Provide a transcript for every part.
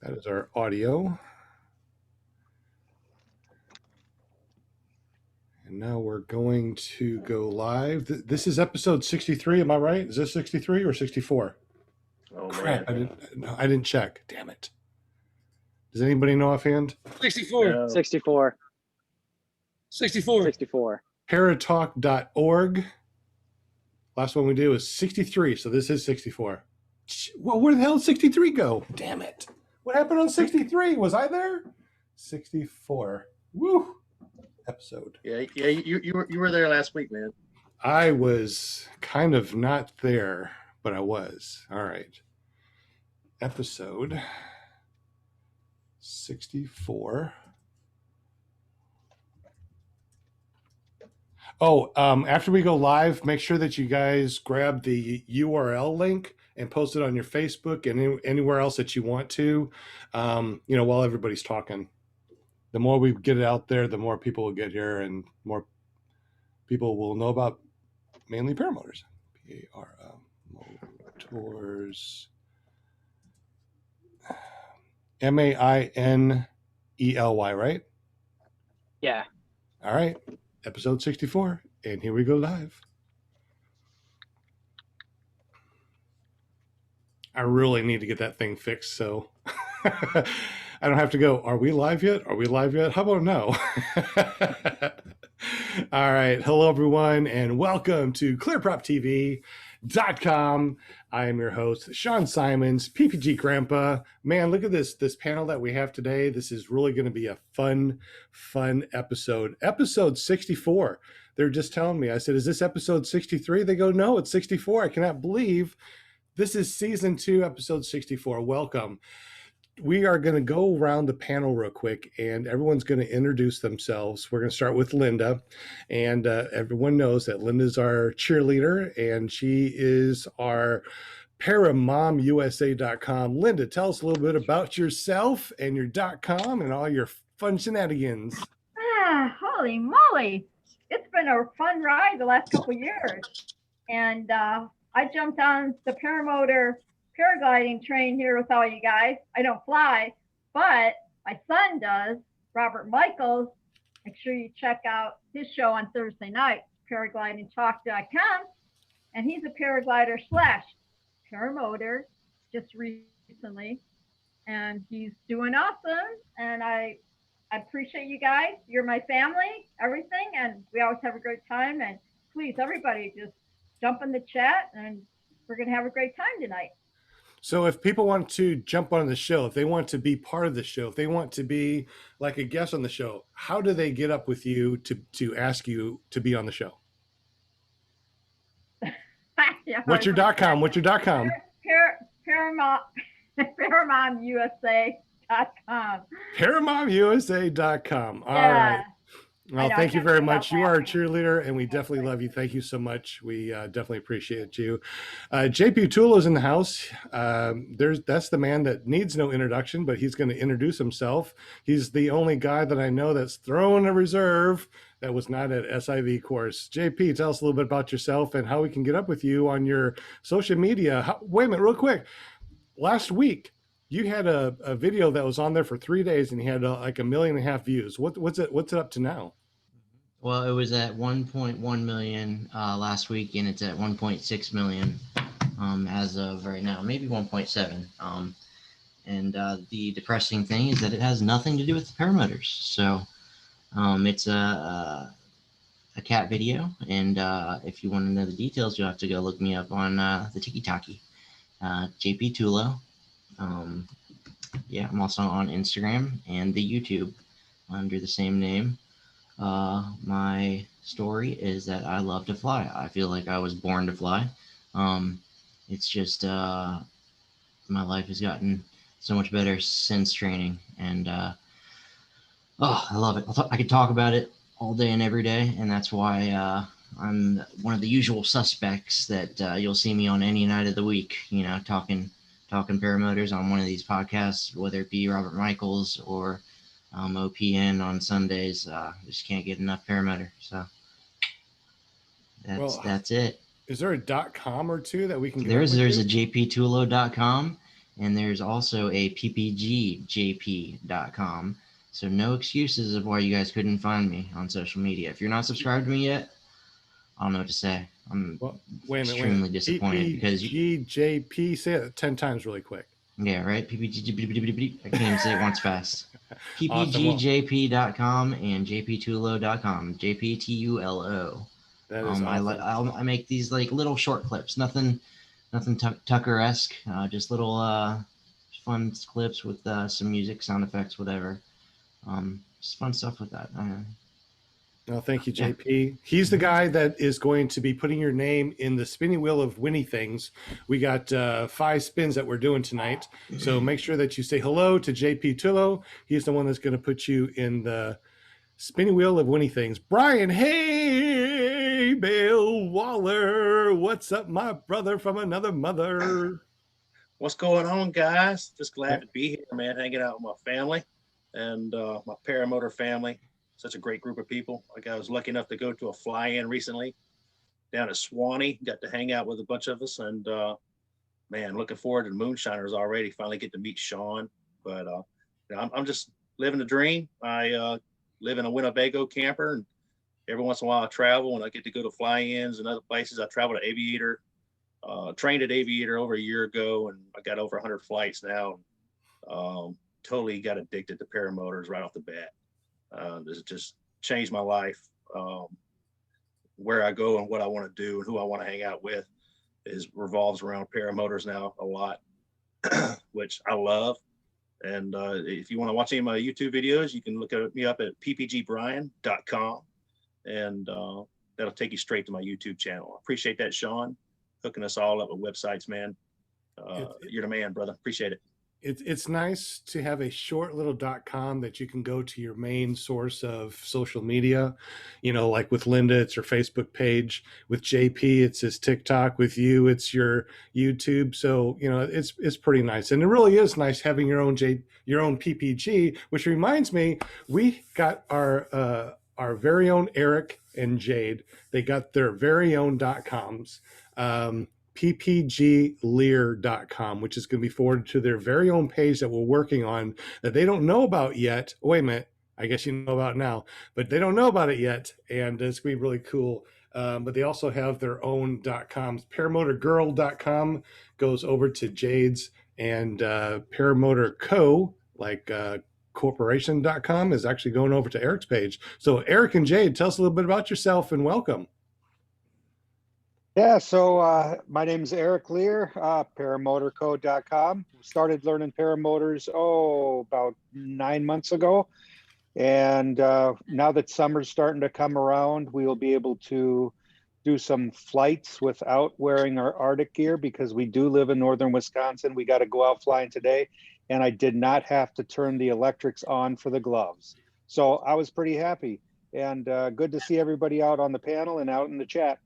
That is our audio. And now we're going to go live. This is episode 63. Am I right? Is this 63 or 64? Oh, crap! man. I didn't check. Damn it! Does anybody know offhand? 64. No. 64. 64. 64. Paratalk.org. Last one we did was 63, so this is 64. Well, where the hell did 63 go? Damn it! What happened on 63? Was I there? 64. Woo! Episode. Yeah. You were there last week, man. I was kind of not there, but I was. All right. Episode 64. Oh, after we go live, make sure that you guys grab the URL link and post it on your Facebook and anywhere else that you want to, while everybody's talking. The more we get it out there, the more people will get here and more people will know about mainly paramotors. Motors. Mainely, right? Yeah. All right. Episode 64. And here we go live. I really need to get that thing fixed, so I don't have to go, are we live yet? Are we live yet? How about no? All right. Hello, everyone, and welcome to ClearPropTV.com. I am your host, Sean Simons, PPG Grandpa. Man, look at this panel that we have today. This is really going to be a fun episode. Episode 64. They're just telling me. I said, is this episode 63? They go, no, it's 64. I cannot believe this is season 2, episode 64. Welcome. We are going to go around the panel real quick, and everyone's going to introduce themselves. We're going to start with Linda, and everyone knows that Linda's our cheerleader, and she is our ParamotorUSA.com. Linda, tell us a little bit about yourself and your .com and all your fun shenanigans. Holy moly. It's been a fun ride the last couple of years. And I jumped on the Paramotor paragliding train here with all you guys. I don't fly, but my son does, Robert Michaels. Make sure you check out his show on Thursday night, paraglidingtalk.com. And he's a paraglider / paramotor just recently. And he's doing awesome. And I appreciate you guys. You're my family, everything. And we always have a great time. And please, everybody, just jump in the chat and we're going to have a great time tonight. So if people want to jump on the show, if they want to be part of the show, if they want to be like a guest on the show, how do they get up with you to ask you to be on the show? Yeah, What's your .com? What's your .com? ParamotorUSA.com. ParamotorUSA.com. All right. Well, thank you very much. You are a cheerleader, and we definitely love you. Thank you so much. We definitely appreciate you. JP Tulo is in the house. That's the man that needs no introduction, but he's going to introduce himself. He's the only guy that I know that's thrown a reserve that was not at SIV course. JP, tell us a little bit about yourself and how we can get up with you on your social media. Wait a minute, real quick. Last week, you had a video that was on there for 3 days, and you had like 1.5 million views. What's it up to now? Well, it was at 1.1 million last week, and it's at 1.6 million as of right now, maybe 1.7. And the depressing thing is that it has nothing to do with the paramotors. So it's a cat video, and if you want to know the details, you'll have to go look me up on the TikTok, JP Tulo. Yeah, I'm also on Instagram and the YouTube under the same name. My story is that I love to fly. I feel like I was born to fly. It's just my life has gotten so much better since training, and I love it. I could talk about it all day and every day, and that's why I'm one of the usual suspects that you'll see me on any night of the week, talking paramotors on one of these podcasts, whether it be Robert Michaels or OPN on Sundays. Just can't get enough paramotor. So that's it. Is there a .com or two that we can get? There's a jptulo.com, And there's also a ppgjp.com. So no excuses of why you guys couldn't find me on social media. If you're not subscribed to me yet, I don't know what to say. I'm extremely disappointed because PPGJP, say it 10 times really quick. Yeah, right. PPG. I can't even say it once fast. Awesome. PPGJP.com and JPTulo.com. JPTULO. That is awesome. I make these like little short clips. Nothing Tucker-esque. Just little fun clips with some music, sound effects, whatever. Just fun stuff with that. No, thank you, JP. Yeah. He's the guy that is going to be putting your name in the spinning wheel of Winnie things. We got 5 spins that we're doing tonight. So make sure that you say hello to JP Tullo. He's the one that's going to put you in the spinning wheel of Winnie things. Brian, hey, Bill Waller. What's up, my brother from another mother? What's going on, guys? Just glad to be here, man. Hanging out with my family and my Paramotor family. Such a great group of people. Like I was lucky enough to go to a fly-in recently down at Swanee. Got to hang out with a bunch of us, and man, looking forward to the Moonshiners already. Finally get to meet Sean. But I'm just living the dream. I live in a Winnebago camper, and every once in a while I travel, and I get to go to fly-ins and other places. I travel to Aviator, trained at Aviator over a year ago, and I got over 100 flights now. Totally got addicted to paramotors right off the bat. This just changed my life. Where I go and what I want to do and who I want to hang out with revolves around paramotors now a lot, which I love. And if you want to watch any of my YouTube videos, you can look me up at ppgbrian.com, and that'll take you straight to my YouTube channel. I appreciate that, Sean, hooking us all up with websites, man. You're the man, brother. Appreciate it. It's nice to have a short little .com that you can go to your main source of social media, like with Linda, it's her Facebook page. With JP, it's his TikTok. With you, it's your YouTube. So, it's pretty nice. And it really is nice having your own PPG, which reminds me, we got our very own Eric and Jade. They got their very own .coms. ppglear.com, which is going to be forwarded to their very own page that we're working on that they don't know about yet. Wait a minute. I guess you know about now, but they don't know about it yet. And it's going to be really cool. But they also have their own .coms. Paramotorgirl.com goes over to Jade's, and Paramotor Co., like corporation.com, is actually going over to Eric's page. So Eric and Jade, tell us a little bit about yourself and welcome. Yeah, so my name is Eric Lear, paramotorco.com. Started learning paramotors, about 9 months ago. And now that summer's starting to come around, we will be able to do some flights without wearing our Arctic gear, because we do live in northern Wisconsin. We got to go out flying today, and I did not have to turn the electrics on for the gloves. So I was pretty happy, and good to see everybody out on the panel and out in the chat.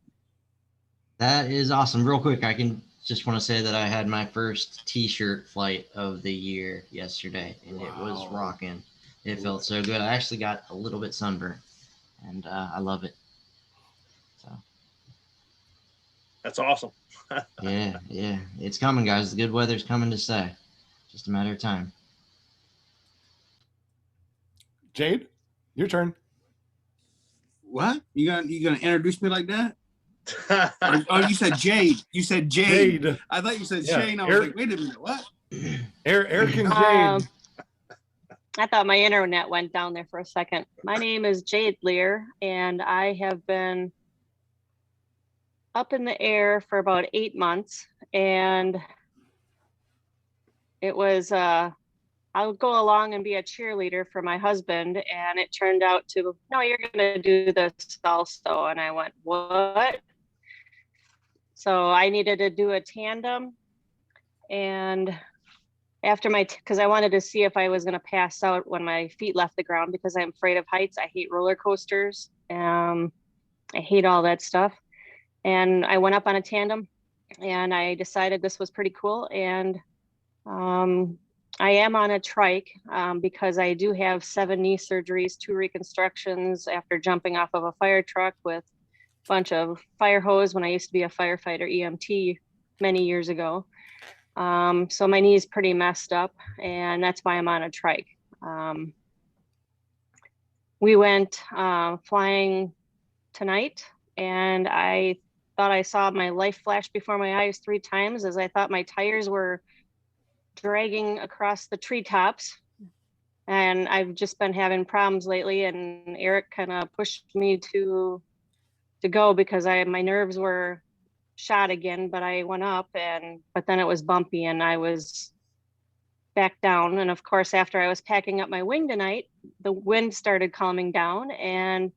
That is awesome. Real quick, I just want to say that I had my first t-shirt flight of the year yesterday, and It was rocking. It felt so good. I actually got a little bit sunburned, and I love it. So that's awesome. yeah, it's coming, guys. The good weather's coming to stay. Just a matter of time. Jade, your turn. What? You gonna introduce me like that? Oh, you said Jade. You said Jade. I thought you said Shane. I was like, wait a minute, what? Eric and Jade. I thought my internet went down there for a second. My name is Jade Lear, and I have been up in the air for about 8 months. And it was, I would go along and be a cheerleader for my husband, and it turned out to, no, you're going to do this also. And I went, what? So I needed to do a tandem, and after because I wanted to see if I was going to pass out when my feet left the ground, because I'm afraid of heights. I hate roller coasters. I hate all that stuff. And I went up on a tandem, and I decided this was pretty cool. And I am on a trike because I do have 7 knee surgeries, 2 reconstructions after jumping off of a fire truck with a bunch of fire hose when I used to be a firefighter EMT many years ago. So my knee is pretty messed up, and that's why I'm on a trike. We went flying tonight, and I thought I saw my life flash before my eyes 3 times as I thought my tires were dragging across the treetops. And I've just been having problems lately, and Eric kind of pushed me to go because my nerves were shot again, but I went up, but then it was bumpy and I was back down. And of course, after I was packing up my wing tonight, the wind started calming down and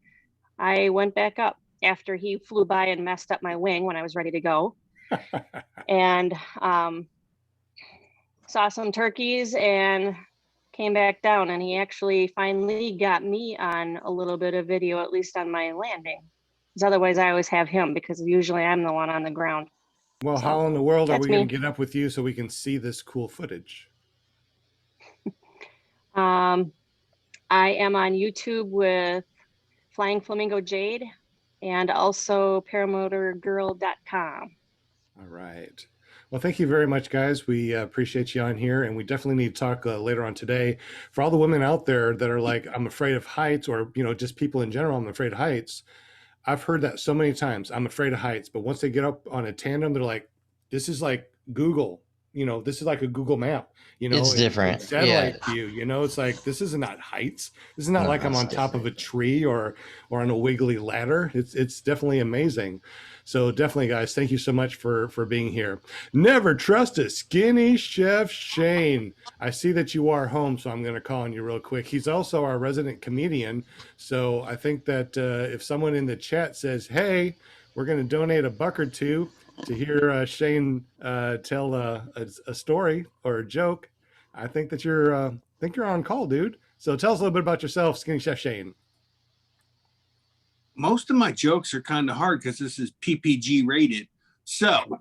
I went back up after he flew by and messed up my wing when I was ready to go. And saw some turkeys and came back down, and he actually finally got me on a little bit of video, at least on my landing. Because otherwise I always have him, because usually I'm the one on the ground. Well, So, how in the world are we going me. to get up with you so we can see this cool footage? I am on YouTube with Flying Flamingo Jade and also paramotorgirl.com. All right. Well, thank you very much, guys. We appreciate you on here, and we definitely need to talk later on today. For all the women out there that are like, I'm afraid of heights, or, you know, just people in general, I'm afraid of heights. I've heard that so many times. I'm afraid of heights. But once they get up on a tandem, they're like, this is like Google. You know, this is like a Google map. You know, It's different. Satellite view. You know, it's like, this is not heights. This is not No, like I'm on top of a tree or on a wiggly ladder. It's definitely amazing. So definitely, guys, thank you so much for being here. Never trust a skinny chef, Shane. I see that you are home, so I'm going to call on you real quick. He's also our resident comedian. So I think that if someone in the chat says, hey, we're going to donate $1 or $2 to hear Shane tell a story or a joke, I think that you're on call, dude. So tell us a little bit about yourself, Skinny Chef Shane. Most of my jokes are kind of hard because this is PPG rated. So,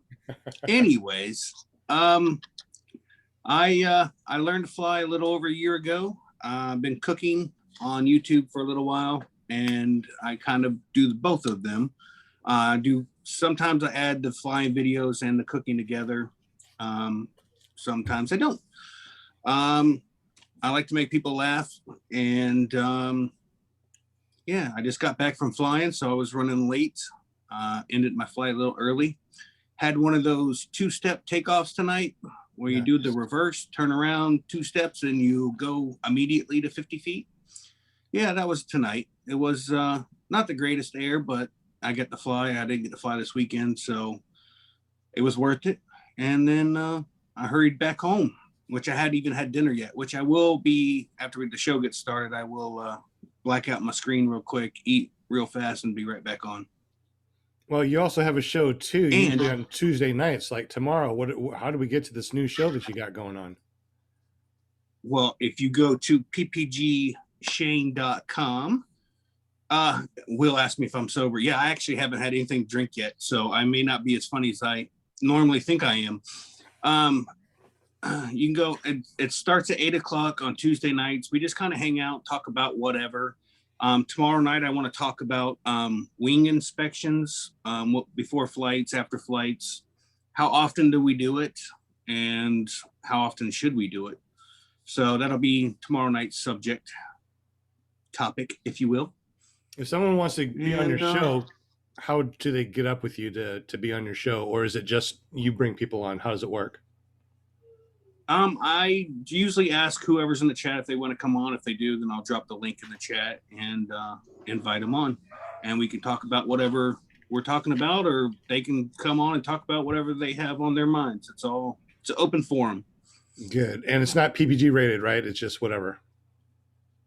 anyways, I learned to fly a little over a year ago. I've been cooking on YouTube for a little while, and I kind of do both of them. Sometimes I add the flying videos and the cooking together. Sometimes I don't. I like to make people laugh, and yeah, I just got back from flying, so I was running late. Ended my flight a little early. Had one of those 2-step takeoffs tonight, where you do the reverse, turn around 2 steps, and you go immediately to 50 feet. Yeah, that was tonight. It was not the greatest air, but I get to fly. I didn't get to fly this weekend, so it was worth it. And then I hurried back home, which I hadn't even had dinner yet, which I will be after the show gets started. I will black out my screen real quick, eat real fast, and be right back on. Well, you also have a show too, usually on Tuesday nights, like tomorrow. How do we get to this new show that you got going on? Well, if you go to ppgshane.com, Will asked me if I'm sober. Yeah, I actually haven't had anything to drink yet, so I may not be as funny as I normally think I am. You can go, it starts at 8 o'clock on Tuesday nights. We just kind of hang out, talk about whatever. Tomorrow night, I want to talk about wing inspections before flights, after flights. How often do we do it? And how often should we do it? So that'll be tomorrow night's topic, if you will. If someone wants to be on your show, how do they get up with you to be on your show? Or is it just you bring people on? How does it work? I usually ask whoever's in the chat if they want to come on. If they do, then I'll drop the link in the chat and invite them on. And we can talk about whatever we're talking about, or they can come on and talk about whatever they have on their minds. It's an open forum. Good. And it's not PPG rated, right? It's just whatever.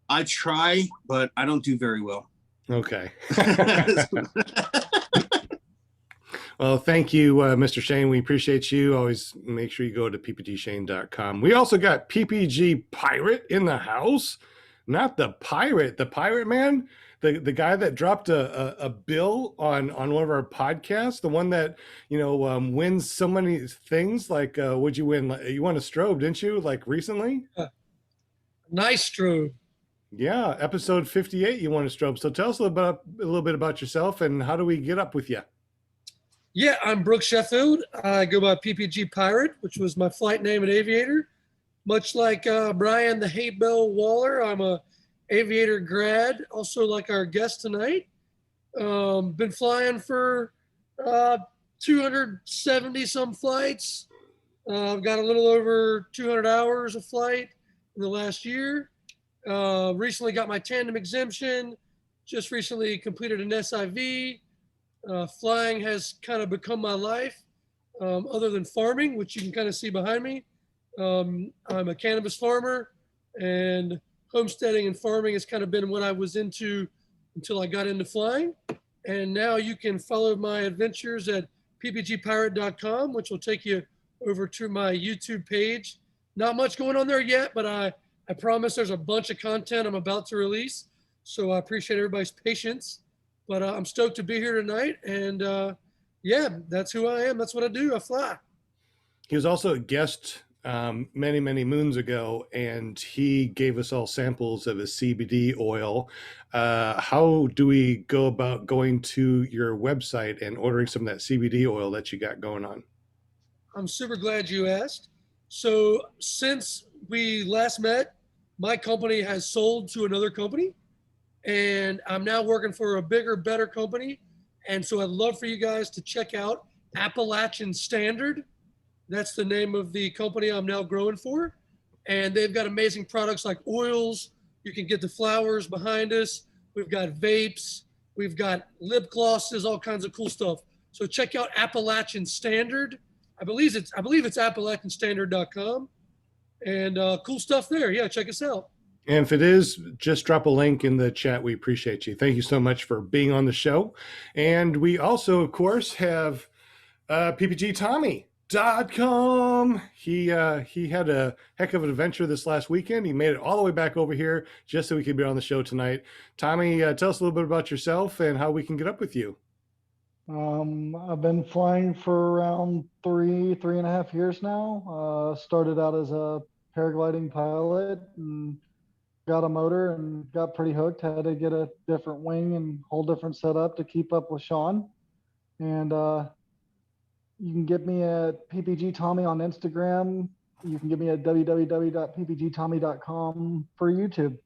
I try, but I don't do very well. Okay. Well, thank you, Mr. Shane. We appreciate you. Always make sure you go to ppgshane.com. We also got PPG Pirate in the house. Not the pirate man. The guy that dropped a bill on one of our podcasts, the one that, wins so many things. Like, what'd you win? You won a strobe, didn't you? Like recently? Nice strobe. Yeah, episode 58, you won a strobe. So tell us a little bit about yourself and how do we get up with you? Yeah, I'm Brooke Sheffield. I go by PPG Pirate, which was my flight name at Aviator. Much like Brian the Hay Bell Waller, I'm a Aviator grad, also like our guest tonight. Been flying for 270 some flights. I've got a little over 200 hours of flight in the last year. Recently got my tandem exemption. Just recently completed an SIV. Flying has kind of become my life, other than farming, which you can kind of see behind me. I'm a cannabis farmer, and homesteading and farming has kind of been what I was into until I got into flying. And now you can follow my adventures at ppgpirate.com, which will take you over to my YouTube page. Not much going on there yet, but I promise there's a bunch of content I'm about to release. So I appreciate everybody's patience. But I'm stoked to be here tonight. And yeah, that's who I am. That's what I do. I fly. He was also a guest many, many moons ago, and he gave us all samples of his CBD oil. How do we go about going to your website and ordering some of that CBD oil that you got going on? I'm super glad you asked. So since we last met, my company has sold to another company, and I'm now working for a bigger, better company. And so I'd love for you guys to check out Appalachian Standard. That's the name of the company I'm now growing for. And they've got amazing products like oils. You can get the flowers behind us. We've got vapes. We've got lip glosses, all kinds of cool stuff. So check out Appalachian Standard. I believe it's AppalachianStandard.com. And cool stuff there. Yeah, check us out. And if it is, just drop a link in the chat. We appreciate you. Thank you so much for being on the show. And we also, of course, have ppgtommy.com. He had a heck of an adventure this last weekend. He made it all the way back over here just so we could be on the show tonight. Tommy, tell us a little bit about yourself and how we can get up with you. I've been flying for around three and a half years now. Started out as a paragliding pilot and got a motor and got pretty hooked. Had to get a different wing and whole different setup to keep up with Sean. And you can get me at PPG Tommy on Instagram. You can get me at www.ppgtommy.com for YouTube.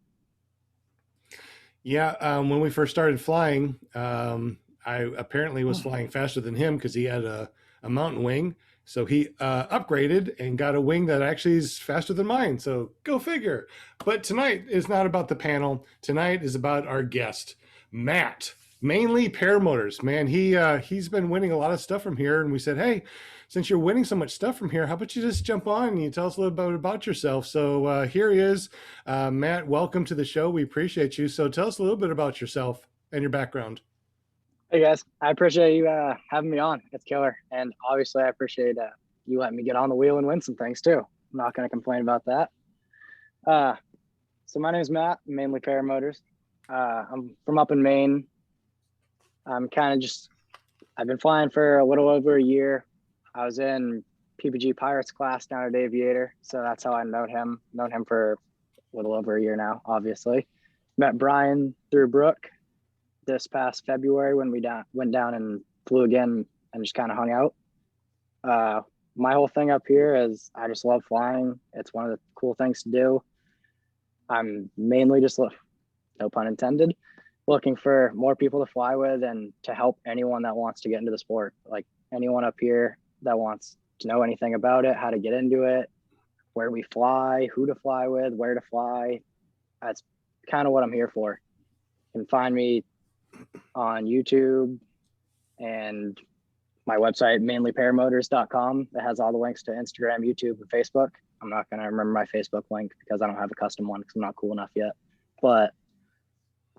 Yeah, when we first started flying, I apparently was flying faster than him because he had a mountain wing. So he upgraded and got a wing that actually is faster than mine. So go figure. But tonight is not about the panel. Tonight is about our guest, Matt. Mainly Paramotors, man. He's been winning a lot of stuff from here, and we said, hey, since you're winning so much stuff from here, how about you just jump on and you tell us a little bit about yourself? So here he is, Matt. Welcome to the show. We appreciate you. So tell us a little bit about yourself and your background. Hey guys, I appreciate you having me on. It's killer, and obviously I appreciate you letting me get on the wheel and win some things too. I'm not going to complain about that. So my name is Matt, mainly Paramotors. I'm from up in Maine. I'm I've been flying for a little over a year. I was in PPG Pirates class down at Aviator, so that's how I known him for a little over a year now, obviously. Met Brian through Brooke this past February when we went down and flew again and just kind of hung out. My whole thing up here is I just love flying. It's one of the cool things to do. I'm mainly just, no pun intended, looking for more people to fly with and to help anyone that wants to get into the sport. Like anyone up here that wants to know anything about it, how to get into it, where we fly, who to fly with, where to fly. That's kind of what I'm here for. You can find me on YouTube and my website, mainlyparamotors.com. That has all the links to Instagram, YouTube, and Facebook. I'm not going to remember my Facebook link because I don't have a custom one because I'm not cool enough yet. But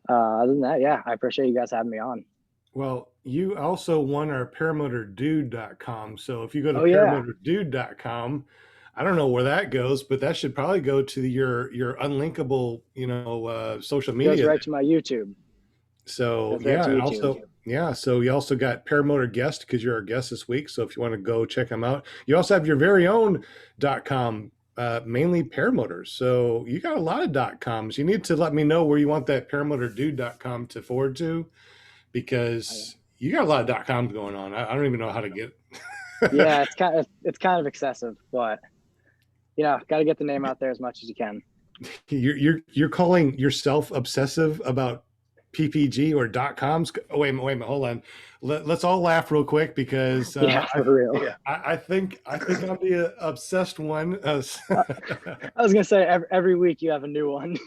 other than that, yeah, I appreciate you guys having me on. Well, you also won our paramotordude.com. So if you go to paramotordude.com, I don't know where that goes, but that should probably go to your unlinkable, social media. It goes right to my YouTube. So so you also got Paramotor Guest because you're our guest this week. So if you want to go check them out, you also have your very own .com, mainly Paramotors. So you got a lot of .coms. You need to let me know where you want that paramotordude.com to forward to, because You got a lot of .coms going on. I don't even know how to get. Yeah, it's kind of excessive, but got to get the name out there as much as you can. You're calling yourself obsessive about PPG or .coms? Oh, wait a minute, hold on. Let's all laugh real quick because Yeah, for real. I think I'm the obsessed one. I was gonna say every week you have a new one.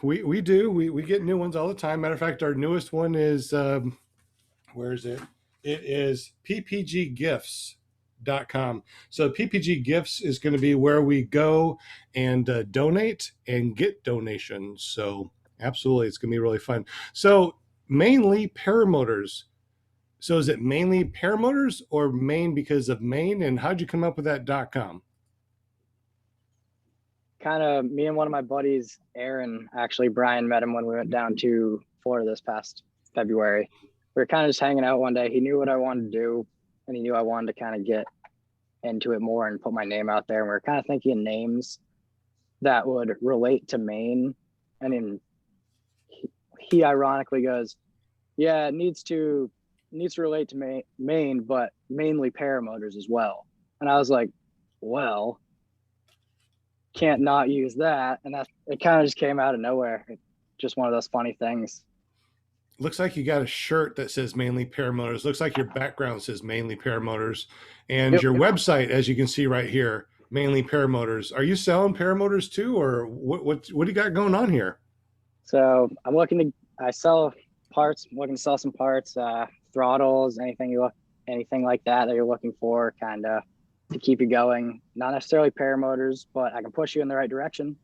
We do. We get new ones all the time. Matter of fact, our newest one is where is it? It is ppggifts.com. So PPG Gifts is going to be where we go and donate and get donations. So absolutely, it's going to be really fun. So mainly paramotors. So is it mainly paramotors or Maine because of Maine? And how'd you come up with that .com? Kind of me and one of my buddies, Aaron, actually, Brian met him when we went down to Florida this past February. We were kind of just hanging out one day. He knew what I wanted to do, and he knew I wanted to kind of get into it more and put my name out there. And we were kind of thinking of names that would relate to Maine. And then he ironically goes, yeah, it needs to relate to Maine, but mainly paramotors as well. And I was like, well, can't not use that. And it kind of just came out of nowhere. It's just one of those funny things. Looks like you got a shirt that says mainly paramotors. Looks like your background says mainly paramotors. And your website, as you can see right here, mainly paramotors. Are you selling paramotors too, or what do you got going on here? So I sell parts. I'm looking to sell some parts, throttles, anything like that you're looking for, kind of to keep you going. Not necessarily paramotors, but I can push you in the right direction.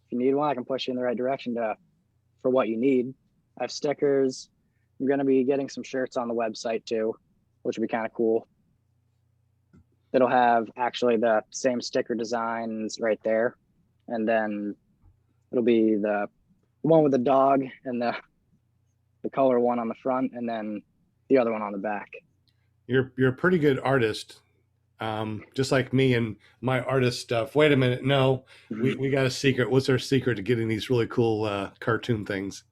If you need one, I can push you in the right direction for what you need. I have stickers. I'm going to be getting some shirts on the website too, which will be kind of cool. It'll have actually the same sticker designs right there. And then it'll be the one with the dog and the color one on the front, and then the other one on the back. You're a pretty good artist. Just like me and my artist stuff. Wait a minute. No, we got a secret. What's our secret to getting these really cool cartoon things?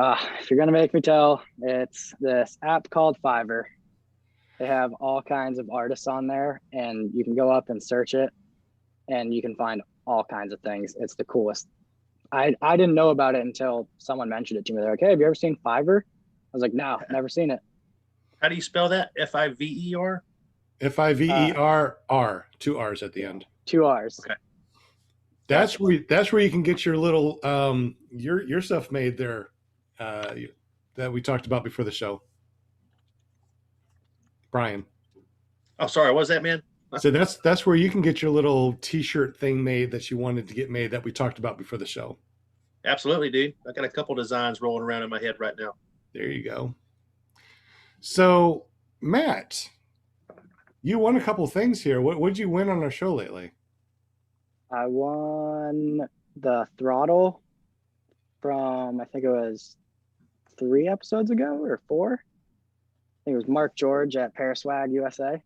If you're going to make me tell, it's this app called Fiverr. They have all kinds of artists on there, and you can go up and search it, and you can find all kinds of things. It's the coolest. I didn't know about it until someone mentioned it to me. They're like, hey, have you ever seen Fiverr? I was like, no, never seen it. How do you spell that? Fiver? Fiverr, 2 R's at the end. 2 R's. Okay. That's where you can get your little your stuff made there that we talked about before the show. Brian. Oh, sorry. What was that, man? So that's where you can get your little T-shirt thing made that you wanted to get made that we talked about before the show. Absolutely, dude. I got a couple designs rolling around in my head right now. There you go. So, Matt, you won a couple things here. What did you win on our show lately? I won the throttle from, I think it was 3 episodes ago or 4. I think it was Mark George at Paramotor USA.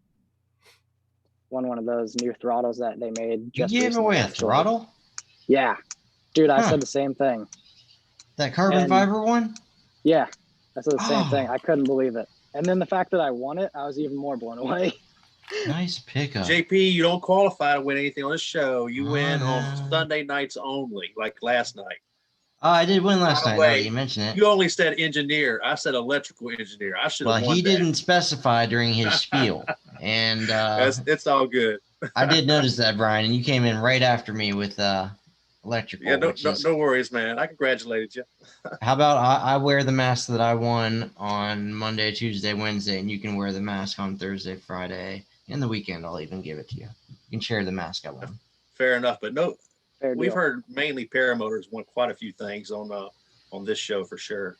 Won one of those new throttles that they made. You gave away a throttle? Yeah. Dude, I said the same thing. That carbon fiber one? Yeah. I said the same thing. I couldn't believe it. And then the fact that I won it, I was even more blown away. Nice pickup. JP, you don't qualify to win anything on this show. You win on Sunday nights only, like last night. I did win last night. Now that you mention it. You only said engineer. I said electrical engineer. I should have won. Well, he didn't specify during his spiel, and it's all good. I did notice that, Brian, and you came in right after me with electrical. Yeah, no worries, man. I congratulated you. How about I wear the mask that I won on Monday, Tuesday, Wednesday, and you can wear the mask on Thursday, Friday, and the weekend. I'll even give it to you. You can share the mask I won. Fair enough, but no. We've deal. heard mainly paramotors won quite a few things on this show for sure.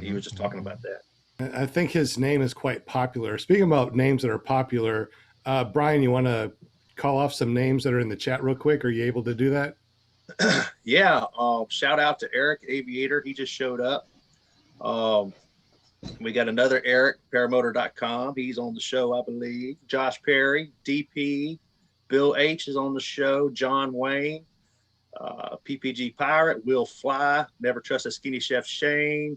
He was just talking about that. I think his name is quite popular. Speaking about names that are popular, Brian, you want to call off some names that are in the chat real quick? Are you able to do that? Yeah. Shout out to Eric, Aviator. He just showed up. We got another Eric, Paramotor.com. He's on the show, I believe. Josh Perry, DP, Bill H is on the show. John Wayne. PPG Pirate, Will Fly, Never Trust a Skinny Chef Shane,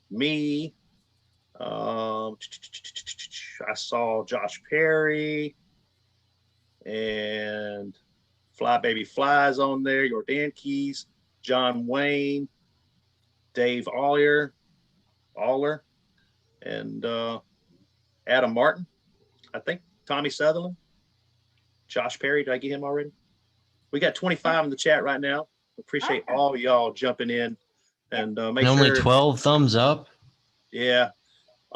me, I saw Josh Perry and Fly Baby Flies on there, your Dan Keys, John Wayne, Dave Aller, and Adam Martin. I think Tommy Sutherland, Josh Perry. Did I get him already? We got 25 in the chat right now. Appreciate all y'all jumping in and make And only sure. 12 thumbs up. Yeah.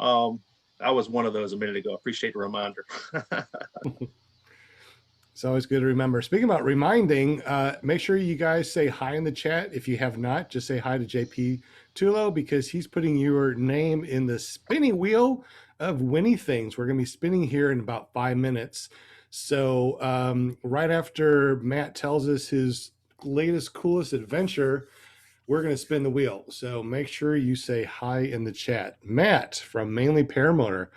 I was one of those a minute ago. Appreciate the reminder. It's always good to remember. Speaking about reminding, make sure you guys say hi in the chat. If you have not, just say hi to JP Tulo because he's putting your name in the spinning wheel of Winnie Things. We're going to be spinning here in about 5 minutes. So right after Matt tells us his latest, coolest adventure, we're going to spin the wheel. So make sure you say hi in the chat. Matt from Mainly Paramotor,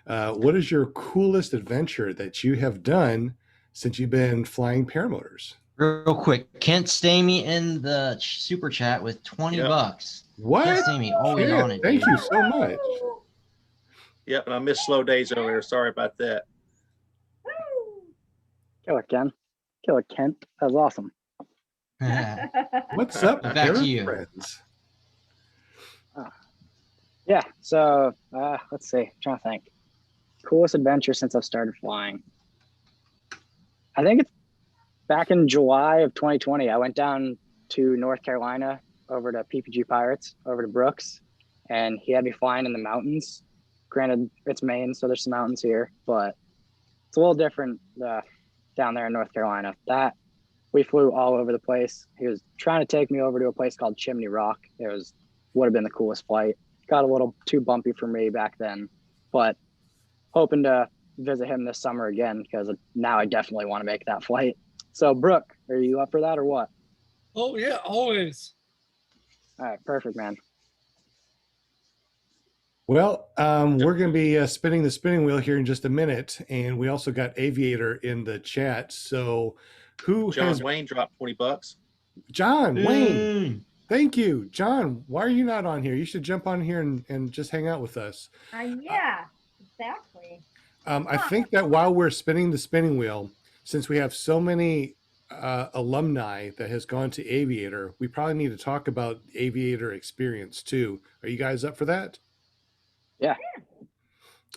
what is your coolest adventure that you have done since you've been flying paramotors? Real quick, Kent Stamey in the super chat with 20 bucks. What? Kent Stamey, always Kent, on it. thank dude. you so much. Yep, and I missed slow days earlier. Sorry about that. Killer Ken. Killer Kent. That was awesome. What's up, Back to you. friends? Yeah, so let's see. I'm trying to think. Coolest adventure since I've started flying. I think it's back in July of 2020. I went down to North Carolina over to PPG Pirates, over to Brooks, and he had me flying in the mountains. Granted, it's Maine, so there's some mountains here, but it's a little different down there in North Carolina. That we flew all over the place. He was trying to take me over to a place called Chimney Rock. It would have been the coolest flight. Got a little too bumpy for me back then, but hoping to visit him this summer again because now I definitely want to make that flight. So Brooke, are you up for that or what? Oh yeah, always. All right, perfect, man. Well, we're going to be spinning the spinning wheel here in just a minute, and we also got Aviator in the chat. So, John Wayne dropped 20 bucks. John Wayne, thank you, John. Why are you not on here? You should jump on here and just hang out with us. Yeah, exactly. I think that while we're spinning the spinning wheel, since we have so many alumni that has gone to Aviator, we probably need to talk about Aviator experience too. Are you guys up for that? Yeah.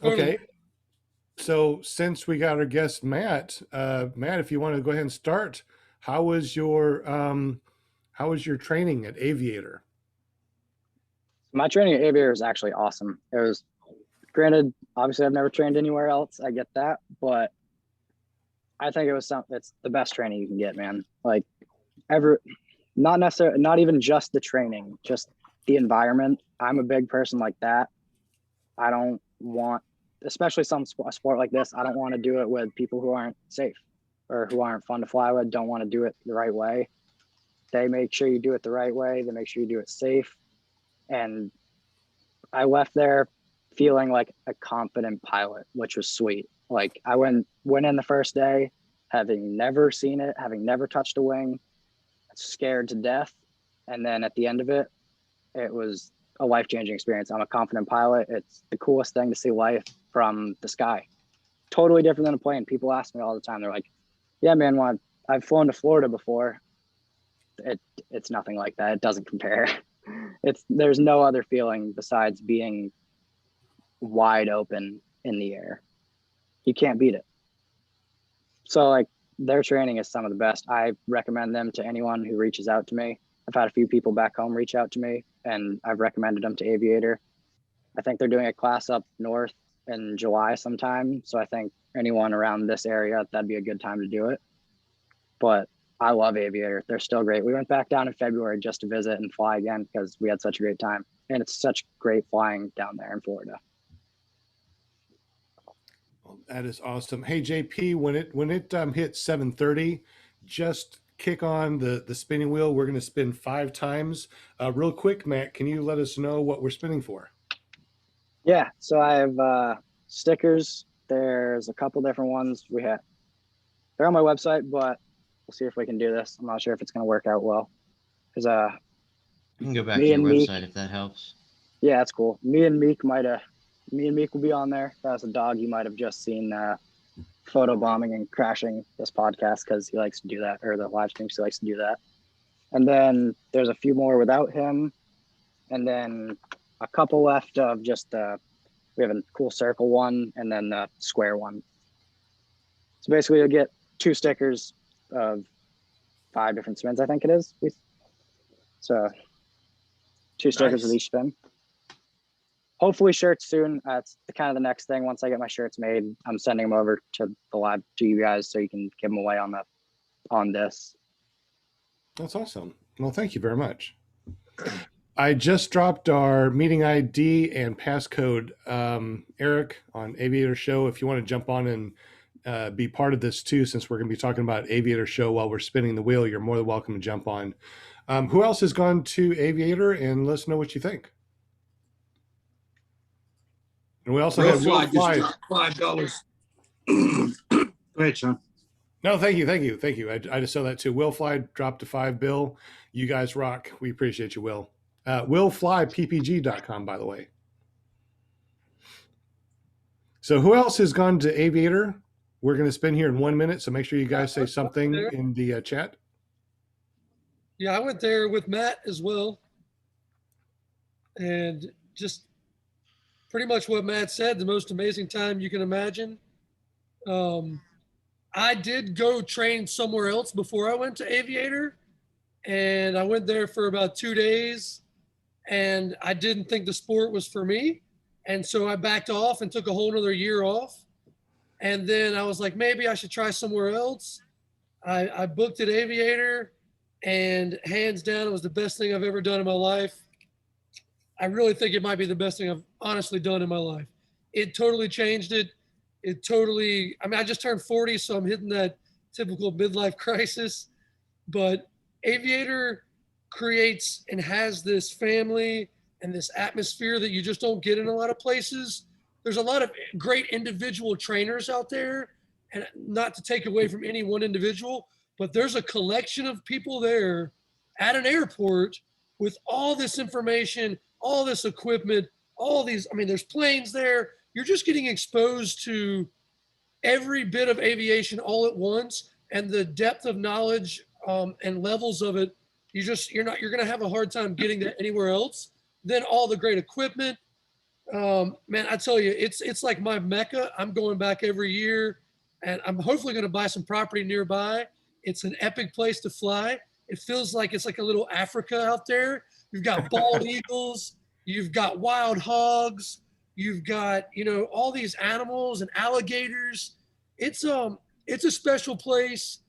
Okay. So since we got our guest Matt, if you want to go ahead and start, how was your training at Aviator? My training at Aviator was actually awesome. It was, granted, obviously I've never trained anywhere else. I get that, but I think it's the best training you can get, man. Like not even just the training, just the environment. I'm a big person like that. I don't want, especially a sport like this, I don't want to do it with people who aren't safe or who aren't fun to fly with, don't want to do it the right way. They make sure you do it the right way. They make sure you do it safe. And I left there feeling like a confident pilot, which was sweet. Like I went in the first day, having never seen it, having never touched a wing, scared to death. And then at the end of it, it was a life-changing experience. I'm a confident pilot. It's the coolest thing to see life from the sky. Totally different than a plane. People ask me all the time. They're like, yeah, man, well, I've flown to Florida before. It's nothing like that. It doesn't compare. There's no other feeling besides being wide open in the air. You can't beat it. So like their training is some of the best. I recommend them to anyone who reaches out to me. I've had a few people back home reach out to me and I've recommended them to Aviator. I think they're doing a class up north in July sometime. So I think anyone around this area, that'd be a good time to do it. But I love Aviator. They're still great. We went back down in February just to visit and fly again because we had such a great time. And it's such great flying down there in Florida. Well, that is awesome. Hey, JP, when it hits 7:30, just kick on the spinning wheel. We're going to spin 5 times. Real quick, Matt, can you let us know what we're spinning for? Yeah, so I have stickers. There's a couple different ones we have. They're on my website, but we'll see if we can do this. I'm not sure if it's going to work out well. Because you can go back to your website if that helps. Yeah, that's cool. Me and Meek might have Me and Meek will be on there. That's a dog you might have just seen photo bombing and crashing this podcast because he likes to do that, or the live streams, he likes to do that. And then there's a few more without him. And then a couple left of just, we have a cool circle one and then the square one. So basically you'll get 2 stickers of 5 different spins, I think it is. So 2 stickers with each spin. Hopefully shirts soon. That's kind of the next thing. Once I get my shirts made, I'm sending them over to the live to you guys so you can give them away on this. That's awesome. Well, thank you very much. I just dropped our meeting ID and passcode, Eric, on Aviator Show. If you want to jump on and be part of this too, since we're going to be talking about Aviator Show while we're spinning the wheel, you're more than welcome to jump on. Who else has gone to Aviator, and let us know what you think. And we also have Will Fly. $5. Go ahead, Sean. No, thank you. I just saw that too. Will Fly dropped to $5. Bill, you guys rock. We appreciate you, Will. WillFlyPPG.com, by the way. So who else has gone to Aviator? We're going to spin here in 1 minute, so make sure you guys say something in the chat. Yeah, I went there with Matt as well. And just pretty much what Matt said, the most amazing time you can imagine. I did go train somewhere else before I went to Aviator, and I went there for about 2 days, and I didn't think the sport was for me. And so I backed off and took a whole nother year off. And then I was like, maybe I should try somewhere else. I booked at Aviator, and hands down, it was the best thing I've ever done in my life. I really think it might be the best thing I've honestly done in my life. It totally changed it. I just turned 40, so I'm hitting that typical midlife crisis. But Aviator creates and has this family and this atmosphere that you just don't get in a lot of places. There's a lot of great individual trainers out there, and not to take away from any one individual, but there's a collection of people there at an airport with all this information, all this equipment, there's planes there. You're just getting exposed to every bit of aviation all at once, and the depth of knowledge and levels of it. You're going to have a hard time getting that anywhere else. Then all the great equipment, man, I tell you, it's like my Mecca. I'm going back every year, and I'm hopefully going to buy some property nearby. It's an epic place to fly. It feels like it's like a little Africa out there. You've got bald eagles, you've got wild hogs, you've got, all these animals and alligators. It's a special place.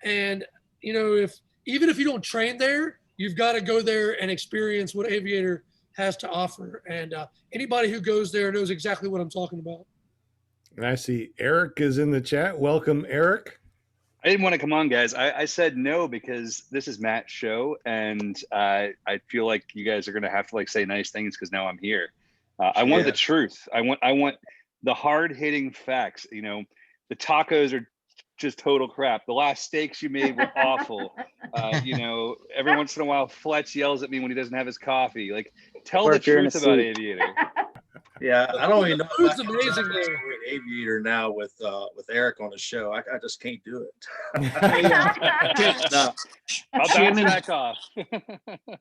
And, even if you don't train there, you've got to go there and experience what Aviator has to offer. And anybody who goes there knows exactly what I'm talking about. And I see Eric is in the chat. Welcome, Eric. I didn't want to come on, guys. I said no because this is Matt's show, and I feel like you guys are going to have to say nice things because now I'm here. I want the truth. I want the hard-hitting facts. The tacos are just total crap. The last steaks you made were awful. Every once in a while, Fletch yells at me when he doesn't have his coffee. Tell the truth about Aviator. Yeah, I don't even know. Food's amazing there. Aviator now with Eric on the show. I just can't do it. No. I'll bounce back off.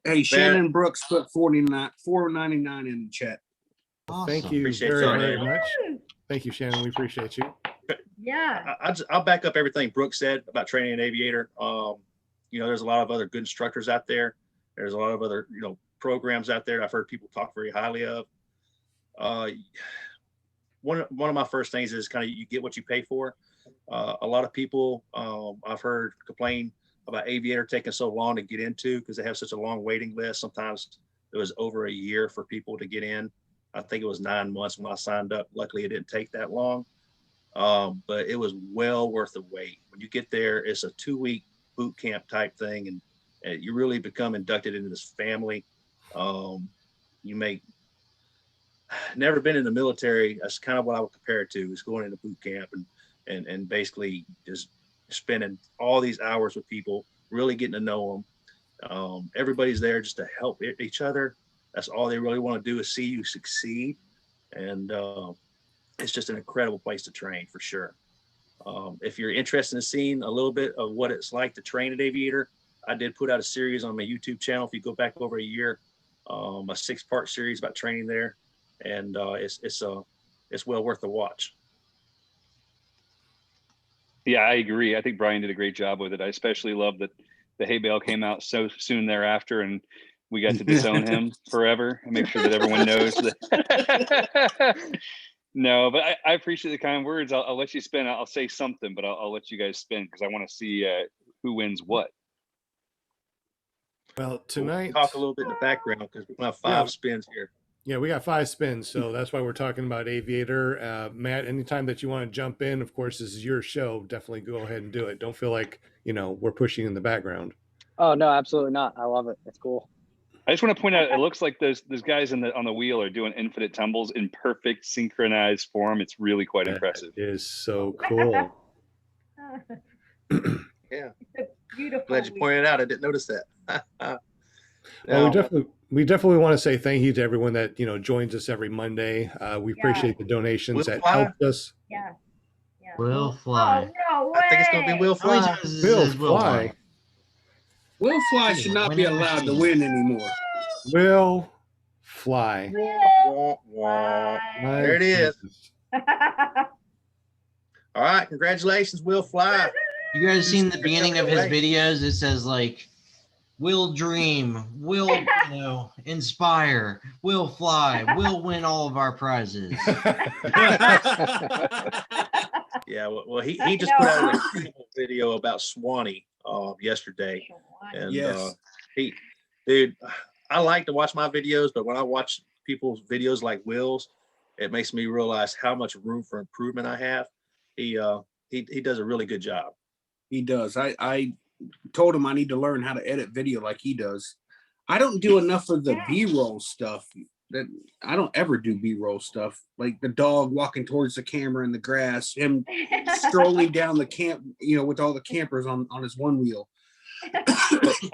Hey, Shannon Brooks put $4.99 in the chat. Awesome. Thank you very much. Thank you, Shannon. We appreciate you. Yeah. I'll back up everything Brooks said about training an Aviator. There's a lot of other good instructors out there. There's a lot of other, programs out there I've heard people talk very highly of. One of my first things is kind of you get what you pay for. A lot of people I've heard complain about Aviator taking so long to get into because they have such a long waiting list. Sometimes it was over a year for people to get in. I think it was 9 months when I signed up. Luckily, it didn't take that long, but it was well worth the wait. When you get there, it's a 2-week boot camp type thing, and you really become inducted into this family. You make never been in the military. That's kind of what I would compare it to, is going into boot camp and basically just spending all these hours with people, really getting to know them. Everybody's there just to help each other. That's all they really want to do, is see you succeed. and it's just an incredible place to train for sure. If you're interested in seeing a little bit of what it's like to train at Aviator, I did put out a series on my YouTube channel. If you go back over a year, a 6-part series about training there, and it's well worth the watch. Yeah, I agree. I think Brian did a great job with it. I especially love that the hay bale came out so soon thereafter, and we got to disown him forever and make sure that everyone knows that. No, but I appreciate the kind words. I'll let you spin. I'll say something, but I'll let you guys spin because I want to see who wins what. Well, tonight, We'll talk a little bit in the background because we're going to have 5 spins here. Yeah, we got 5 spins, so that's why we're talking about Aviator. Matt, anytime that you want to jump in, of course, this is your show. Definitely go ahead and do it. Don't feel like, we're pushing in the background. Oh, no, absolutely not. I love it. It's cool. I just want to point out, it looks like those guys on the wheel are doing infinite tumbles in perfect synchronized form. It's really quite impressive. It is so cool. Yeah. Beautiful. Glad you pointed it out. I didn't notice that. Well, we definitely want to say thank you to everyone that joins us every Monday. We appreciate the donations that help us. Yeah. Will Fly. Oh, no way. I think it's going to be Will How many Fly. times Will says Will Fly. Will Fly should not be allowed to win anymore. Will Fly. Wah, wah. My There it is. goodness. All right. Congratulations, Will Fly. You guys seen the beginning of his videos? It says like, will dream, will inspire, will fly, will win all of our prizes. Yeah, well, he just put out a video about Swanee yesterday, and Yes. dude, I like to watch my videos, but when I watch people's videos like Will's, it makes me realize how much room for improvement I have. He does a really good job. He does. I told him I need to learn how to edit video like he does. I don't do enough of the B-roll stuff. That I don't ever do B-roll stuff, like the dog walking towards the camera in the grass, him strolling down the camp, with all the campers on his one wheel.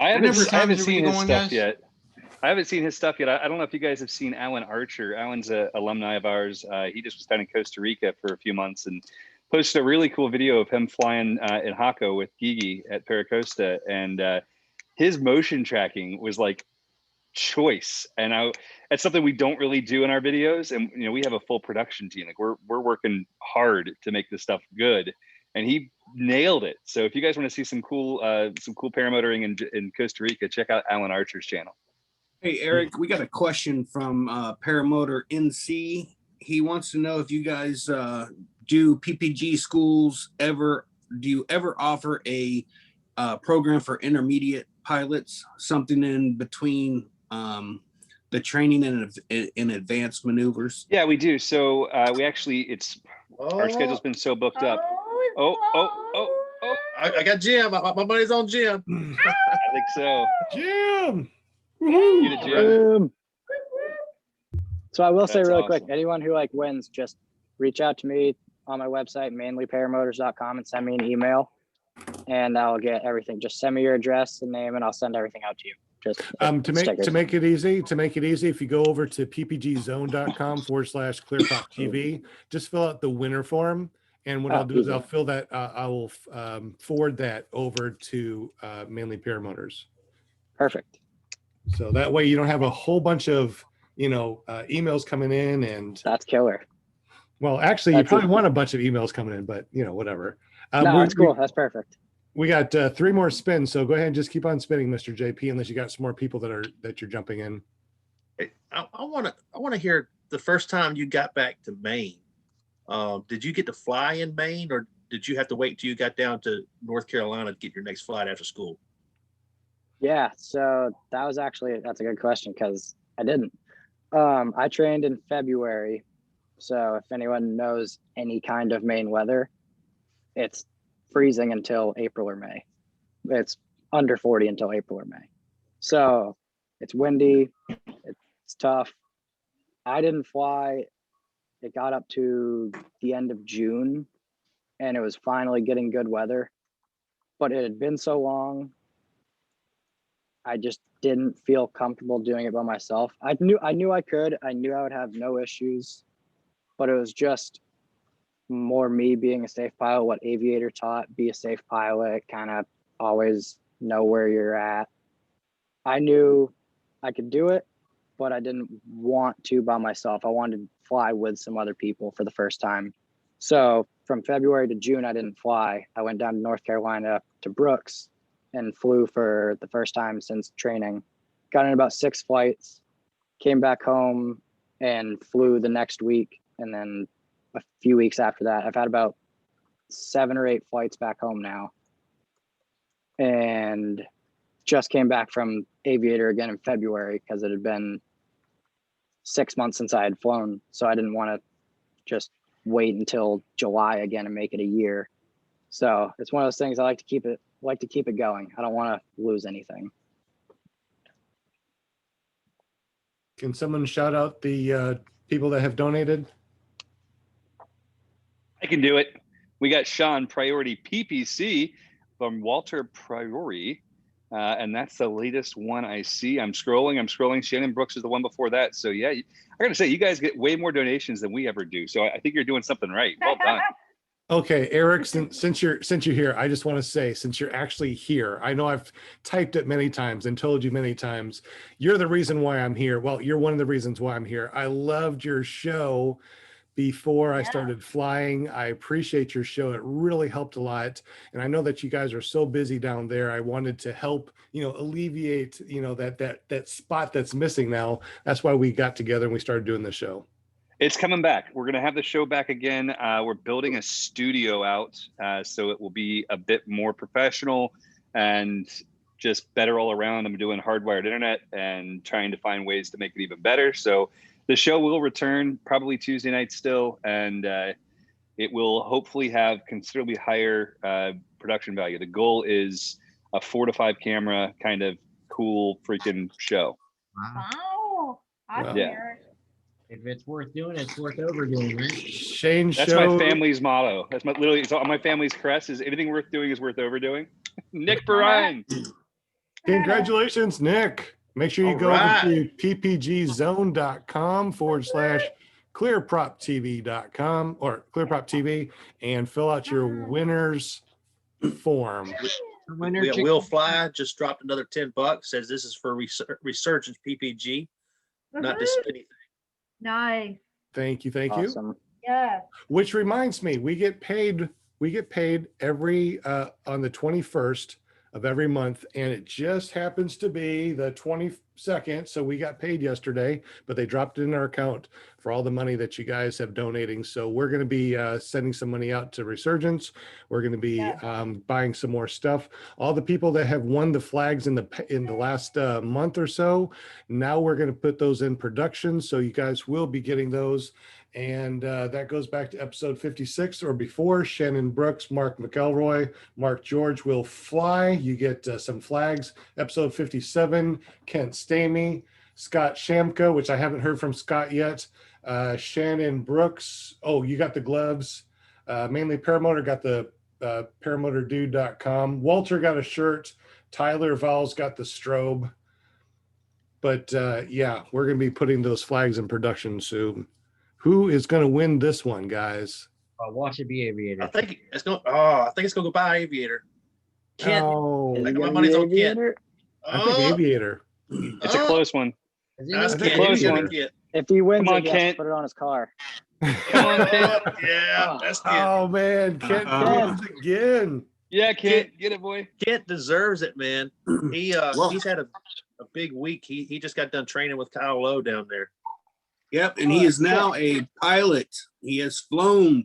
I haven't seen his stuff yet. I haven't seen his stuff yet. I don't know if you guys have seen Alan Archer. Alan's an alumni of ours. He just was down in Costa Rica for a few months and posted a really cool video of him flying in Jaco with Gigi at Paracosta, and his motion tracking was like choice. And that's something we don't really do in our videos. And we have a full production team. Like we're working hard to make this stuff good, and he nailed it. So if you guys want to see some cool paramotoring in Costa Rica, check out Alan Archer's channel. Hey, Eric, we got a question from Paramotor NC. He wants to know if you guys do PPG schools do you ever offer a program for intermediate pilots, something in between the training and in advanced maneuvers? Yeah, we do. So we actually, our schedule's been so booked up. I got Jim. My money's on Jim. I think so. Jim. Get it, Jim. So I will say That's really awesome. quick, anyone who wins, just reach out to me on my website, mainlyparamotors.com, and send me an email, and I'll get everything. Just send me your address and name, and I'll send everything out to you. Just to make it easy, if you go over to ppgzone.com/ClearPropTV, just fill out the winner form. And what I'll do is I'll fill that. I will forward that over to Mainly Paramotors. Perfect. So that way you don't have a whole bunch of emails coming in, and that's killer. Well, actually, you probably want a bunch of emails coming in, but whatever. No, that's cool. That's perfect. We got 3 more spins, so go ahead and just keep on spinning, Mr. JP, unless you got some more people that you're jumping in. Hey, I want to hear the first time you got back to Maine. Did you get to fly in Maine, or did you have to wait till you got down to North Carolina to get your next flight after school? Yeah, so that's a good question because I didn't. I trained in February. So if anyone knows any kind of Maine weather, it's freezing until April or May. It's under 40 until April or May. So it's windy, it's tough. I didn't fly. It got up to the end of June and it was finally getting good weather, but it had been so long. I just didn't feel comfortable doing it by myself. I knew I could. I knew I would have no issues. but it was just more me being a safe pilot, what Aviator taught, be a safe pilot, kind of always know where you're at. I knew I could do it, but I didn't want to by myself. I wanted to fly with some other people for the first time. So from February to June, I didn't fly. I went down to North Carolina to Brooks and flew for the first time since training. Got in about 6 flights, came back home and flew the next week. And then a few weeks after that, I've had about 7 or 8 flights back home now. And just came back from Aviator again in February because it had been 6 months since I had flown. So I didn't want to just wait until July again and make it a year. So it's one of those things I like to keep it going. I don't want to lose anything. Can someone shout out the people that have donated? I can do it. We got Sean Priority PPC from Walter Priori. And that's the latest one I see. I'm scrolling. Shannon Brooks is the one before that. So yeah, I gotta say, you guys get way more donations than we ever do. So I think you're doing something right. Well done. Okay, Eric, since you're here, I just want to say, since you're actually here, I know I've typed it many times and told you many times, you're the reason why I'm here. Well, you're one of the reasons why I'm here. I loved your show before I started flying. I appreciate your show. It really helped a lot. And I know that you guys are so busy down there. I wanted to help, alleviate, that spot that's missing now. That's why we got together and we started doing the show. It's coming back. We're going to have the show back again. We're building a studio out, so it will be a bit more professional and just better all around. I'm doing hardwired internet and trying to find ways to make it even better. So the show will return probably Tuesday night still, and it will hopefully have considerably higher production value. The goal is a 4 to 5 camera kind of cool freaking show. Wow. Awesome, Yeah. Eric. If it's worth doing, it's worth overdoing, right? Shane That's show. my family's motto. That's literally it's all my family's crest is anything worth doing is worth overdoing. Nick Bryan. Congratulations, Nick. Make sure you go over to ppgzone.com/clearproptv.com or ClearPropTV and fill out your winner's form. We got Will Fly just dropped another $10. Says this is for Resurgence PPG, not just anything. Nice. Thank you. Awesome. Yeah. Which reminds me, we get paid every on the 21st of every month, and it just happens to be the 22nd. So we got paid yesterday, but they dropped it in our account for all the money that you guys have donating. So we're going to be sending some money out to Resurgence. We're going to be buying some more stuff. All the people that have won the flags in the last month or so, now we're going to put those in production. So you guys will be getting those. And that goes back to episode 56 or before. Shannon Brooks, Mark McElroy, Mark George will fly. You get some flags. Episode 57, Kent Stamey, Scott Shamka, which I haven't heard from Scott yet. Shannon Brooks. Oh, you got the gloves. Mainly Paramotor got the paramotordude.com. Walter got a shirt. Tyler Val's got the strobe. But yeah, we're going to be putting those flags in production soon. Who is going to win this one, guys? Watch it be Aviator. I think it's going to go by Aviator. Kent. Oh, I got my money's on Kent. I think Aviator. It's a close one. That's a close one. If he wins, Come on, he has to Kent. put it on his car. Come on, Kent. Yeah, that's Kent. Oh man, Kent wins again. Yeah, Kent, get it, boy. Kent deserves it, man. He's had a big week. He just got done training with Kyle Lowe down there. Yep, and he is now a pilot. He has flown.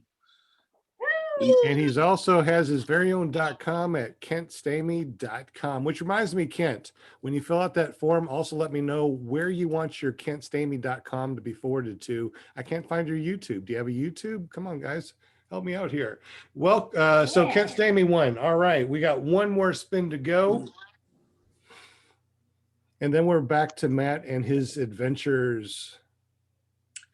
And he's also has his very own .com at kentstamey.com, which reminds me, Kent, when you fill out that form, also let me know where you want your kentstamey.com to be forwarded to. I can't find your YouTube. Do you have a YouTube? Come on, guys. Help me out here. Well, so Kent Stamey won. All right, we got one more spin to go. And then we're back to Matt and his adventures.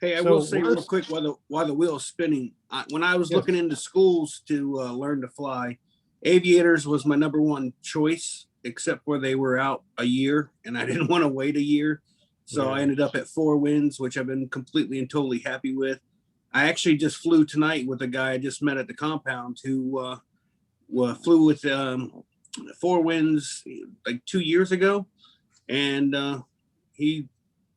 Hey, I will say real quick while the wheel's spinning, when I was looking into schools to learn to fly, Aviators was my #1 choice, except for they were out a year and I didn't want to wait a year. So I ended up at 4 Winds, which I've been completely and totally happy with. I actually just flew tonight with a guy I just met at the compound who flew with Four Winds like 2 years ago, and he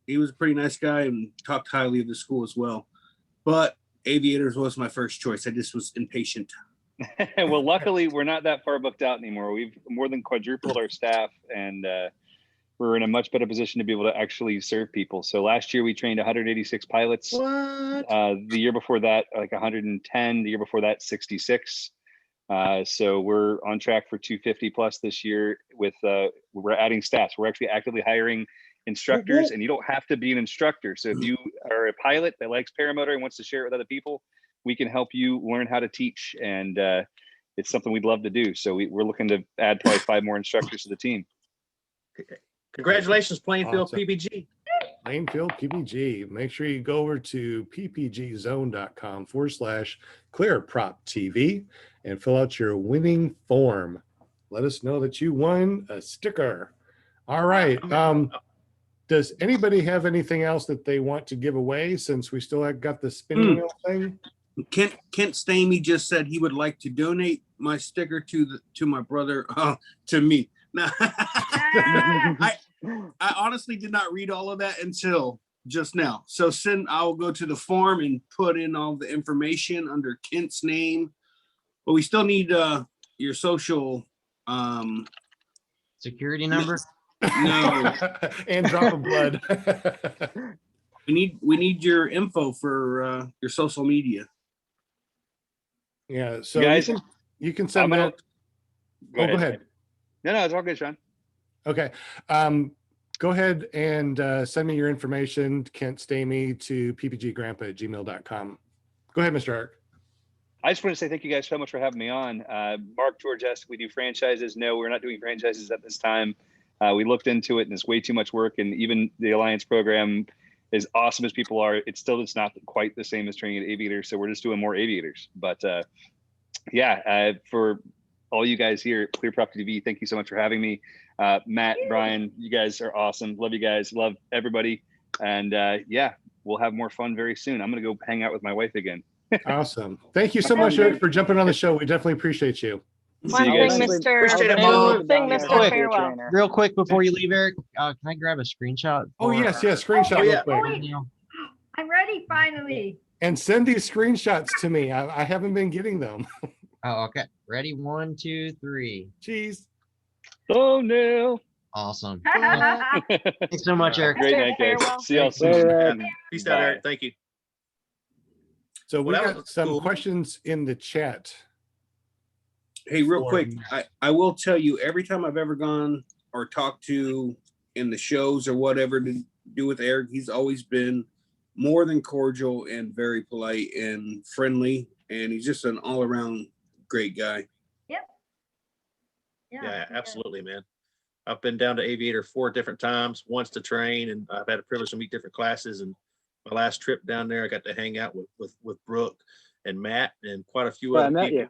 was a pretty nice guy and talked highly of the school as well. But Aviators was my first choice. I just was impatient. Well, luckily, we're not that far booked out anymore. We've more than quadrupled our staff, and we're in a much better position to be able to actually serve people. So last year we trained 186 pilots. What? The year before that, like 110. The year before that, 66. So we're on track for 250 plus this year. With we're adding staff. We're actually actively hiring instructors, and you don't have to be an instructor. So if you are a pilot that likes paramotor and wants to share it with other people, we can help you learn how to teach, and it's something we'd love to do. So we're looking to add probably 5 more instructors to the team. Congratulations, Plainfield Awesome. PPG. Plainfield PPG. Make sure you go over to ppgzone.com/ClearPropTV and fill out your winning form. Let us know that you won a sticker. All right. Does anybody have anything else that they want to give away, since we still have got the spinning wheel thing? Kent Stamey just said he would like to donate my sticker to my brother, to me. Now, I honestly did not read all of that until just now. So I'll go to the form and put in all the information under Kent's name. But we still need your social Security number? No. And drop of blood. We need your info for your social media. Yeah, so Guys, you can send that. Go ahead. No, it's all good, Sean. Okay. Go ahead and send me your information, Kent Stamey, to ppggrandpa@gmail.com. Go ahead, Mr. Ark. I just want to say thank you guys so much for having me on. Mark, George asked if we do franchises. No, we're not doing franchises at this time. We looked into it, and it's way too much work. And even the Alliance program, as awesome as people are, it's not quite the same as training at Aviator. So we're just doing more Aviators. But for all you guys here at ClearPropTV, thank you so much for having me. Matt, Brian, you guys are awesome. Love you guys. Love everybody. And we'll have more fun very soon. I'm going to go hang out with my wife again. Awesome. Thank you so much, Eric, for jumping on the show. We definitely appreciate you. One thing, Mr. Farewell. Real quick before you leave, Eric, can I grab a screenshot? Oh, yes, screenshot real quick. I'm ready finally. And send these screenshots to me. I haven't been getting them. Oh, okay. Ready? 1, 2, 3. Cheese. Oh, no. Awesome. Thanks so much, Eric. Great night, guys. See y'all soon. Peace out, Eric. Thank you. So we got some questions in the chat. Hey, real quick, I will tell you, every time I've ever gone or talked to in the shows or whatever to do with Eric, he's always been more than cordial and very polite and friendly. And he's just an all-around great guy. Yep. Yeah, absolutely, man. I've been down to Aviator 4 different times, once to train, and I've had a privilege to meet different classes. And my last trip down there, I got to hang out with Brooke and Matt and quite a few other people.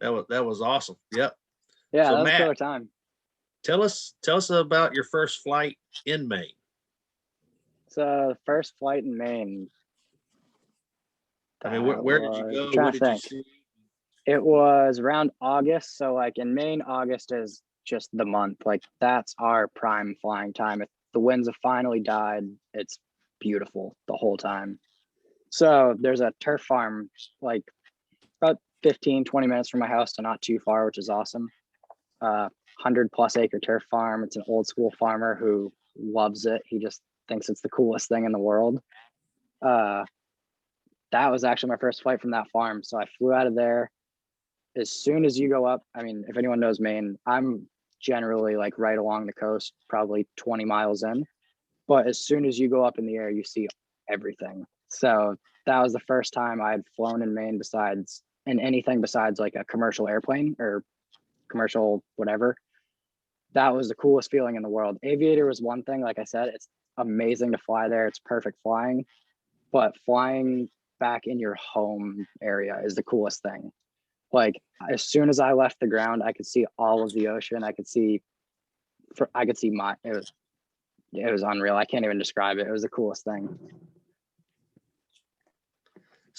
That was awesome. Yep. Yeah, so that was Matt, a killer time. Tell us about your first flight in Maine. So first flight in Maine. I mean, where did you go? What did you see? It was around August. So like in Maine, August is just the month. Like that's our prime flying time. If the winds have finally died, it's beautiful the whole time. So there's a turf farm like about 15-20 minutes from my house, to not too far, which is awesome. 100+ acre turf farm. It's an old school farmer who loves it. He just thinks it's the coolest thing in the world. That was actually my first flight from that farm. So I flew out of there. As soon as you go up, I mean, if anyone knows Maine, I'm generally like right along the coast, probably 20 miles in. But as soon as you go up in the air, you see everything. So that was the first time I had flown in Maine in anything besides like a commercial airplane or commercial whatever. That was the coolest feeling in the world. Aviator was one thing. Like I said, it's amazing to fly there. It's perfect flying. But flying back in your home area is the coolest thing. Like as soon as I left the ground, I could see all of the ocean. It was unreal. I can't even describe it. It was the coolest thing.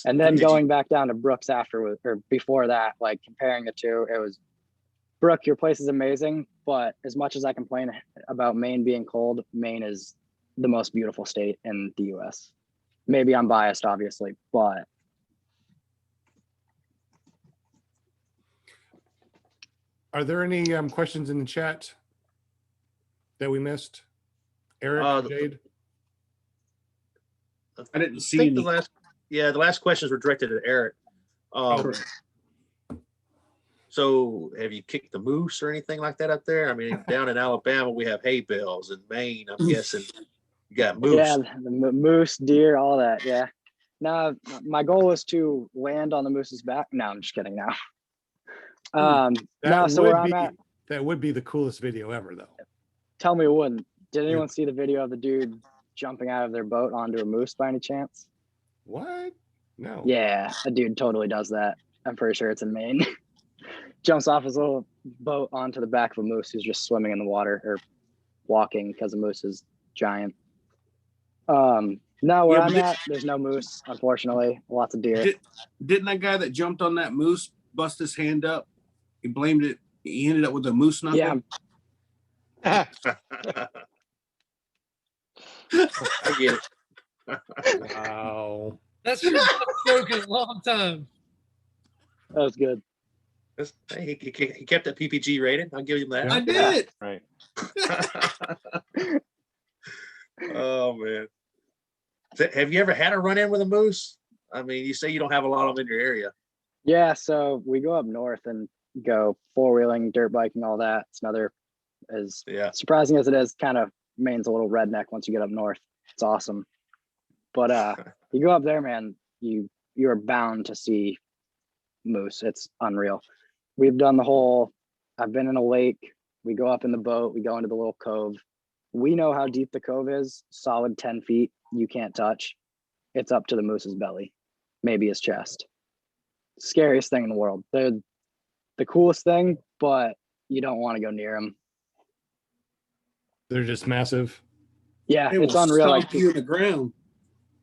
And then going back down to Brooks afterwards, or before that, like comparing the two, it was, Brooke, your place is amazing, but as much as I complain about Maine being cold, Maine is the most beautiful state in the US. Maybe I'm biased, obviously, but Are there any questions in the chat that we missed? Eric, Jade? I didn't I see think any. the last questions were directed at Eric. So have you kicked the moose or anything like that up there? I mean, down in Alabama, we have hay bales. In Maine, I'm guessing you got moose. yeah, the moose, deer, all that. Yeah. No, my goal is to land on the moose's back. No, I'm just kidding now. No, so where I'm at, that would be the coolest video ever, though. tell me it wouldn't. Did anyone see the video of the dude jumping out of their boat onto a moose by any chance? What? No. Yeah, a dude totally does that. I'm pretty sure it's in Maine. Jumps off his little boat onto the back of a moose who's just swimming in the water or walking because the moose is giant. No, where I'm at, there's no moose, unfortunately. Lots of deer. Didn't that guy that jumped on that moose bust his hand up? He blamed it. He ended up with a moose knuckle. Yeah. I get it. Wow. That's your best joke in a long time. That was good. Hey, he kept that PPG rated. I'll give him that. I did. Right. Oh man. Have you ever had a run-in with a moose? I mean, you say you don't have a lot of them in your area. Yeah, so we go up north and go four-wheeling, dirt biking, all that. It's another, as surprising as it is, kind of Maine's a little redneck once you get up north. It's awesome. But you go up there, man, you are bound to see moose. It's unreal. We've done the whole, I've been in a lake, we go up in the boat, we go into the little cove. We know how deep the cove is, solid 10 feet, you can't touch. It's up to the moose's belly, maybe his chest. Scariest thing in the world. They're the coolest thing, but you don't want to go near them. They're just massive. Yeah, They it's will unreal. stomp Like, you in the ground.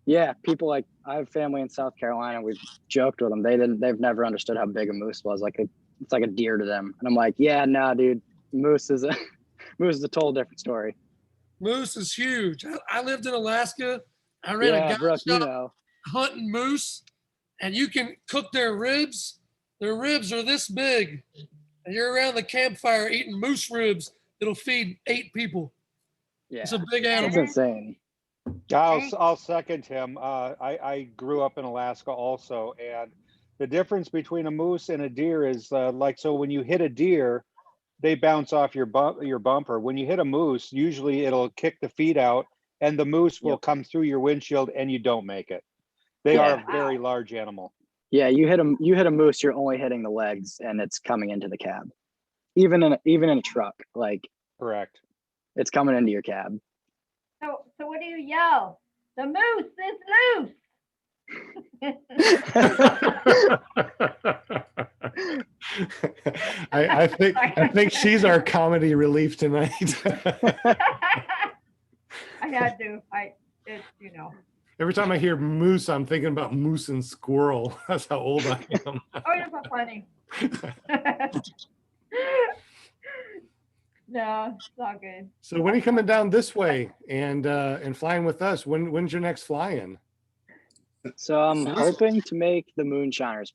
yeah, people like, I have family in South Carolina. We've joked with them. They've never understood how big a moose was. Like it's like a deer to them. And I'm like, yeah, nah, dude, moose is a total different story. Moose is huge. I lived in Alaska. I ran a gun Brooke, shop you know. hunting moose, and you can cook their ribs. Their ribs are this big, and you're around the campfire eating moose ribs. It'll feed 8 people. Yeah, It's a big animal. it's insane. I'll second him. I grew up in Alaska also, and the difference between a moose and a deer is like, so when you hit a deer, they bounce off your bumper. When you hit a moose, usually it'll kick the feet out, and the moose will come through your windshield, and you don't make it. They are a very large animal. Yeah, you hit a moose, you're only hitting the legs, and it's coming into the cab. Even in a truck, like correct, it's coming into your cab. So what do you yell? The moose is loose. I think she's our comedy relief tonight. I had to. It's, you know. Every time I hear moose, I'm thinking about moose and squirrel. That's how old I am. Oh, you're so funny. No, it's all good. So when are you coming down this way and flying with us? When's your next fly-in? So I'm hoping to make the Moonshiner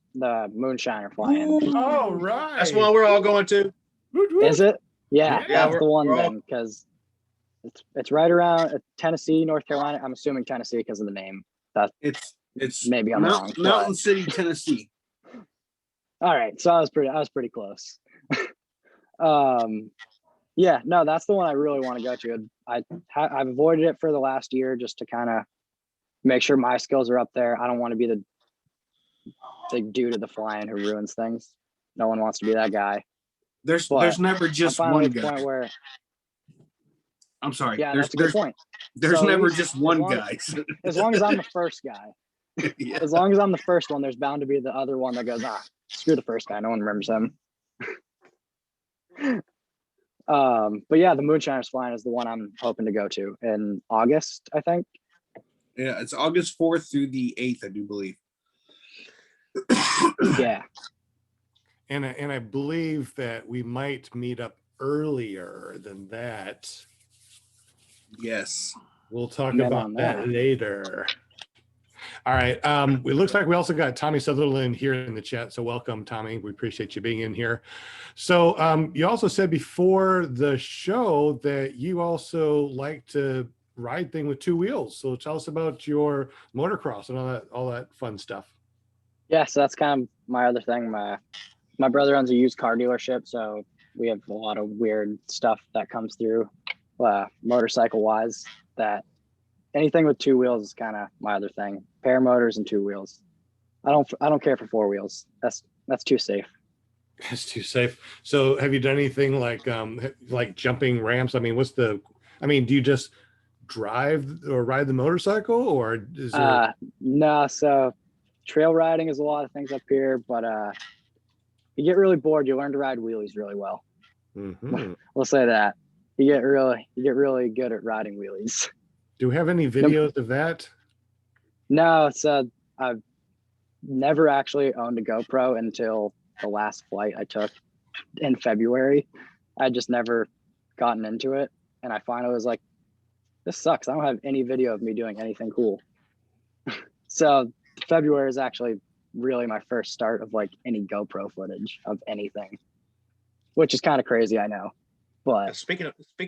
fly-in. Oh, right. That's what we're all going to. Is it? Yeah, Yeah, that's the one we're all- then, because it's right around Tennessee, North Carolina. I'm assuming Tennessee because of the name. It's maybe I'm wrong. Mountain City, Tennessee. All right, so I was pretty close. Yeah, no, that's the one I really want to go to. I've avoided it for the last year just to kind of make sure my skills are up there. I don't want to be the dude at the flying who ruins things. No one wants to be that guy. There's never just I'm one finally at the guy. point where, I'm sorry. yeah, that's a good point. There's So at never least just one long- guy. As long as I'm the first guy, Yeah. as long as I'm the first one, there's bound to be the other one that goes, screw the first guy. No one remembers him. But yeah, the Moonshiner's Flying is the one I'm hoping to go to in August, I think. Yeah, it's August 4th through the 8th, I do believe. Yeah. And I believe that we might meet up earlier than that. Yes. We'll talk Man about on that that. later. All right. It looks like we also got Tommy Sutherland here in the chat. So welcome, Tommy. We appreciate you being in here. So you also said before the show that you also like to ride thing with 2 wheels. So tell us about your motocross and all that fun stuff. Yeah, so that's kind of my other thing. My brother owns a used car dealership, so we have a lot of weird stuff that comes through motorcycle wise. That anything with 2 wheels is kind of my other thing. Paramotors and 2 wheels. I don't care for 4 wheels. That's too safe. It's too safe. So have you done anything like jumping ramps? I mean, do you just drive or ride the motorcycle, or is there No, so trail riding is a lot of things up here, but you get really bored, you learn to ride wheelies really well. Mhm. We'll say that. You get really good at riding wheelies. Do we have any videos of that? No, so I've never actually owned a GoPro until the last flight I took in February. I just never gotten into it. And I finally was like, this sucks. I don't have any video of me doing anything cool. So February is actually really my first start of like any GoPro footage of anything, which is kind of crazy, I know. But speaking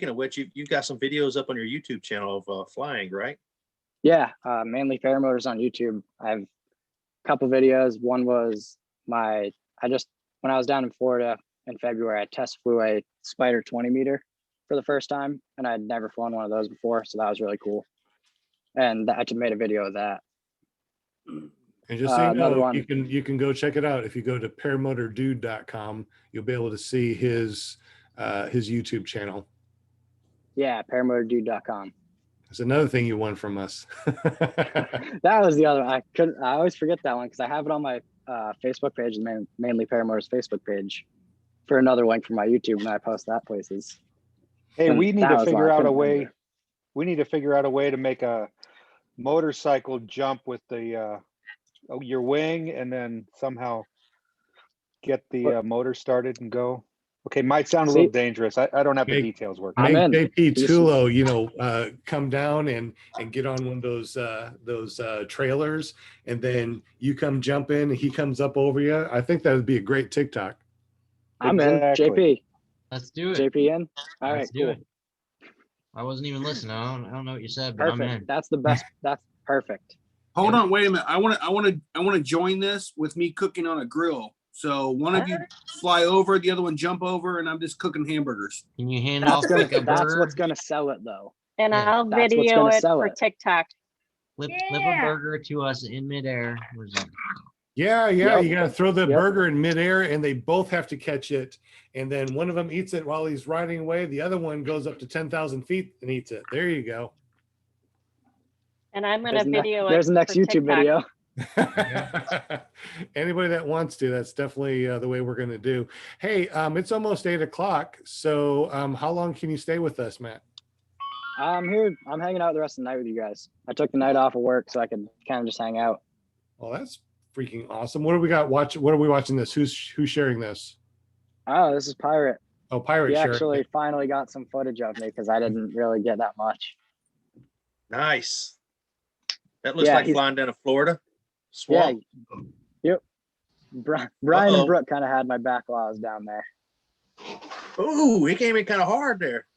of which, you got some videos up on your YouTube channel of flying, right? yeah, mainly Paramotors on YouTube. I have a couple videos. One was when I was down in Florida in February, I test flew a Spider 20 meter for the first time, and I'd never flown one of those before, so that was really cool. And I made a video of that. And just so you another know, one. you can go check it out. If you go to paramotordude.com, you'll be able to see his YouTube channel. Yeah, paramotordude.com. That's another thing you won from us. That was the other one. I always forget that one because I have it on my Facebook page, mainly Paramotors Facebook page, for another link for my YouTube, and I post that places. Hey, And we need that to was figure one I out a couldn't way. remember. We need to figure out a way to make a motorcycle jump with the your wing, and then somehow get the motor started and go. Okay, might sound a little dangerous. I don't have the details worked. I'm in. JP Tulo, come down and get on one of those trailers, and then you come jump in, and he comes up over you. I think that would be a great TikTok. I'm Exactly. in. JP. Let's do it. JP in. All Let's right, do cool. it. I wasn't even listening. I don't know what you said, but Perfect. I'm in. That's the best. That's perfect. Hold on, wait a minute. I want to join this with me cooking on a grill. So one of you fly over, the other one jump over, and I'm just cooking hamburgers. Can you hand off like a That's burger? what's gonna sell it, though. And Yeah. I'll That's what's video gonna it sell for it. TikTok. Flip a Yeah. burger to us in midair. Where's that? Yeah, Yep. you got to throw the Yep. burger in midair, and they both have to catch it. And then one of them eats it while he's riding away. The other one goes up to 10,000 feet and eats it. There you go. And I'm going to There's video it. There's the next for YouTube TikTok. video. Anybody that wants to, that's definitely the way we're going to do. Hey, it's almost 8 o'clock. So how long can you stay with us, Matt? I'm here. I'm hanging out the rest of the night with you guys. I took the night off of work so I could kind of just hang out. Well, that's freaking awesome. What do we got? What are we watching this? Who's sharing this? Oh, this is Pirate. Oh, Pirate He sharing. actually finally got some footage of me because I didn't really get that much. Nice. That looks Yeah, like he's- flying down to Florida. Swamp. Yeah. Yep. Brian Uh-oh. and Brooke kind of had my back while I was down there. Ooh, he came in kind of hard there.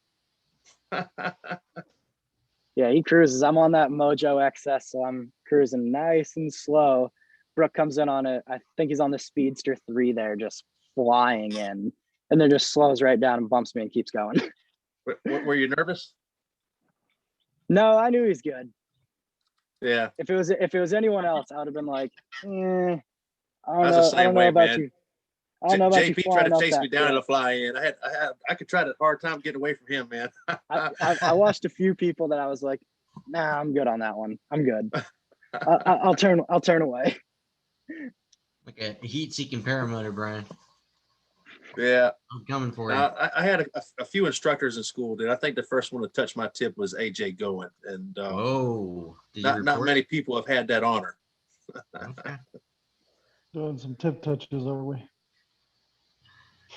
Yeah, he cruises. I'm on that Mojo XS, so I'm cruising nice and slow. Brooke comes in on it. I think he's on the Speedster 3 there, just flying in, and then just slows right down and bumps me and keeps going. Were you nervous? No, I knew he's good. Yeah. If it was anyone else, I would have been like, I don't That's the know. same I don't know way, about man. you. I don't know about you JP tried flying to up chase that me down in quick. a fly-in. I could try a hard time getting away from him, man. I watched a few people that I was like, nah, I'm good on that one. I'm good. I'll turn away. Like a heat-seeking paramotor, Brian. Yeah. I'm coming for you. I had a few instructors in school, dude. I think the first one to touch my tip was AJ Goen, and Oh, not many people have had that honor. Okay. Doing some tip touches, are we?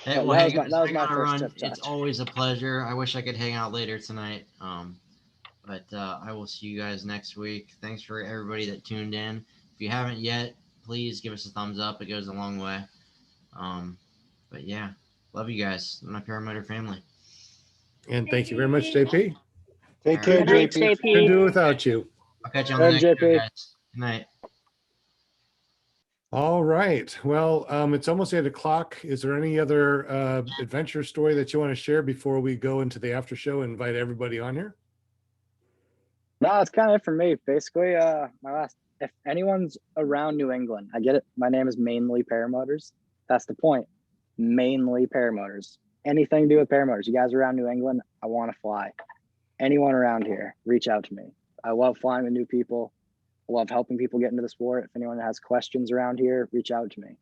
Hey, That well, hey was my- guys, that was I my gotta first run. tip It's touch. always a pleasure. I wish I could hang out later tonight. But I will see you guys next week. Thanks for everybody that tuned in. If you haven't yet, please give us a thumbs up. It goes a long way. But yeah, love you guys, my Paramotor family. And thank you very much, JP. Take All care, right. Good night, JP. Couldn't JP. do it without you. I'll catch you on the Good, next show, JP. guys. Good night. All right. Well, it's almost 8 o'clock. Is there any other adventure story that you want to share before we go into the after show and invite everybody on here? No, it's kind of it for me. Basically, if anyone's around New England, I get it. My name is Mainly Paramotors. That's the point. Mainly Paramotors. Anything to do with paramotors. You guys around New England, I want to fly. Anyone around here, reach out to me. I love flying with new people. I love helping people get into the sport. If anyone has questions around here, reach out to me.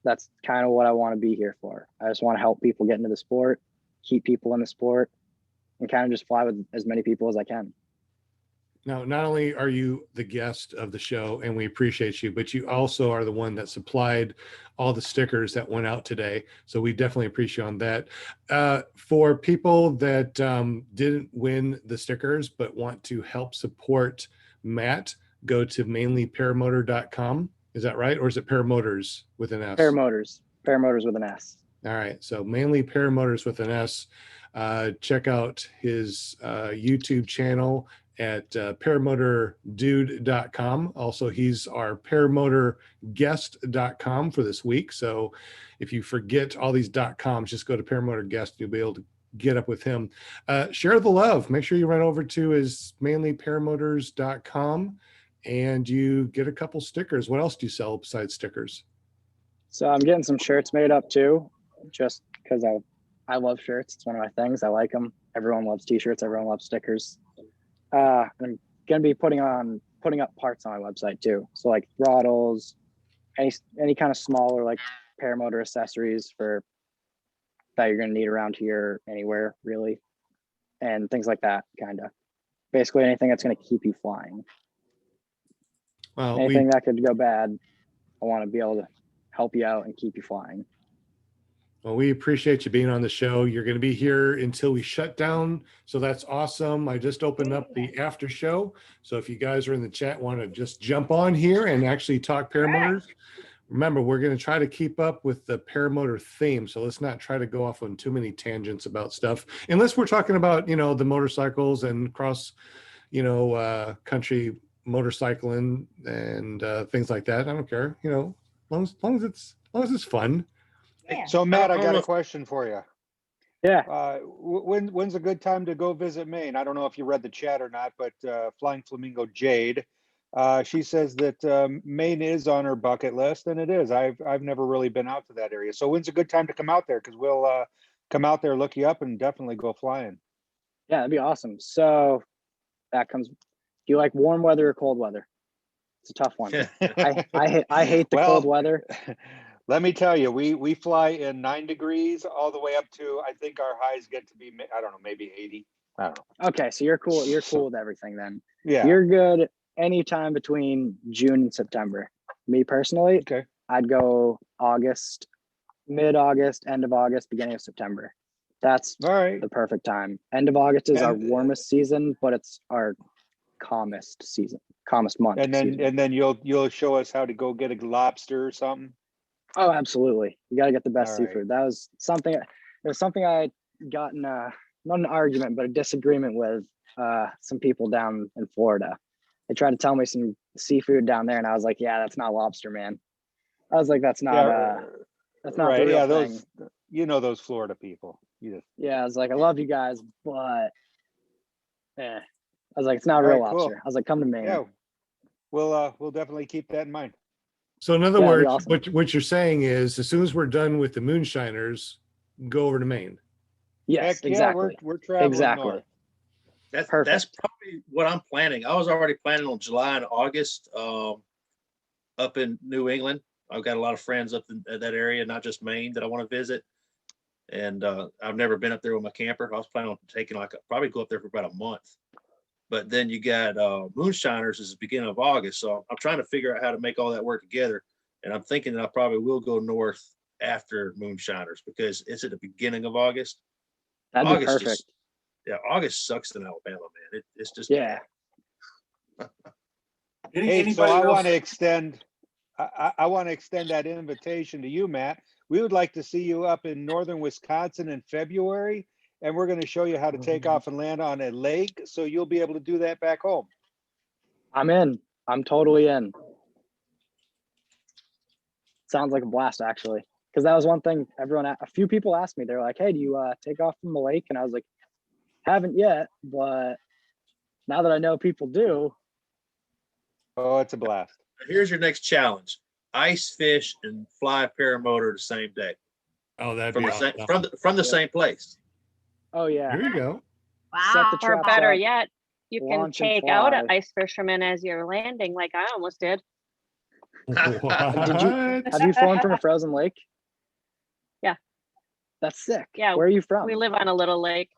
That's kind of what I want to be here for. I just want to help people get into the sport, keep people in the sport, and kind of just fly with as many people as I can. Now, not only are you the guest of the show and we appreciate you, but you also are the one that supplied all the stickers that went out today. So we definitely appreciate you on that. For people that didn't win the stickers, but want to help support Matt, go to mainlyparamotor.com. Is that right? Or is it Paramotors with an S? Paramotors. Paramotors with an S. All right. So mainly Paramotors with an S. Check out his YouTube channel at paramotordude.com. Also, he's our paramotorguest.com for this week. So if you forget all these .coms, just go to Paramotor Guest. You'll be able to get up with him. Share the love. Make sure you run over to his mainlyparamotors.com and you get a couple stickers. What else do you sell besides stickers? So I'm getting some shirts made up too, just because I love shirts. It's one of my things. I like them. Everyone loves t-shirts. Everyone loves stickers. I'm gonna be putting up parts on my website too. So like throttles, any kind of smaller like paramotor accessories for that you're gonna need around here, anywhere really, and things like that. Kind of, basically anything that's gonna keep you flying. Well, Anything that could go bad, I want to be able to help you out and keep you flying. Well, we appreciate you being on the show. You're going to be here until we shut down. So that's awesome. I just opened up the after show. So if you guys are in the chat, want to just jump on here and actually talk paramotors, remember, we're going to try to keep up with the paramotor theme. So let's not try to go off on too many tangents about stuff, unless we're talking about, the motorcycles and cross, country motorcycling and things like that. I don't care, as long as it's fun. Yeah. So Matt, I got a question for you. Yeah. When's a good time to go visit Maine? I don't know if you read the chat or not, but Flying Flamingo Jade, she says that Maine is on her bucket list, and it is. I've never really been out to that area. So when's a good time to come out there? Because we'll come out there, look you up, and definitely go flying. Yeah, that'd be awesome. So that comes. Do you like warm weather or cold weather? It's a tough one. I hate the cold weather. Let me tell you, we fly in 9 degrees all the way up to, I think our highs get to be, I don't know, maybe 80. I don't know. Okay, so you're cool. You're cool with everything then. Yeah. You're good anytime between June and September. Me personally, okay, I'd go August, mid-August, end of August, beginning of September. That's all right. The perfect time. End of August is our warmest season, but it's our calmest month. And then you'll show us how to go get a lobster or something. Oh, absolutely. You got to get the best All seafood. That was something I got in not an argument, but a disagreement with some people down in Florida. They tried to tell me some seafood down there, and I was like, yeah, that's not lobster, man. I was like, that's not the real thing. Those Florida people. Yeah, I was like, I love you guys, but I was like, it's not real lobster. Cool. I was like, come to Maine. Yeah, we'll definitely keep that in mind. So in other words, awesome. what you're saying is, as soon as we're done with the Moonshiners, go over to Maine. Yes, exactly. We're traveling north. That's probably what I'm planning. I was already planning on July and August up in New England. I've got a lot of friends up in that area, not just Maine, that I want to visit. And I've never been up there with my camper. I was planning on taking probably go up there for about a month. But then you got Moonshiners is the beginning of August. So I'm trying to figure out how to make all that work together. And I'm thinking that I probably will go north after Moonshiners because it's at the beginning of August. That'd be August perfect. August sucks in Alabama, man. It's just Yeah. Hey, so I want to extend, I want to extend that invitation to you, Matt. We would like to see you up in northern Wisconsin in February, and we're going to show you how to take off and land on a lake, so you'll be able to do that back home. I'm in. I'm totally in. Sounds like a blast, actually. Because that was one thing a few people asked me. They're like, hey, do you take off from the lake? And I was like, haven't yet, but now that I know people do. Oh, it's a blast. Here's your next challenge: ice fish and fly paramotor the same day. Oh, that'd from be the awesome. same, from the same place. Oh yeah. Here you go. Set Wow. the Or traps better up, yet, you can launch and take out an fly. ice fisherman as you're landing, like I almost did. What? Have you flown from a frozen lake? Yeah. That's sick. Yeah, Where are you from? We live on a little lake.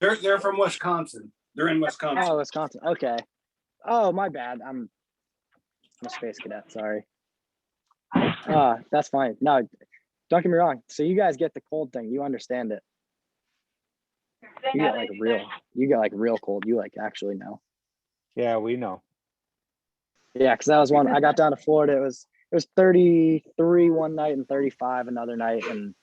They're from Wisconsin. They're in Wisconsin. Oh, Wisconsin. Okay. Oh, my bad. I'm a space cadet. Sorry. That's fine. No, don't get me wrong. So you guys get the cold thing. You understand it. You get like real cold. You like actually know. Yeah, we know. Yeah, because that was one. I got down to Florida. It was 33 one night and 35 another night, and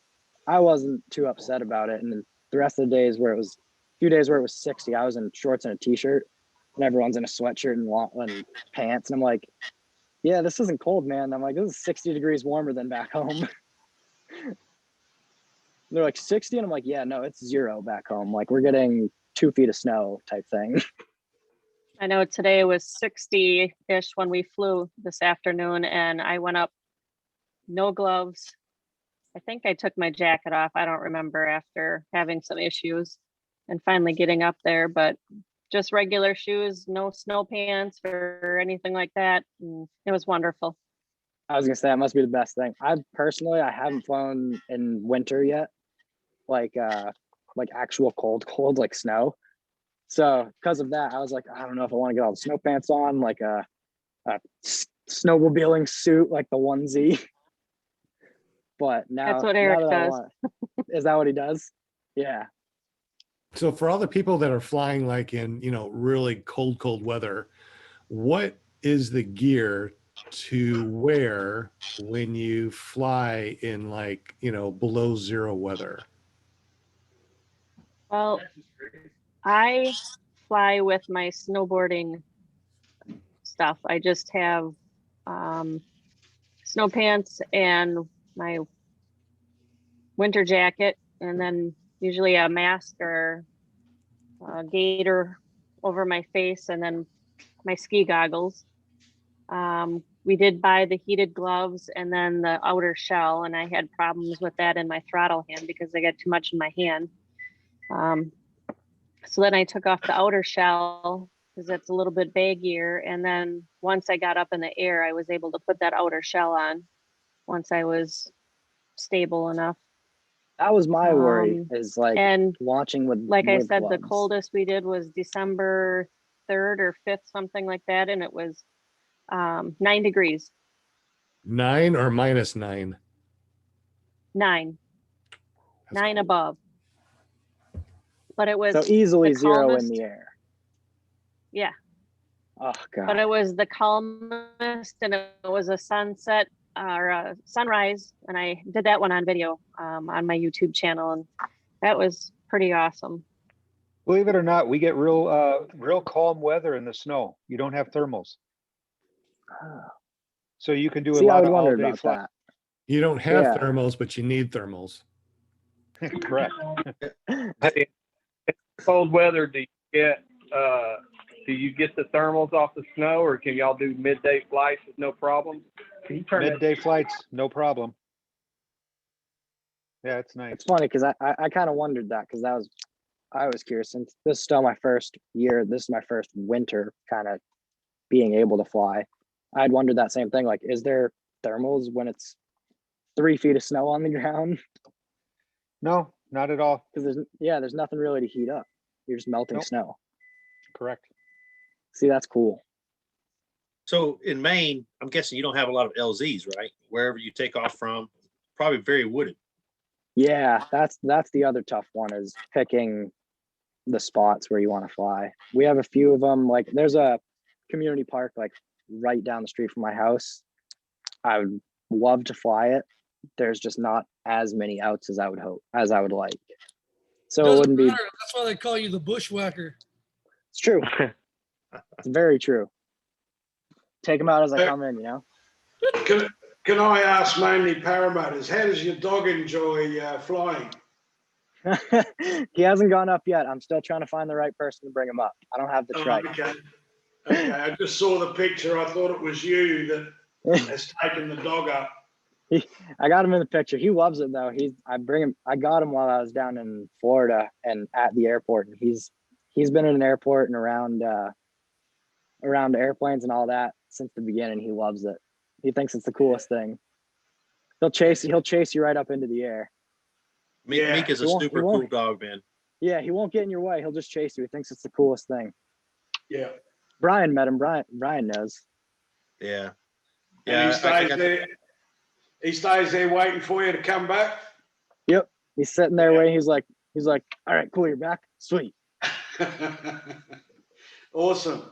I wasn't too upset about it. And then the rest of the days where it was a few days where it was 60, I was in shorts and a t-shirt, and everyone's in a sweatshirt and pants, and I'm like, yeah, this isn't cold, man. I'm like, this is 60 degrees warmer than back home. They're like 60, and I'm like, yeah, no, it's 0 back home. Like we're getting 2 feet of snow type thing. I know today was 60-ish when we flew this afternoon, and I went up, no gloves. I think I took my jacket off. I don't remember, after having some issues and finally getting up there, but just regular shoes, no snow pants or anything like that. And it was wonderful. I was gonna say that must be the best thing. I haven't flown in winter yet, like actual cold like snow. So because of that, I was like, I don't know if I want to get all the snow pants on, like a snowmobiling suit, like the onesie. But now That's what Eric does. Is that what he does? Yeah. So for all the people that are flying like in, really cold weather, what is the gear to wear when you fly in below 0 weather? Well, I fly with my snowboarding stuff. I just have snow pants and my winter jacket, and then usually a mask or a gaiter over my face, and then my ski goggles. We did buy the heated gloves and then the outer shell, and I had problems with that in my throttle hand because I got too much in my hand. So then I took off the outer shell because it's a little bit baggier. And then once I got up in the air, I was able to put that outer shell on once I was stable enough. That was my worry, is and launching with, like I with said, the gloves. coldest we did was December 3rd or 5th, something like that. And it was 9 degrees. 9 or -9? 9. That's 9 cool. above. But it was so easily the 0 in calmest. the air. Yeah. Oh God. But it was the calmest, and it was a sunset or a sunrise, and I did that one on video on my YouTube channel, and that was pretty awesome. Believe it or not, we get real calm weather in the snow. You don't have thermals. So you can do a See, I lot would of wonder all-day about flying. that. You don't have Yeah. thermals, but you need thermals. Correct. Hey, in cold weather, do you get the thermals off the snow, or can y'all do midday flights with no problem? Can you turn Midday flights, no problem. Yeah, it's nice. It's funny because I kind of wondered that, because I was curious, since this is still my first year. This is my first winter kind of being able to fly. I'd wondered that same thing. Like, is there thermals when it's 3 feet of snow on the ground? No, not at all. Because there's nothing really to heat up. You're just melting Nope. snow. Correct. See, that's cool. So in Maine, I'm guessing you don't have a lot of LZs, right? Wherever you take off from, probably very wooded. Yeah, that's the other tough one, is picking the spots where you want to fly. We have a few of them. Like there's a community park like right down the street from my house. I would love to fly it. There's just not as many outs as I would like. So it Doesn't wouldn't be. matter. That's why they call you the bushwhacker. It's true. It's very true. Take them out as I come in, you know. Can I ask mainly paramotors, how does your dog enjoy flying? He hasn't gone up yet. I'm still trying to find the right person to bring him up. I don't have the trike. Okay, I just saw the picture. I thought it was you that has taken the dog up. I got him in the picture. He loves it though. I got him while I was down in Florida and at the airport, and he's been in an airport and around airplanes and all that since the beginning. He loves it. He thinks it's the coolest thing. He'll chase you right up into the air. Meek is a super cool dog, man. Yeah, he won't get in your way. He'll just chase you. He thinks it's the coolest thing. Yeah. Brian met him. Brian knows. Yeah. And he stays there. He stays there waiting for you to come back. Yep. He's sitting there waiting. He's like, all right, cool, you're back. Sweet. Awesome.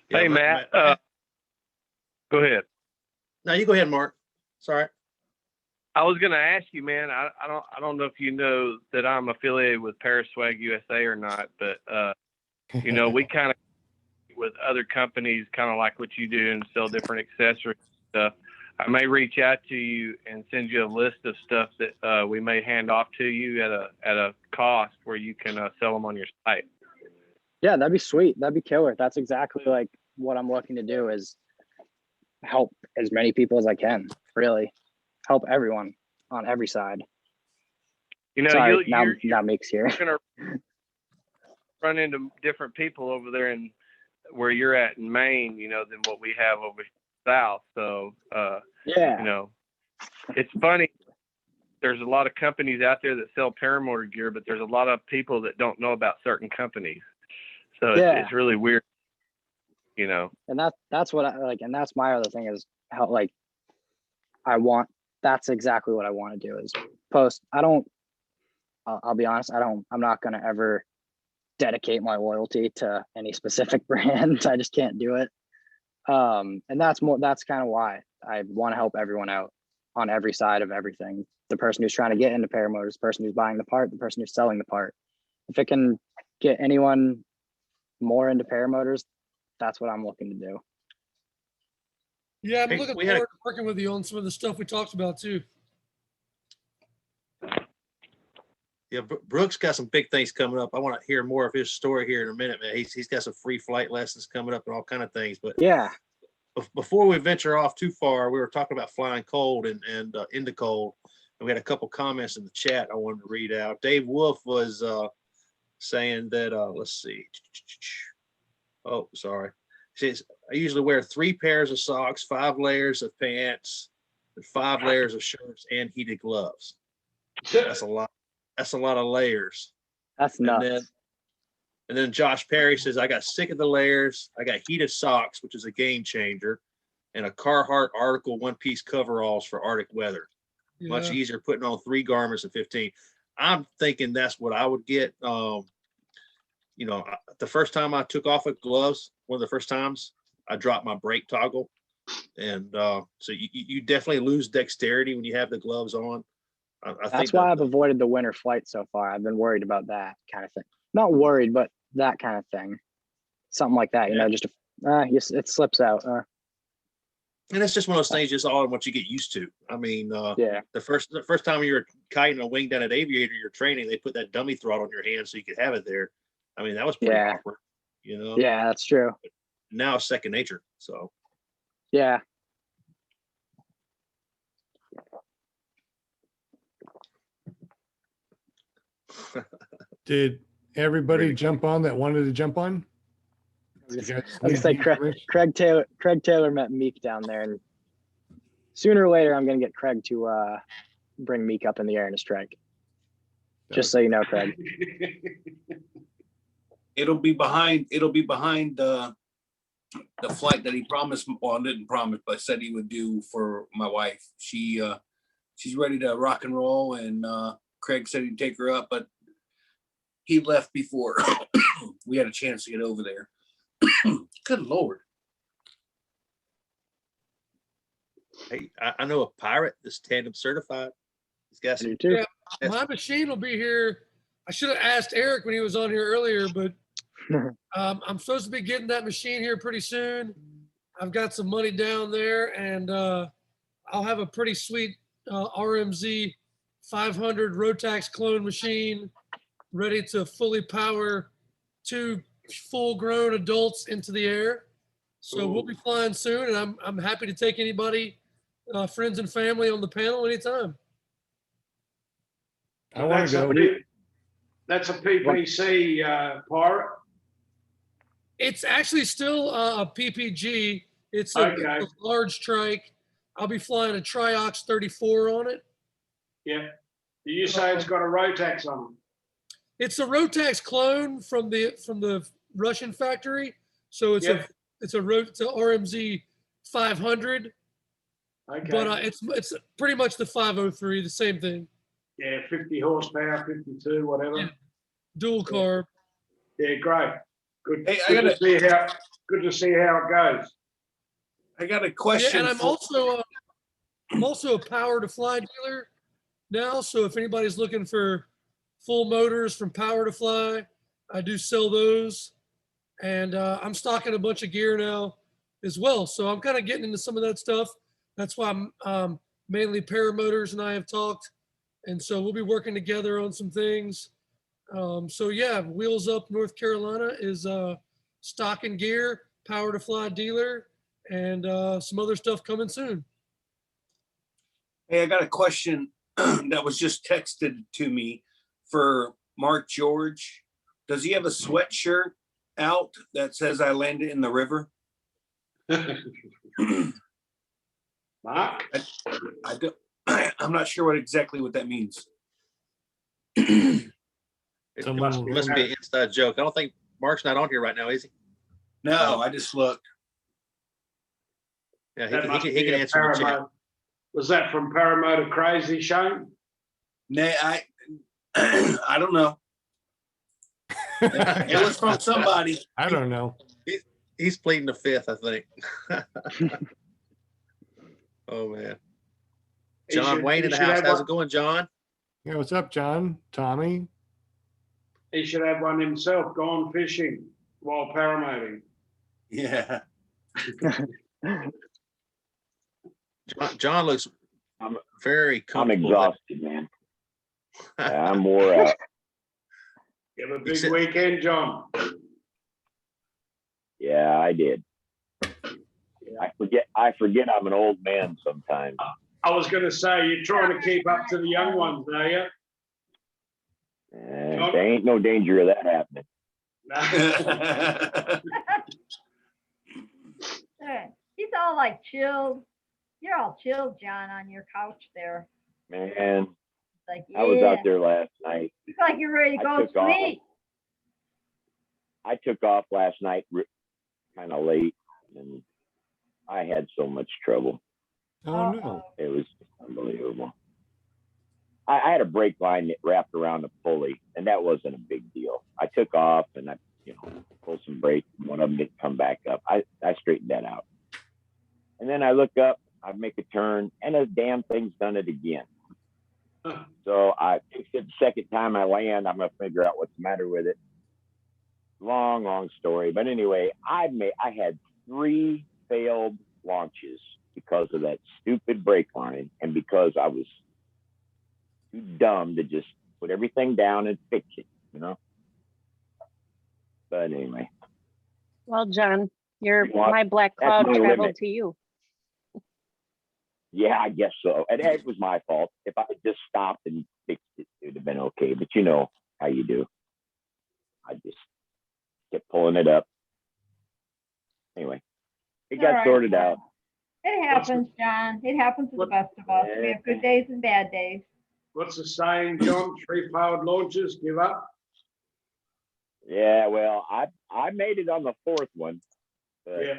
Hey, Matt. Go ahead. No, you go ahead, Mark. Sorry. I was going to ask you, man. I don't know if you know that I'm affiliated with Paraswag USA or not, but you know, we kind of with other companies, kind of like what you do, and sell different accessories and stuff. I may reach out to you and send you a list of stuff that we may hand off to you at a cost where you can sell them on your site. Yeah, that'd be sweet. That'd be killer. That's exactly like what I'm looking to do, is help as many people as I can. Really help everyone on every side. You know, Sorry, you're now Meek's here. You're gonna run into different people over there in where you're at in Maine, you know, than what we have over south. So yeah, you know, it's funny. There's a lot of companies out there that sell paramotor gear, but there's a lot of people that don't know about certain companies. So it's really weird, you know. And that's what I like, and that's my other thing is how like that's exactly what I want to do is post. I'll be honest, I'm not gonna ever dedicate my loyalty to any specific brand. I just can't do it. And that's kind of why I want to help everyone out on every side of everything. The person who's trying to get into paramotors, the person who's buying the part, the person who's selling the part. If it can get anyone more into paramotors, that's what I'm looking to do. Yeah, I'm looking forward to working with you on some of the stuff we talked about too. Yeah, Brooks got some big things coming up. I want to hear more of his story here in a minute, man. He's got some free flight lessons coming up and all kind of things. But yeah, before we venture off too far, we were talking about flying cold and into cold. And we had a couple comments in the chat I wanted to read out. Dave Wolf was saying that, let's see. Oh, sorry. He says, I usually wear 3 pairs of socks, 5 layers of pants, and 5 layers of shirts and heated gloves. That's a lot. That's a lot of layers. That's nuts. And then Josh Perry says, I got sick of the layers. I got heated socks, which is a game changer, and a Carhartt Article one-piece coveralls for Arctic weather. Yeah. Much easier putting on 3 garments in 15. I'm thinking that's what I would get. You know, the first time I took off gloves, one of the first times, I dropped my brake toggle. And so you definitely lose dexterity when you have the gloves on. That's why I've avoided the winter flight so far. I've been worried about that kind of thing. Not worried, but that kind of thing. Something like that, you know, just it slips out. And it's just one of those things, just all in what you get used to. I mean, the first time you were kiting a wing down at Aviator, you're training, they put that dummy throttle in your hand so you could have it there. I mean, that was pretty awkward, you know? Yeah, that's true. But now it's second nature. So yeah. Did everybody jump on that wanted to jump on? I was gonna say Craig Taylor met Meek down there, and sooner or later I'm gonna get Craig to bring Meek up in the air in a strike. Just so you know, Craig. It'll be behind the flight that he promised, well, didn't promise, but said he would do for my wife. She's ready to rock and roll, and Craig said he'd take her up, but he left before we had a chance to get over there. Good Lord. Hey, I know a pilot that's tandem certified. He's got some. Yeah, my machine will be here. I should have asked Eric when he was on here earlier, but I'm supposed to be getting that machine here pretty soon. I've got some money down there, and I'll have a pretty sweet RMZ 500 Rotax clone machine ready to fully power 2 full-grown adults into the air. So we'll be flying soon, and I'm happy to take anybody, friends and family, on the panel anytime. I want to go. That's a PPC Pirate. It's actually still a PPG. It's a large trike. I'll be flying a Triox 34 on it. Yeah. Did you say it's got a Rotax on it? It's a Rotax clone from the Russian factory. So it's it's a RMZ 500. Okay. But it's pretty much the 503, the same thing. Yeah, 50 horsepower, 52, whatever. Yeah. Dual carb. Yeah, great. Good. Hey, good to see how it goes. I got a question. Yeah, and I'm also a Power to Fly dealer now. So if anybody's looking for full motors from Power to Fly, I do sell those. And I'm stocking a bunch of gear now as well. So I'm kind of getting into some of that stuff. That's why I'm mainly Paramotors and I have talked. And so we'll be working together on some things. So yeah, Wheels Up North Carolina is stocking gear, Power to Fly dealer, and some other stuff coming soon. Hey, I got a question that was just texted to me for Mark George. Does he have a sweatshirt out that says I landed in the river? Mark? I don't, I'm not sure exactly what that means. It must be an inside joke. I don't think Mark's not on here right now, is he? No, I just looked. Yeah, he can answer the chat. Was that from Paramotor Crazy, Shane? Nay, I don't know. It was from somebody. I don't know. He's pleading the fifth, I think. Oh man. John Wayne in the house. How's it going, John? Yeah, what's up, John? Tommy? He should have one himself, gone fishing while paramotoring. Yeah. John looks very comfortable. I'm exhausted, man. Yeah, I'm wore out. You have a big weekend, John. Yeah, I did. I forget I'm an old man sometimes. I was going to say, you're trying to keep up to the young ones, are you? There ain't no danger of that happening. He's all like chilled. You're all chilled, John, on your couch there. Man, like, I was out there last night. It's like you're ready to go to sleep. I took off last night kind of late, and I had so much trouble. Oh, no. It was unbelievable. I had a brake line that wrapped around the pulley, and that wasn't a big deal. I took off, and I pulled some brakes. One of them didn't come back up. I straightened that out. And then I look up, I make a turn, and the damn thing's done it again. So I fixed it the second time I land. I'm going to figure out what's the matter with it. Long story. But anyway, I had 3 failed launches because of that stupid brake line, and because I was too dumb to just put everything down and fix it, But anyway. Well, John, my black cloud traveled to you. Yeah, I guess so. And it was my fault. If I had just stopped and fixed it, it would have been okay. But you know how you do. I just kept pulling it up. Anyway, it got sorted out. It happens, John. It happens to the best of us. We have good days and bad days. What's the saying, John? 3 failed launches, give up? Yeah, well, I made it on the fourth one. But, Yeah.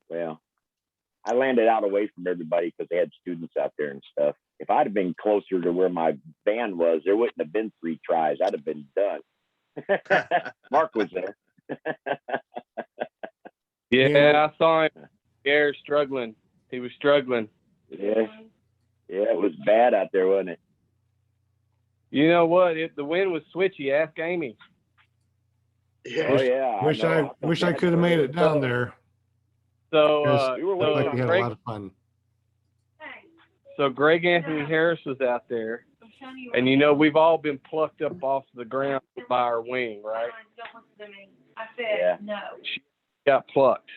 well, I landed out away from everybody because they had students out there and stuff. If I'd have been closer to where my van was, there wouldn't have been 3 tries. I'd have been done. Mark was there. Yeah, I saw him. Yeah, struggling. He was struggling. Yeah, it was bad out there, wasn't it? You know what? The wind was switchy. Ask Amy. Yeah. Oh yeah. Wish I could have made it down there. So, we were Looked like we had a Greg, lot of fun. so Greg Anthony Harris was out there, and you know we've all been plucked up off the ground by our wing, right? Yeah. She got plucked.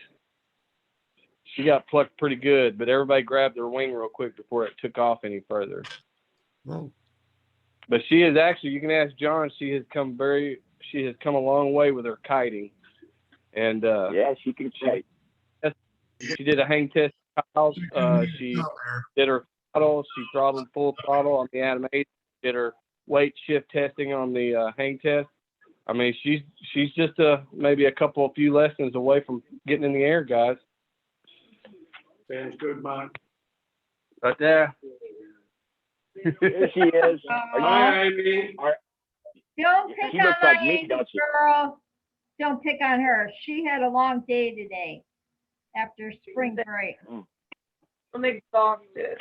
She got plucked pretty good, but everybody grabbed their wing real quick before it took off any further. Well, But she is actually, you can ask John, she has come a long way with her kiting. And yeah, she can kite. She did a hang test. She did her throttle. She throttled full throttle on the animation. Did her weight shift testing on the hang test. I mean, she's just maybe a few lessons away from getting in the air, guys. Sounds good, Mark. Right there. There she is. Hi, Amy. Don't pick She on looks my like me, Amy, don't she? girl. Don't pick on her. She had a long day today after spring break. I'm exhausted.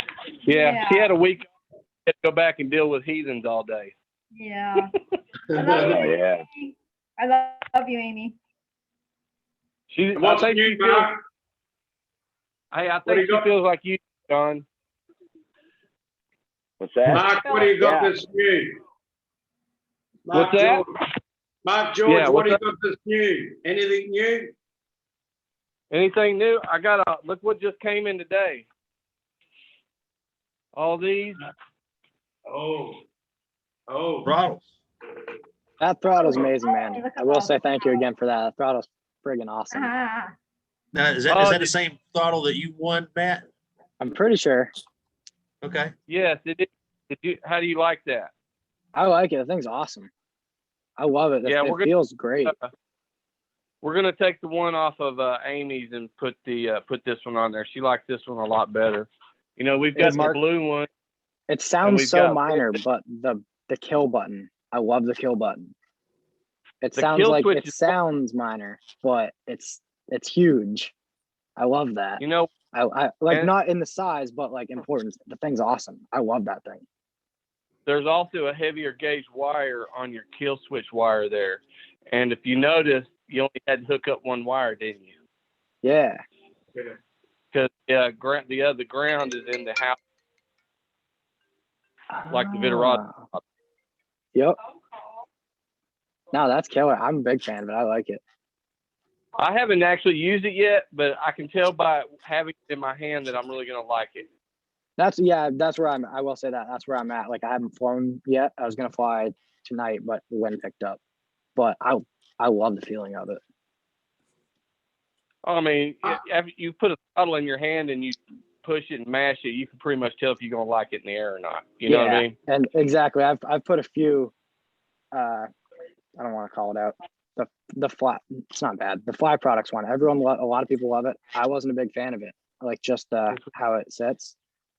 Yeah, she had a week off. Had to go back and deal with heathens all day. Yeah. I love Oh you, yeah. Amy. I love you, Amy. What's new, Mark? Hey, I What do think you she got? feels like you, John. What's that? Mark, what do you got Yeah. this new? Mark What's that? George. Mark George, Yeah, what do you what's got this new? Anything new? Anything new? I got look what just came in today. All these. Oh. Throttles. That throttle's amazing, man. I will say thank you again for that. That throttle's friggin' awesome. Ah, Now, is Oh, that the same throttle that you won, Matt? I'm pretty sure. Okay. Yes, it is. Did you? How do you like that? I like it. The thing's awesome. I love it. Yeah, It feels great. We're gonna take the one off of Amy's and put this one on there. She likes this one a lot better. You know, we've got the blue one. It sounds we've so got- minor, but the kill button. I love the kill button. It The sounds kill like switch it is- sounds minor, but it's huge. I love that. You know, I like and- not in the size, but like importance. The thing's awesome. I love that thing. there's also a heavier gauge wire on your kill switch wire there, and if you notice, you only had to hook up one wire, didn't you? Yeah. Because the ground is in the house, like the Vitarod. Yep. No, that's killer. I'm a big fan of it. I like it. I haven't actually used it yet, but I can tell by having it in my hand that I'm really gonna like it. That's where I'm. I will say that's where I'm at. Like I haven't flown yet. I was gonna fly tonight, but the wind picked up. But I love the feeling of it. I mean, if you put a throttle in your hand and you push it and mash it, you can pretty much tell if you're gonna like it in the air or not. You know what I mean? And exactly. I've put a few. I don't want to call it out. The fly. It's not bad. The fly products one. A lot of people love it. I wasn't a big fan of it. I like just how it sits.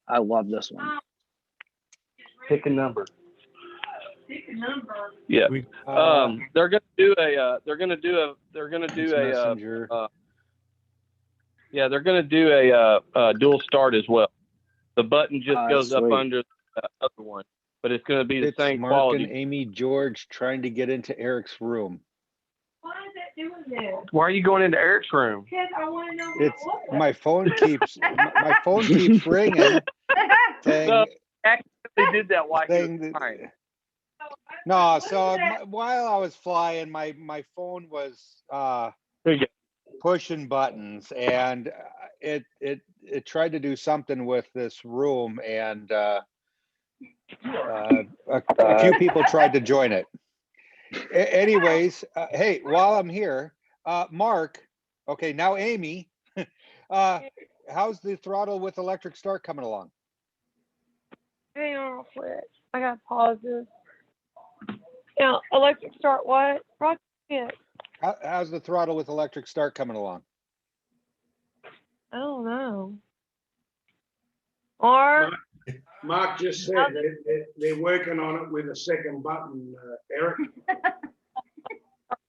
I love this one. Pick a number. Yeah. They're gonna do a. They're gonna do a. Yeah, they're gonna do a dual start as well. The button just goes up under the other one, but it's gonna be the same Mark quality. and Amy George trying to get into Eric's room. Why is that doing this? Why are you going into Eric's room? Because I want to know what It's my phone keeps my phone keeps ringing. Saying, No, actually did that while he saying was that- flying. no, so while I was flying, my phone was pushing buttons, and it tried to do something with this room, and a few people tried to join it. Anyways, hey, while I'm here, Mark, okay, now Amy, how's the throttle with electric start coming along? Hang on real quick. I got to pause this. Now, electric start what? Rocket. How's the throttle with electric start coming along? I don't know. Or Mark just said they're working on it with a second button, Eric.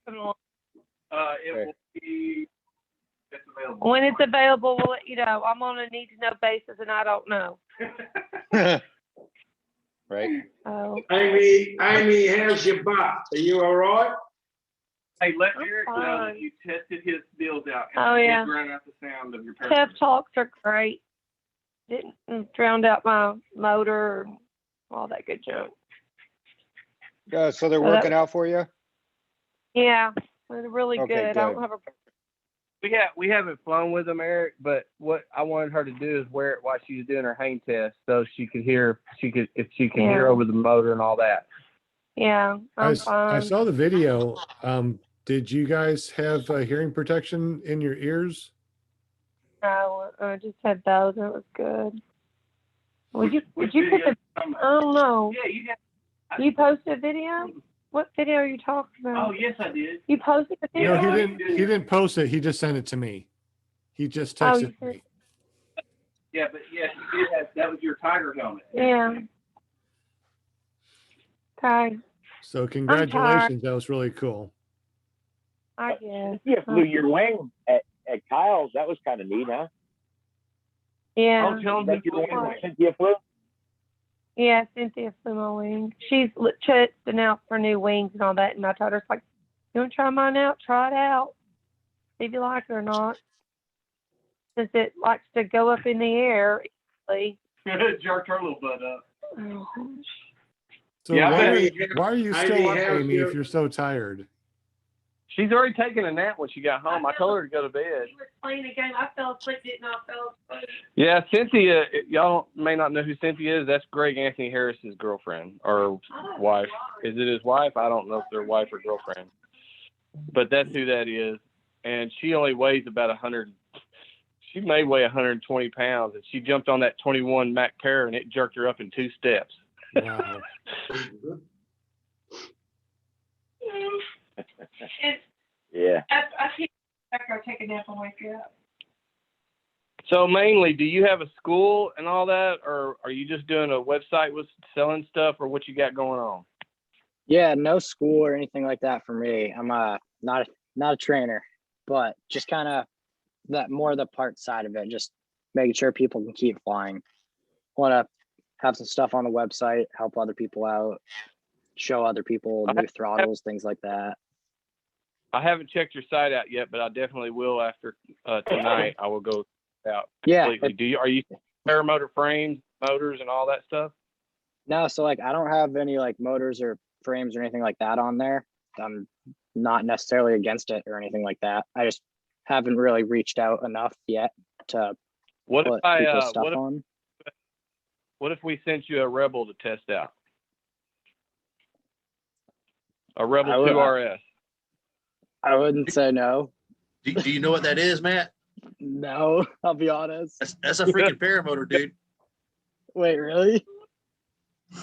It will be. It's available. when it's available, we'll let you know. I'm on a need to know basis, and I don't know. Right. Oh. Amy, how's your butt? Are you all right? Hey, let I'm Eric know fine. that you tested his deals out. Oh, yeah. Drown out the sound of your Pep talks are great. Didn't drown out my motor, all that good junk. So they're working out for you? Yeah, they're really Okay, good. I good. don't have a. We haven't flown with them, Eric, but what I wanted her to do is wear it while she was doing her hang test, so she could hear hear over the motor and all that. Yeah, I'm fine. I saw the video. Did you guys have hearing protection in your ears? No, I just had those, and it was good. Would you put the? I don't know. Yeah, you got. You posted a video? What video are you talking about? Oh, yes, I did. You posted a video? No, he didn't post it. He just sent it to me. He just texted me. Yeah, but yes, you did have, that was your Tiger helmet. Yeah. Okay. So congratulations. That was really cool. I guess. You flew your wing at Kyle's. That was kind of neat, huh? Yeah. Oh, tell him That who your flew wing it. Cynthia flew? Yeah, Cynthia flew my wing. She's testing out for new wings and all that, and I told her, it's like, you want to try mine out? Try it out. See if you like it or not. Since it likes to go up in the air easily. Jerked her little butt up. Oh, So Yeah, why are you still up, Amy, if you're so tired? She's already taken a nap when she got home. I told her to go to bed. She was playing a game. I fell asleep, didn't I? Fell asleep. Yeah, Cynthia, y'all may not know who Cynthia is. That's Greg Anthony Harris's girlfriend or wife. Is it his wife? I don't know if they're wife or girlfriend. But that's who that is. And she only weighs about 100. She may weigh 120 pounds. And she jumped on that 21 Mac Para and it jerked her up in 2 steps. Wow. Yeah. I can't go take a nap and wake you up. So mainly, do you have a school and all that, or are you just doing a website with selling stuff, or what you got going on? Yeah, no school or anything like that for me. I'm not a trainer, but just kind of that more the part side of it, just making sure people can keep flying. Want to have some stuff on the website, help other people out, show other people new throttles, things like that. I haven't checked your site out yet, but I definitely will after tonight. I will go out Yeah. completely. Are you paramotor frames, motors, and all that stuff? No, so like I don't have any like motors or frames or anything like that on there. I'm not necessarily against it or anything like that. I just haven't really reached out enough yet to What put if I people's stuff on. what if we sent you a Rebel to test out? A Rebel 2 RS. I wouldn't say no. Do you know what that is, Matt? No, I'll be honest. That's a freaking paramotor, dude. Wait, really?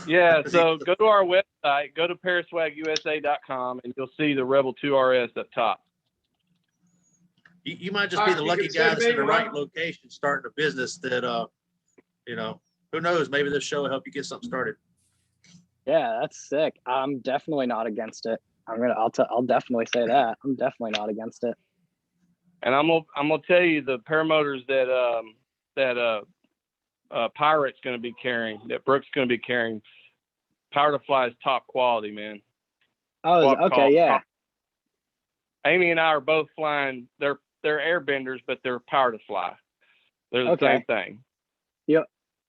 Yeah, so go to our website, go to paraswagusa.com, and you'll see the Rebel 2 RS up top. You might just be the lucky guy that's in the right location starting a business that, who knows, maybe this show will help you get something started. Yeah, that's sick. I'm definitely not against it. I'll definitely say that. I'm definitely not against it. And I'm gonna tell you the paramotors that Pirate's gonna be carrying, that Brooke's gonna be carrying, Power to Fly is top quality, man. Oh, okay, yeah. Amy and I are both flying. They're airbenders, but they're Power to Fly. They're the same thing. Yep.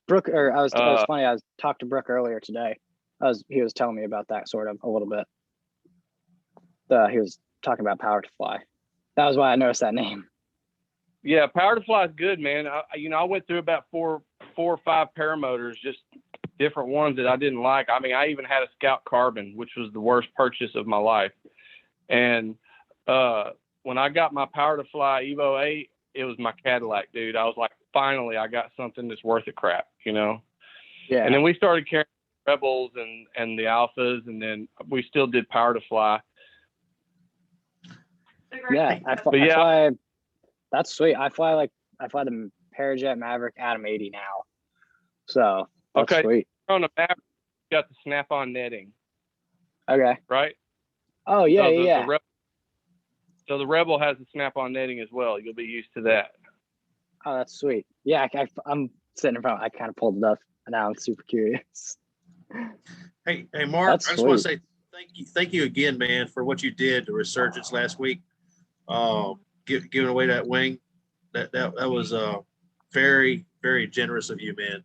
Brooke, or it was funny. I was talking to Brooke earlier today. He was telling me about that sort of a little bit. He was talking about Power to Fly. That was why I noticed that name. Yeah, Power to Fly is good, man. I went through about four or five paramotors, just different ones that I didn't like. I mean, I even had a Scout Carbon, which was the worst purchase of my life. And when I got my Power to Fly Evo 8, it was my Cadillac, dude. I was like, finally, I got something that's worth a crap, you know? Yeah. And then we started carrying Rebels and the Alphas, and then we still did Power to Fly. Yeah, I fly. That's sweet. I fly the Parajet Maverick Atom 80 now. So that's okay, sweet. On the Maverick, you got the snap-on netting. Okay. Right. Oh yeah, so yeah. So the Rebel has the snap-on netting as well. You'll be used to that. Oh, that's sweet. Yeah, I'm sitting in front. I kind of pulled it up, and now I'm super curious. Hey, Mark, That's I just want to sweet. say thank you again, man, for what you did to Resurgence last week. Giving away that wing, that was very, very generous of you, man.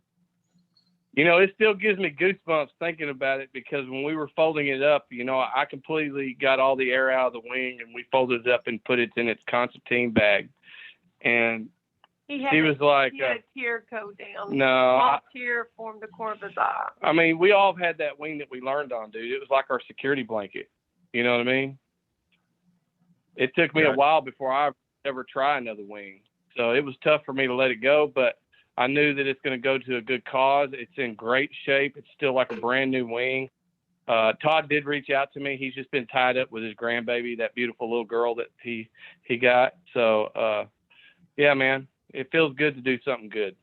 You know, it still gives me goosebumps thinking about it, because when we were folding it up, you know, I completely got all the air out of the wing, and we folded it up and put it in its concertine bag. And he was like, he had a tear go down. No. Small tear formed the corner of his eye. I mean, we all had that wing that we learned on, dude. It was like our security blanket. You know what I mean? It took me a while before I ever try another wing. So it was tough for me to let it go, but I knew that it's going to go to a good cause. It's in great shape. It's still like a brand new wing. Todd did reach out to me. He's just been tied up with his grandbaby, that beautiful little girl that he got. So, yeah, man, it feels good to do something good.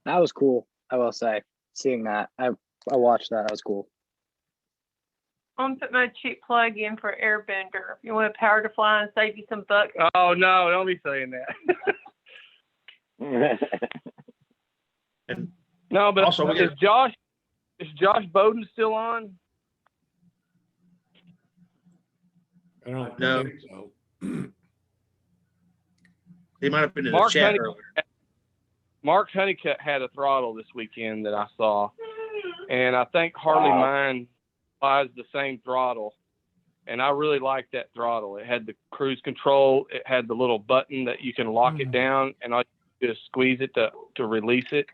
That was cool. I will say, seeing that, I watched that. That was cool. I'm putting my cheap plug in for Airbender. If you want a Power to Fly and save you some bucks. Oh no, don't be saying that. And no, but also, is Josh Bowden still on? I don't know. think so. He might have been in the chat earlier. Mark Honeycutt had a throttle this weekend that I saw, and I think Harley Mine flies the same throttle, and I really liked that throttle. It had the cruise control. It had the little button that you can lock it down, and I just squeeze it to release it.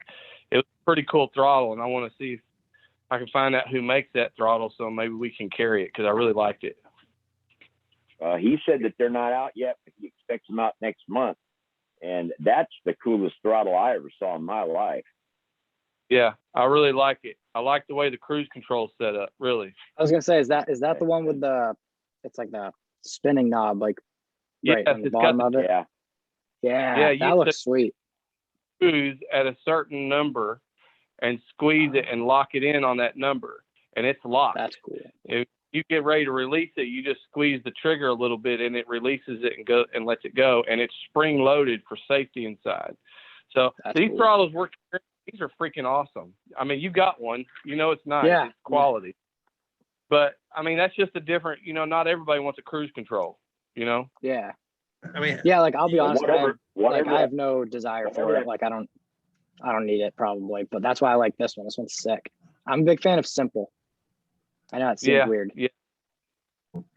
It was a pretty cool throttle, and I want to see if I can find out who makes that throttle, so maybe we can carry it, because I really liked it. He said that they're not out yet, but he expects them out next month. And that's the coolest throttle I ever saw in my life. Yeah, I really like it. I like the way the cruise control's set up, really. I was gonna say, is that the one with it's like the spinning knob, like right on the bottom of it? Yeah, that looks sweet. Cruise at a certain number and squeeze it and lock it in on that number, and it's locked. That's cool. If you get ready to release it, you just squeeze the trigger a little bit, and it releases it and lets it go, and it's spring loaded for safety inside. So these throttles work. These are freaking awesome. I mean, you got one. You know it's nice. Yeah. It's quality. But I mean, that's just a different. You know, not everybody wants a cruise control. You know. Yeah. I mean, yeah. Like I'll be honest, whatever, I have no desire for it. Like I don't need it probably, but that's why I like this one. This one's sick. I'm a big fan of simple. I know it seems weird. Yeah.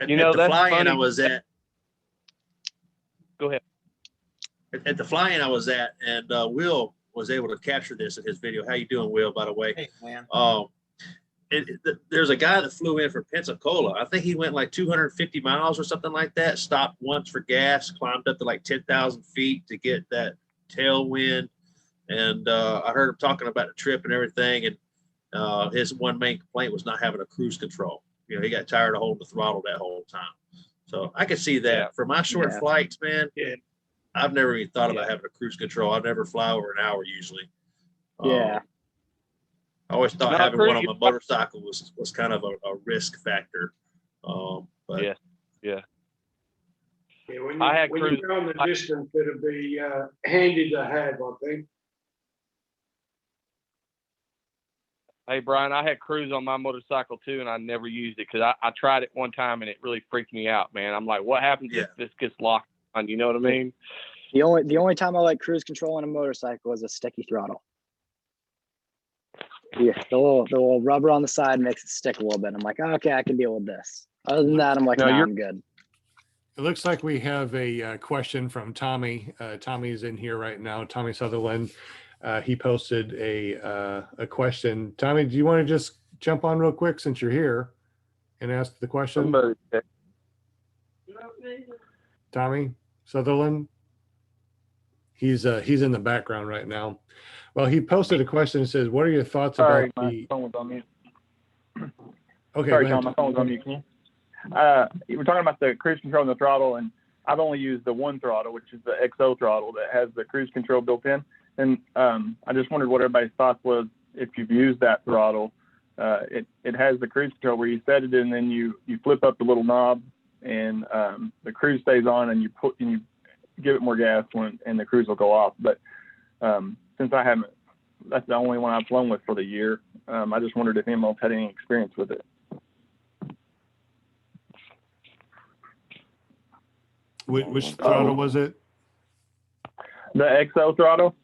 At You know, the that's fly-in funny. I was at. Go ahead. At the fly-in I was at, and Will was able to capture this in his video. How you doing, Will, by the way? Hey, man. There's a guy that flew in from Pensacola. I think he went like 250 miles or something like that, stopped once for gas, climbed up to like 10,000 feet to get that tailwind. And I heard him talking about the trip and everything. And his one main complaint was not having a cruise control. You know, he got tired of holding the throttle that whole time. So I could see that. For my short flights, man, I've never even thought about having a cruise control. I never fly over an hour usually. Yeah. I always thought having one on my motorcycle was kind of a risk factor. But Yeah, when you go on the distance, it'll be handy to have, I think. Hey, Brian, I had cruise on my motorcycle too, and I never used it because I tried it one time and it really freaked me out, man. I'm like, what happens if this gets locked on? You know what I mean? The only time I like cruise control on a motorcycle is a sticky throttle. Yeah, the little rubber on the side makes it stick a little bit. I'm like, oh, okay, I can deal with this. Other than that, I'm like, no, I'm good. It looks like we have a question from Tommy. Tommy's in here right now. Tommy Sutherland. He posted a question. Tommy, do you want to just jump on real quick since you're here and ask the question? Tommy Sutherland. He's in the background right now. Well, he posted a question and says, "What are your thoughts Sorry, about the?" my phone was on mute. Okay, Sorry, go ahead. John, my phone was on mute. Can you? You were talking about the cruise control and the throttle, and I've only used the one throttle, which is the XO throttle that has the cruise control built in. And I just wondered what everybody's thoughts was if you've used that throttle. It has the cruise control where you set it and then you flip up the little knob, and the cruise stays on, and you give it more gas and the cruise will go off. But since I haven't, that's the only one I've flown with for the year. I just wondered if anyone else had any experience with it. Which throttle was it? The XO throttle.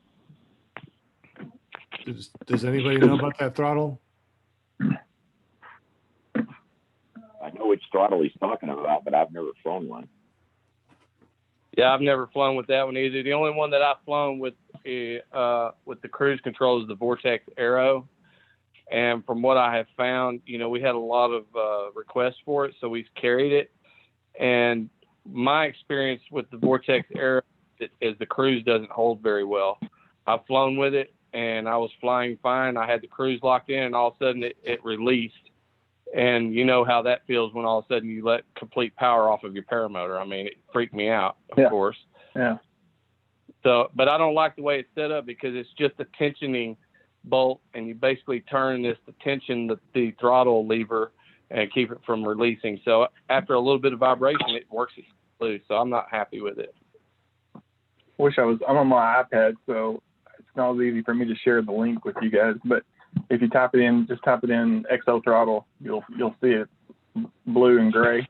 Does anybody know about that throttle? I know which throttle he's talking about, but I've never flown one. Yeah, I've never flown with that one either. The only one that I've flown with the cruise control is the Vortex Aero. And from what I have found, we had a lot of requests for it, so we've carried it. And my experience with the Vortex Aero is the cruise doesn't hold very well. I've flown with it, and I was flying fine. I had the cruise locked in, and all of a sudden it released. And you know how that feels when all of a sudden you let complete power off of your paramotor. I mean, it freaked me out, of course. Yeah. So, but I don't like the way it's set up because it's just a tensioning bolt, and you basically turn this to tension the throttle lever and keep it from releasing. So after a little bit of vibration, it works its loose. So I'm not happy with it. I'm on my iPad, so it's not as easy for me to share the link with you guys. But if you type it in, just type it in XO throttle, you'll see it blue and gray.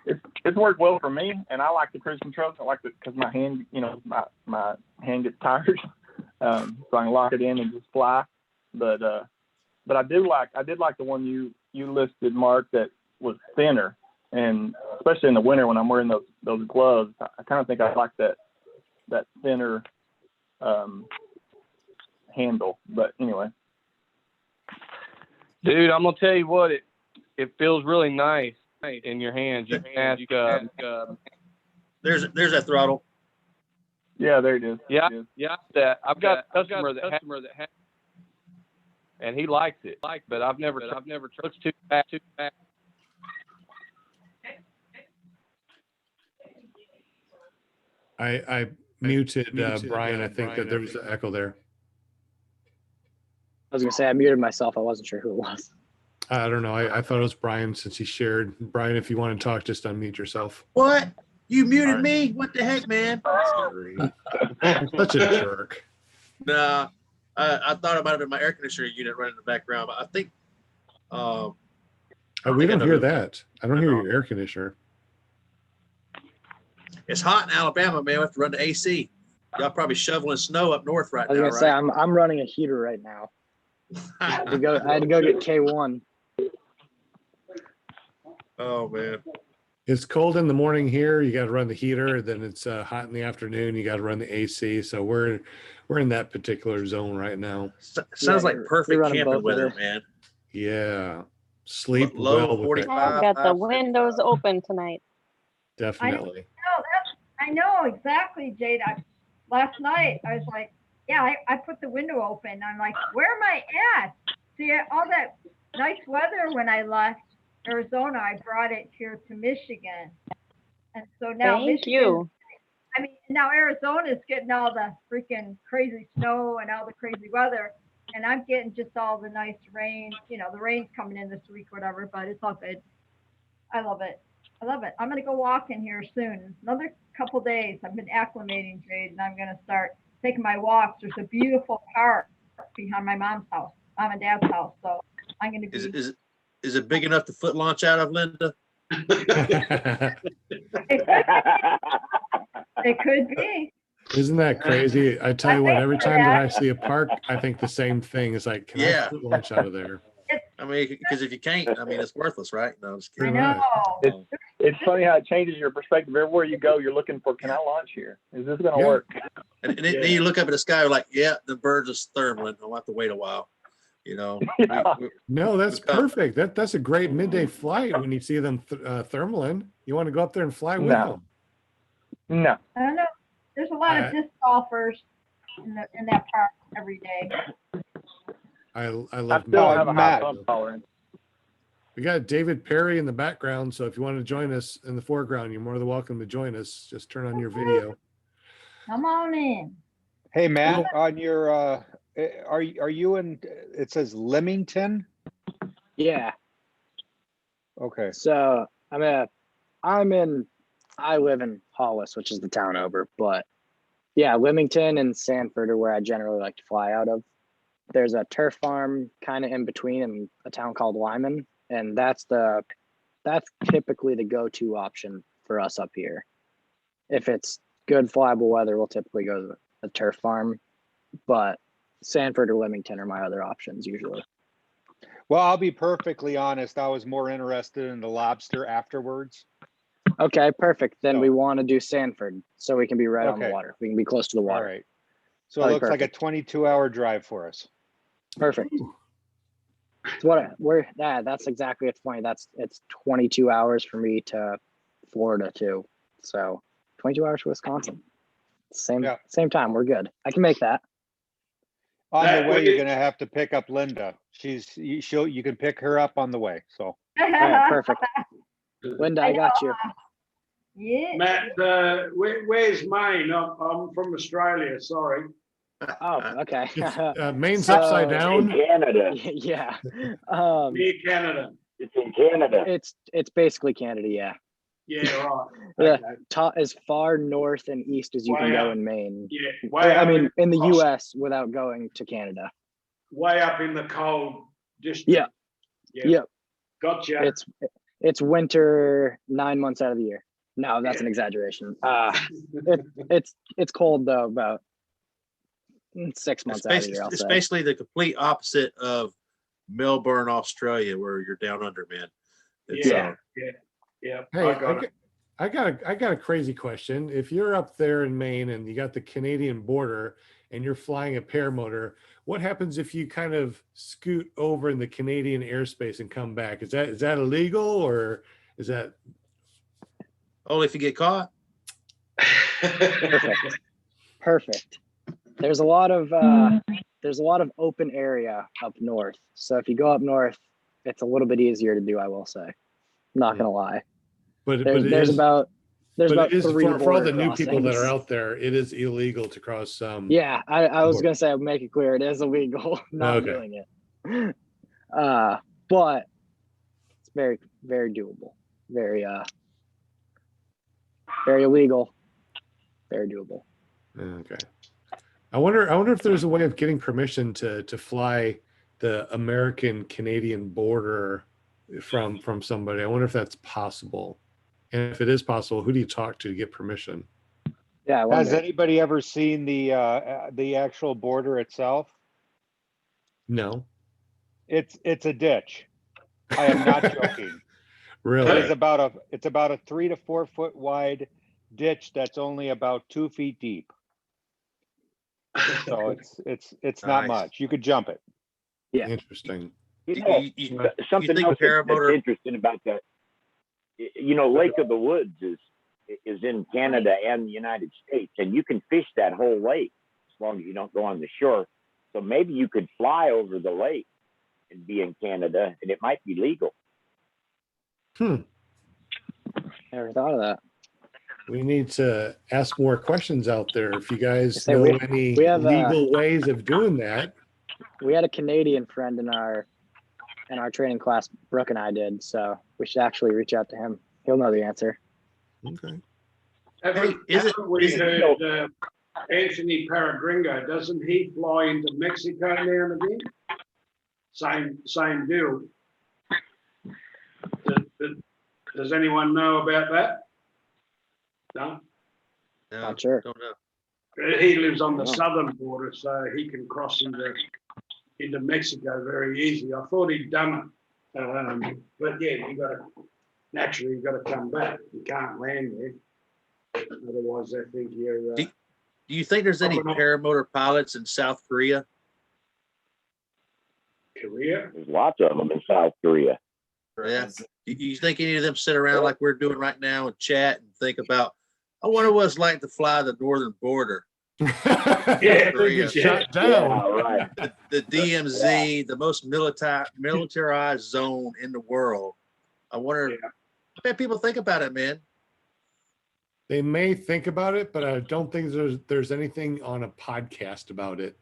It's worked well for me, and I like the cruise control. I like it because my hand, my hand gets tired, so I can lock it in and just fly. But I did like the one you listed, Mark, that was thinner, and especially in the winter when I'm wearing those gloves, I kind of think I like that thinner handle. But anyway, dude, I'm gonna tell you what, it feels really nice in your hands. You can ask. There's that throttle. Yeah, there it is. Yeah, that I've got a customer that has, and he likes it. But I've never touched too fast. I muted Brian. I think that there was an echo there. I was gonna say I muted myself. I wasn't sure who it was. I don't know. I thought it was Brian since he shared. Brian, if you want to talk, just unmute yourself. What? You muted me? What the heck, man? Such a jerk. Nah, I thought about it in my air conditioner unit running in the background. But I think. We don't hear that. I don't hear your air conditioner. It's hot in Alabama, man. We have to run the AC. Y'all probably shoveling snow up north right I was now, gonna right? say I'm running a heater right now. I had to go get K1. Oh man. It's cold in the morning here. You got to run the heater. Then it's hot in the afternoon. You got to run the AC. So we're in that particular zone right now. Sounds like perfect camping weather, man. Yeah. Sleep low well with 45. I've got the windows open tonight. Definitely. I know exactly, Jade. Last night I was like, yeah, I put the window open. I'm like, where am I at? See, all that nice weather when I left Arizona, I brought it here to Michigan. And so now now Arizona's getting all the freaking crazy snow and all the crazy weather. And I'm getting just all the nice rain. The rain's coming in this week, whatever, but it's all good. I love it. I love it. I'm going to go walking here soon. Another couple days. I've been acclimating, Jade, and I'm going to start taking my walks. There's a beautiful park behind my mom and dad's house. So I'm going to be. Is it big enough to foot launch out of, Linda? It could be. Isn't that crazy? I tell you what, every time that I see a park, I think the same thing. It's like, can I foot launch out of there? I mean, because if you can't, I mean, it's worthless, right? No, I'm just kidding. I know. It's funny how it changes your perspective. Everywhere you go, you're looking for, can I launch here? Is this going to work? And then you look up at the sky, you're like, yeah, the birds are thermaling. I'll have to wait a while. No, that's perfect. That's a great midday flight when you see them thermaling. You want to go up there and fly with them. No. I don't know. There's a lot of disc golfers in that park every day. I I love still don't have a high Matt. pump tolerance. We got David Perry in the background, so if you want to join us in the foreground, you're more than welcome to join us. Just turn on your video. Come on in. Hey, Matt, on your, are you in, it says Leamington? Yeah. Okay. So I live in Hollis, which is the town over, but yeah, Leamington and Sanford are where I generally like to fly out of. There's a turf farm kind of in between in a town called Lyman, and that's typically the go-to option for us up here. If it's good flyable weather, we'll typically go to the turf farm, but Sanford or Leamington are my other options usually. Well, I'll be perfectly honest. I was more interested in the lobster afterwards. Okay, perfect. Then we want to do Sanford so we can be right on the Okay. water. We can be close to the water. All right. So it looks like a 22-hour drive for us. Perfect. That's exactly, it's funny. It's 22 hours for me to Florida too. So 22 hours for Wisconsin. Same time. We're good. I can make that. On the way, you're gonna have to pick up Linda. You can pick her up on the way. So. All right, perfect. Linda, I got you. Yeah. Matt, where's Maine? I'm from Australia. Sorry. Oh, okay. Maine's upside down. In Canada. Yeah. Near Canada. It's in Canada. It's basically Canada. Yeah. Yeah, right. Yeah. Okay. As far north and east as you Way can go up. in Maine. Yeah, way I up mean, in the across- U.S. without going to Canada. Way up in the cold district. Yeah. Yeah. Yep. Gotcha. It's winter 9 months out of the year. No, that's an exaggeration. It's cold though, about 6 months out of the year. I'll It's say. basically the complete opposite of Melbourne, Australia, where you're down under, man. It's, Yeah. Hey, I got it. I got a crazy question. If you're up there in Maine and you got the Canadian border and you're flying a paramotor, what happens if you kind of scoot over in the Canadian airspace and come back? Is that illegal, or is that only if you get caught? Perfect. There's a lot of open area up north. So if you go up north, it's a little bit easier to do, I will say. I'm not gonna lie. But there's about it is three for all the border new people that are crossings. out there, it is illegal to cross Yeah, I was gonna say, I'll make it clear, it is illegal not Okay. doing it. But it's very, very doable. Very illegal. Very doable. Okay. I wonder if there's a way of getting permission to fly the American Canadian border from somebody. I wonder if that's possible. And if it is possible, who do you talk to get permission? Yeah. Has anybody ever seen the actual border itself? No. It's a ditch. I am not joking. Really? It's about a 3 to 4 foot wide ditch that's only about 2 feet deep. So it's not Nice. much. You could jump it. Yeah. Interesting. You know, something think else that's paramotor- interesting about that. You know, Lake of the Woods is in Canada and the United States, and you can fish that whole lake as long as you don't go on the shore. So maybe you could fly over the lake and be in Canada, and it might be legal. Never thought of that. We need to ask more questions out there. If you guys Say know we any have, legal ways of doing that. We had a Canadian friend in our training class, Brooke and I did, so we should actually reach out to him. He'll know the answer. Okay. Haven't is it- we is it- heard Anthony Peregringo, doesn't he fly into Mexico now and again? Same deal. Does anyone know about that? No? No, Not sure. don't know. He lives on the southern border, so he can cross into Mexico very easy. I thought he'd done it. But yeah, naturally you gotta come back. You can't land there. Otherwise I think you're Do you think there's any paramotor pilots in South Korea? Korea. There's lots of them in South Korea. Yeah. You think any of them sit around like we're doing right now and chat and think about I wonder what it's like to fly the northern border. Yeah, they get shot down. Yeah, right. The DMZ, the most militarized zone in the world. I wonder. I bet people think about it, man. They may think about it, but I don't think there's anything on a podcast about it.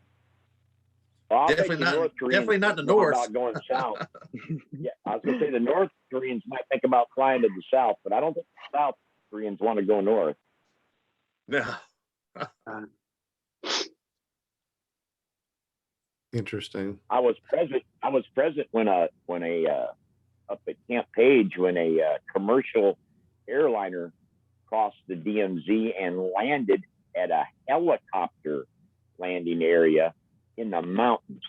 Well, I'll Definitely bet you not. North Koreans Definitely not in the think north. About going south. Yeah, I was gonna say the North Koreans might think about flying to the south, but I don't think the South Koreans want to go north. No. Interesting. I was present when a up at Camp Page when a commercial airliner crossed the DMZ and landed at a helicopter landing area in the mountains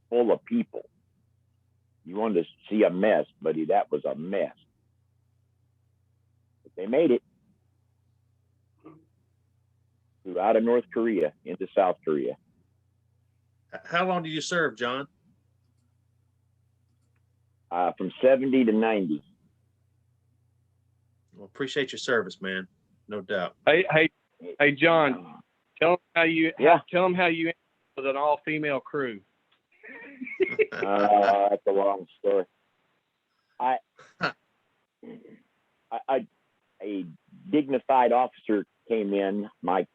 full of people. You wanted to see a mess, buddy. That was a mess. But they made it through out of North Korea into South Korea. How long do you serve, John? From 70 to 90. Well, appreciate your service, man. No doubt. Hey, John. Tell them how you. Tell them how you ended with an all-female crew. That's a long story. A dignified officer came in, my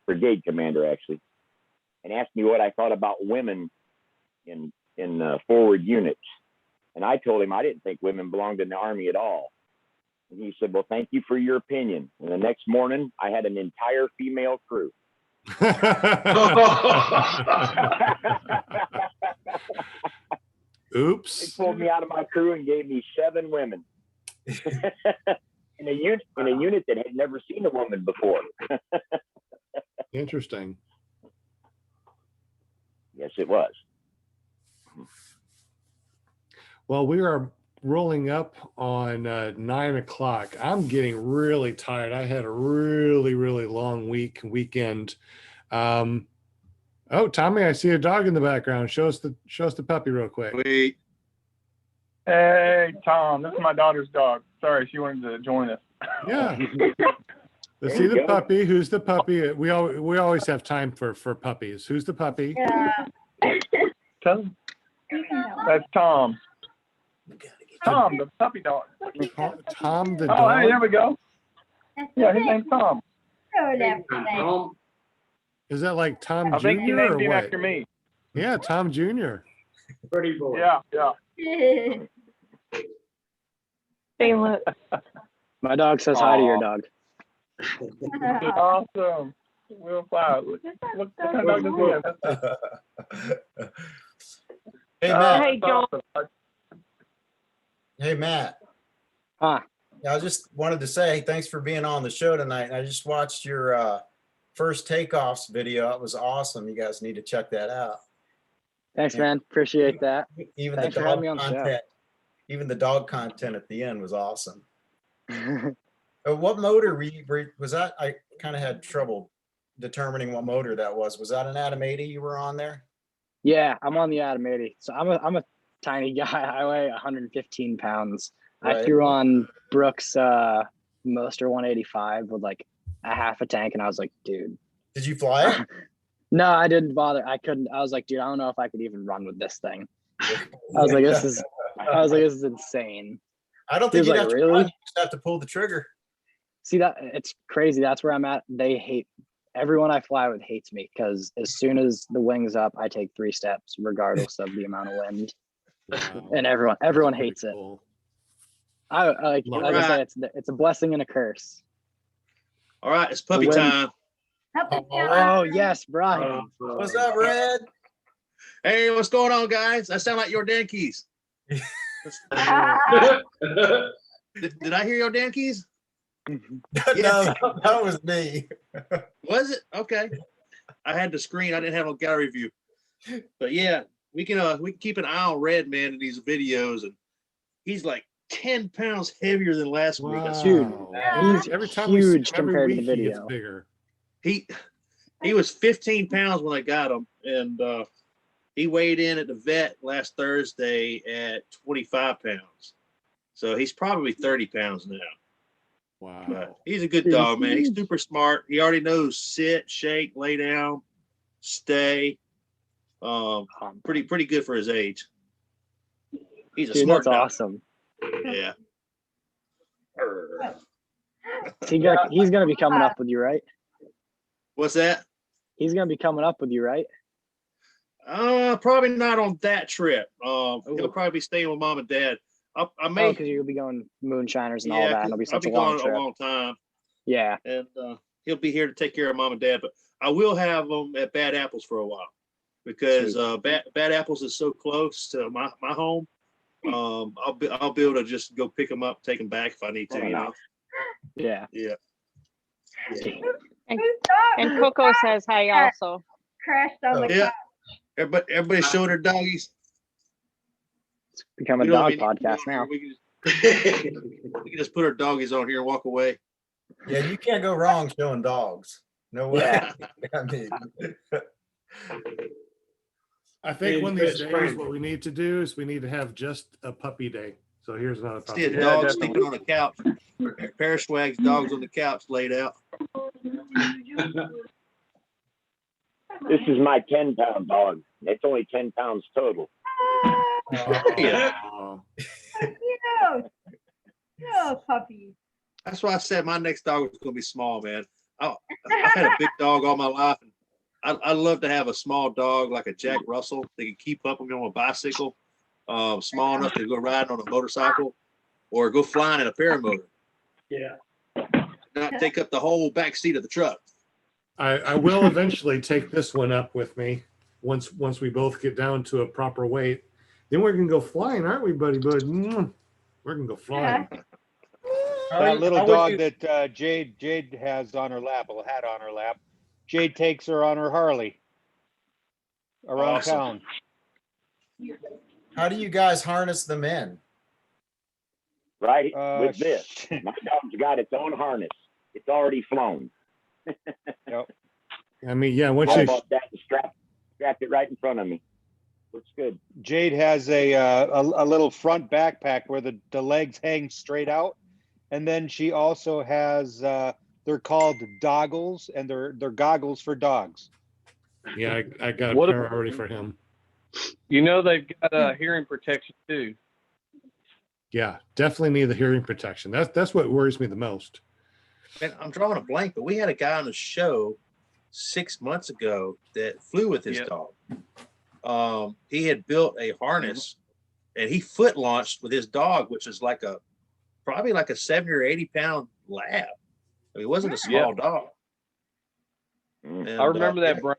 brigade commander actually, and asked me what I thought about women in forward units. And I told him I didn't think women belonged in the Army at all. And he said, well, thank you for your opinion. And the next morning, I had an entire female crew. Oops. They pulled me out of my crew and gave me 7 women. in a unit that had never seen a woman before. Interesting. Yes, it was. Well, we are rolling up on 9 o'clock. I'm getting really tired. I had a really, really long weekend. Oh, Tommy, I see a dog in the background. Show us the puppy real quick. Wait. Hey, Tom, this is my daughter's dog. Sorry, she wanted to join us. Yeah. Let's see the puppy. Who's the puppy? We always have time for puppies. Who's the puppy? Yeah. That's Tom. Tom, the puppy dog. Tom the Oh, dog. hey, there we go. Yeah, his name's Tom. Is that like Tom I Jr. think he or named him what? after me. Yeah, Tom Jr. Pretty boy. Yeah, yeah. Hey, look. My dog says hi to your dog. Awesome. We'll fly. What kind of dog does he have? Hey, Matt. Hey, John. Hey, Matt. Huh. Yeah, I just wanted to say thanks for being on the show tonight. I just watched your first takeoffs video. It was awesome. You guys need to check that out. Thanks, man. Appreciate that. Even Thanks the for having dog me on the show. content, even the dog content at the end was awesome. What motor was that? I kind of had trouble determining what motor that was. Was that an Atom 80 you were on there? Yeah, I'm on the Atom 80. So I'm a tiny guy. I weigh 115 pounds. Right. I threw on Brooks Moster 185 with like a half a tank, and I was like, dude. Did you fly it? No, I didn't bother. I couldn't. I was like, dude, I don't know if I could even run with this thing. I was like, this is insane. I don't think He you'd was have like, to really? run, you just have to pull the trigger. See, that it's crazy. That's where I'm at. They hate everyone I fly with hates me because as soon as the wing's up, I take 3 steps, regardless of the amount of wind. Wow. And everyone hates it. Cool. I Right. said, it's a blessing and a curse. All right, it's puppy When- time. Oh yes, Brian. What's up, Red? Hey, what's going on, guys? That sound like your Dankeys. Did I hear your Dankeys? No, that was me. Was it? Okay. I had the screen. I didn't have a gallery view. But yeah, we can keep an eye on Red Man in these videos, and he's like 10 pounds heavier than last week. Wow. Dude, he's Every time we see him, huge every compared to the week he gets video. bigger. He was 15 pounds when I got him, and he weighed in at the vet last Thursday at 25 pounds. So he's probably 30 pounds now. Wow. But he's a good dog, man. He's super smart. He already knows sit, shake, lay down, stay. Pretty good for his age. He's a Dude, smart that's dog. awesome. Yeah. He's gonna be coming up with you, right? What's that? He's gonna be coming up with you, right? Probably not on that trip. He'll probably be staying with mom and dad. I may, because you'll be going moonshiners and all yeah, that. And it'll be I'll such be a long gone trip. a long time, Yeah. and he'll be here to take care of mom and dad. But I will have them at Bad Apples for a while because Bad Apples is so close to my home. I'll be able to just go pick them up, take them back if I need to. You know. Yeah. Yeah. And Coco says hi also. Crashed on the Yeah. Everybody show their doggies. It's become a dog podcast now. We can just put our doggies on here and walk away. Yeah, you can't go wrong showing dogs. No way. Yeah. I mean, I think one of these days, what we need to do is we need to have just a puppy day. So here's another puppy. See a dog sleeping on a couch. Paraswag's dog's on the couch laid out. This is my 10-pound dog. It's only 10 pounds total. Yeah. Cute. Oh, puppy. That's why I said my next dog was going to be small, man. I've had a big dog all my life. I'd love to have a small dog like a Jack Russell. They can keep up with me on a bicycle, small enough to go riding on a motorcycle or go flying in a paramotor. Yeah. Not take up the whole back seat of the truck. I will eventually take this one up with me once we both get down to a proper weight. Then we're gonna go flying, aren't we, buddy? We're gonna go flying. That little dog that Jade has on her lap, had on her lap. Jade takes her on her Harley around town. how do you guys harness them in? Right with this. My dog's got its own harness. It's already flown. Yep. I mean, yeah, once I you bought that and strapped it right in front of me. Looks good. Jade has a little front backpack where the legs hang straight out, and then she also has they're called doggles, and they're goggles for dogs. Yeah, I got a What pair already for him. You know they've got hearing protection too. Yeah, definitely need the hearing protection. That's what worries me the most. Man, I'm drawing a blank, but we had a guy on the show 6 months ago that flew with his dog. He had built a harness and he foot launched with his dog, which is probably like a 70 or 80 pound lab. I mean, it wasn't a small dog. And, I remember that, Brian.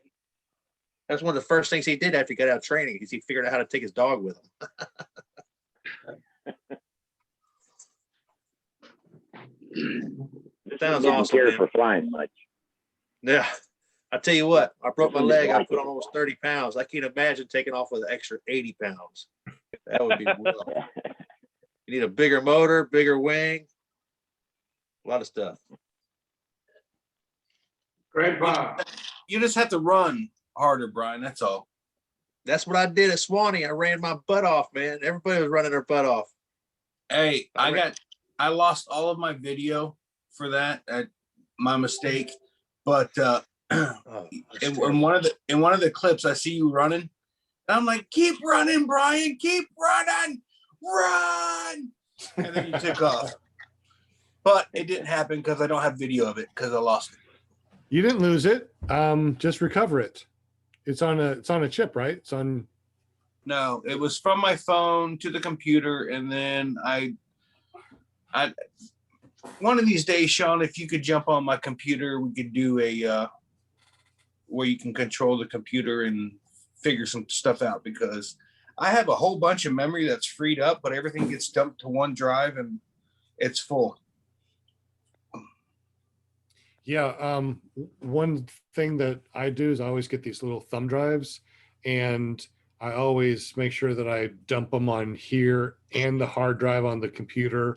That's one of the first things he did after he got out of training is he figured out how to take his dog with him. Sounds Didn't awesome. care Man. for flying much. Yeah. I tell you what, I broke my leg. I put on almost 30 pounds. I can't imagine taking off with an extra 80 pounds. That would be rough. You need a bigger motor, bigger wing, a lot of stuff. Grandpa. You just have to run harder, Brian. That's all. That's what I did at Swanee. I ran my butt off, man. Everybody was running their butt off. Hey, I lost all of my video for that. My mistake. But in one of the clips, I see you running. And I'm like, keep running, Brian. Keep running. Run. And then you took off. But it didn't happen because I don't have video of it because I lost it. You didn't lose it. Just recover it. It's on a chip, right? It's on. No, it was from my phone to the computer, and then I one of these days, Sean, if you could jump on my computer, we could do a where you can control the computer and figure some stuff out, because I have a whole bunch of memory that's freed up, but everything gets dumped to one drive and it's full. Yeah. One thing that I do is I always get these little thumb drives, and I always make sure that I dump them on here and the hard drive on the computer,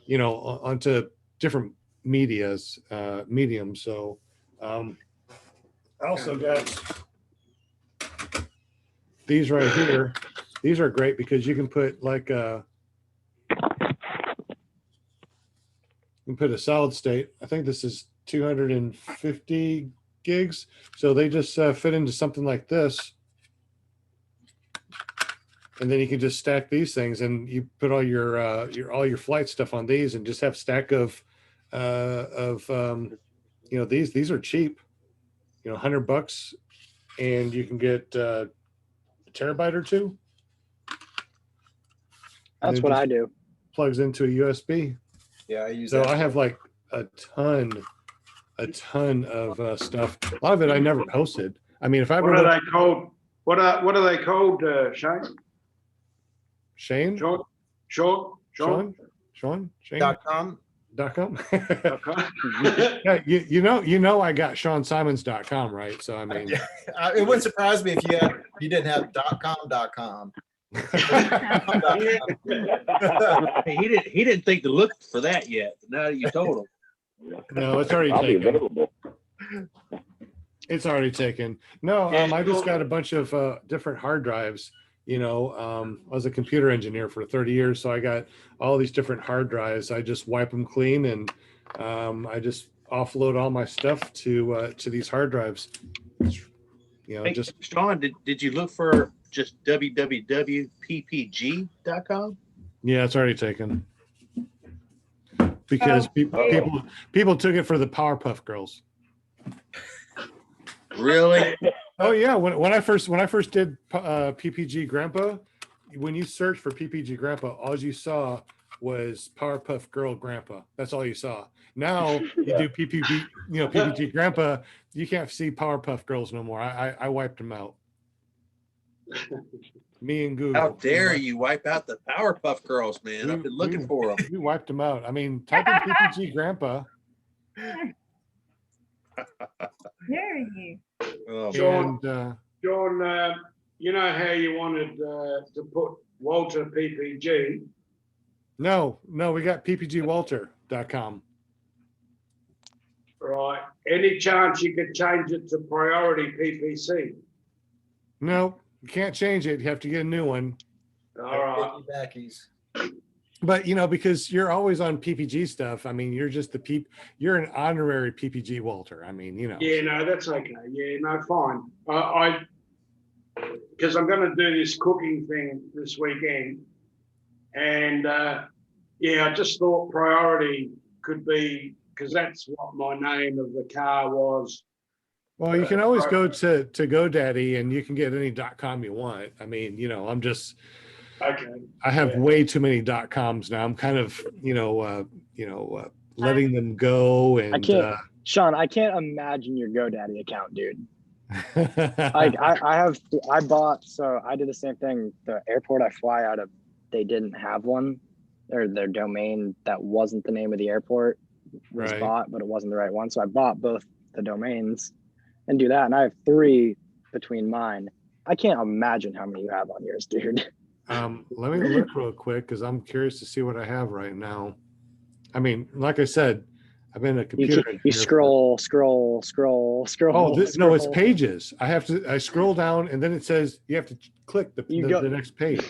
onto different mediums. So I also got these right here. These are great because you can put like can put a solid state. I think this is 250 gigs. So they just fit into something like this. And then you can just stack these things, and you put all your flight stuff on these, and just have stack of you know, these are cheap, you know, $100, and you can get a terabyte or two. That's what I do. Plugs into a USB. Yeah, I use So that. I have like a ton of stuff. A lot of it I never posted. I mean, if I What ever are they called? What are they called, Shane? Shane? Sean? Shane? .com. .com. Yeah, you know I got SeanSimons.com, right? So I mean, It wouldn't surprise me if you didn't have .com. He didn't think to look for that yet. Now you told him. no, it's already I'll be taken. available. It's already taken. No, I just got a bunch of different hard drives. You know, I was a computer engineer for 30 years, so I got all these different hard drives. I just wipe them clean, and I just offload all my stuff to these hard drives. You know, Hey, just Sean, did you look for just www.ppg.com? yeah, it's already taken because people took it for the Powerpuff Girls. Really? Oh yeah, when I first did PPG Grandpa, when you search for PPG Grandpa, all you saw was Powerpuff Girl Grandpa. That's all you saw. Now you do PPG Grandpa, you can't see Powerpuff Girls no more. I wiped them out. Me and Google. How dare you wipe out the Powerpuff Girls, man? I've been looking for them. We wiped them out. I mean, type in PPG Grandpa. Dare you? Oh, Sean, And John, you know how you wanted to put Walter PPG? no, we got ppgwalter.com. Right. Any chance you could change it to Priority PPC? No, you can't change it. You have to get a new one. All right. Backies. But you know, because you're always on PPG stuff. I mean, you're just you're an honorary PPG Walter. I mean, you know. Yeah, no, that's okay. Yeah, no, fine. Because I'm going to do this cooking thing this weekend, and yeah, I just thought Priority could be, because that's what my name of the car was. Well, you can always go to GoDaddy, and you can get any .com you want. I mean, you know, I'm just okay. I have way too many .coms now. I'm kind of letting them go. And I can't, Sean. I can't imagine your GoDaddy account, dude. Like I bought. So I did the same thing. The airport I fly out of, they didn't have one, or their domain that wasn't the name of the airport was Right. bought, but it wasn't the right one. So I bought both the domains and do that. And I have 3 between mine. I can't imagine how many you have on yours, dude. Let me look real quick because I'm curious to see what I have right now. I mean, like I said, I've been a computer engineer. You scroll. Oh, no, it's pages. I scroll down, and then it says you have to click the next page.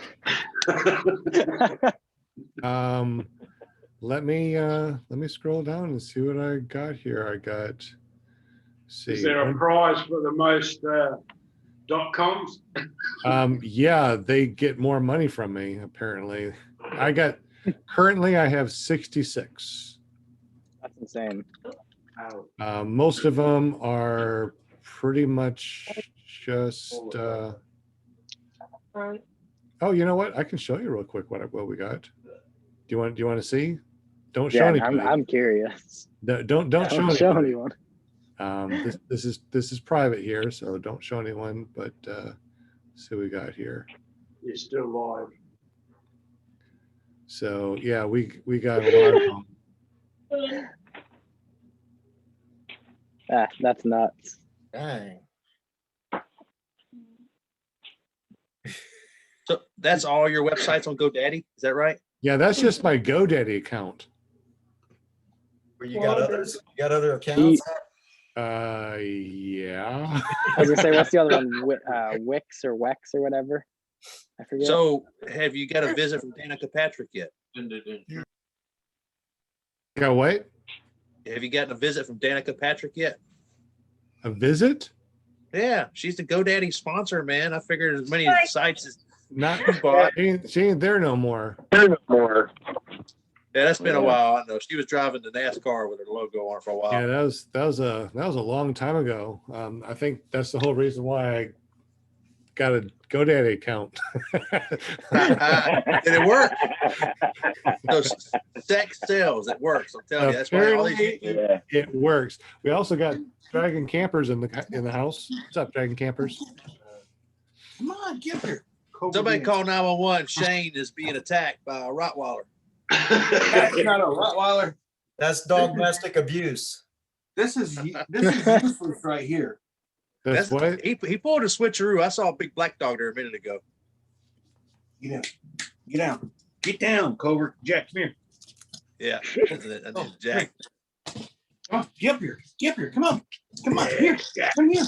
Let me scroll down and see what I got here. I got. See. Is there a prize for the most .coms? Yeah, they get more money from me apparently. Currently I have 66. That's insane. Most of them are pretty much just oh, you know what? I can show you real quick what we got. Do you want to see? Don't show anybody. I'm curious. Don't show anyone. This is private here, so don't show anyone, but see what we got here. You're still live. So yeah, we got a lot of them. That's nuts. Dang. So that's all your websites on GoDaddy, is that right? Yeah, that's just my GoDaddy account. Where you got others? You got other accounts? Yeah. I was gonna say, what's the other one? Wix or Wex or whatever. I forget. So have you got a visit from Danica Patrick yet? Yeah, what? Have you gotten a visit from Danica Patrick yet? A visit? Yeah, she's the GoDaddy sponsor, man. I figured as many sites as Not you bought. she ain't there no more. Yeah, that's been a while. I know she was driving the NASCAR with her logo on for a while. Yeah, that was a long time ago. I think that's the whole reason why I got a GoDaddy account. And it worked. So sex sells. It works. I'm telling you. That's why all these Apparently, it works. We also got Dragon Campers in the house. What's up, Dragon Campers? Come on, get here. Somebody call 911. Shane is being attacked by a Rottweiler. That's not a Rottweiler. That's domestic abuse. This is useless right here. That's what he pulled a switcheroo. I saw a big black dog there a minute ago. Get down, Cobra. Jack, come here. Yeah, Jack. Oh, get up here. Come on. Here. Come here.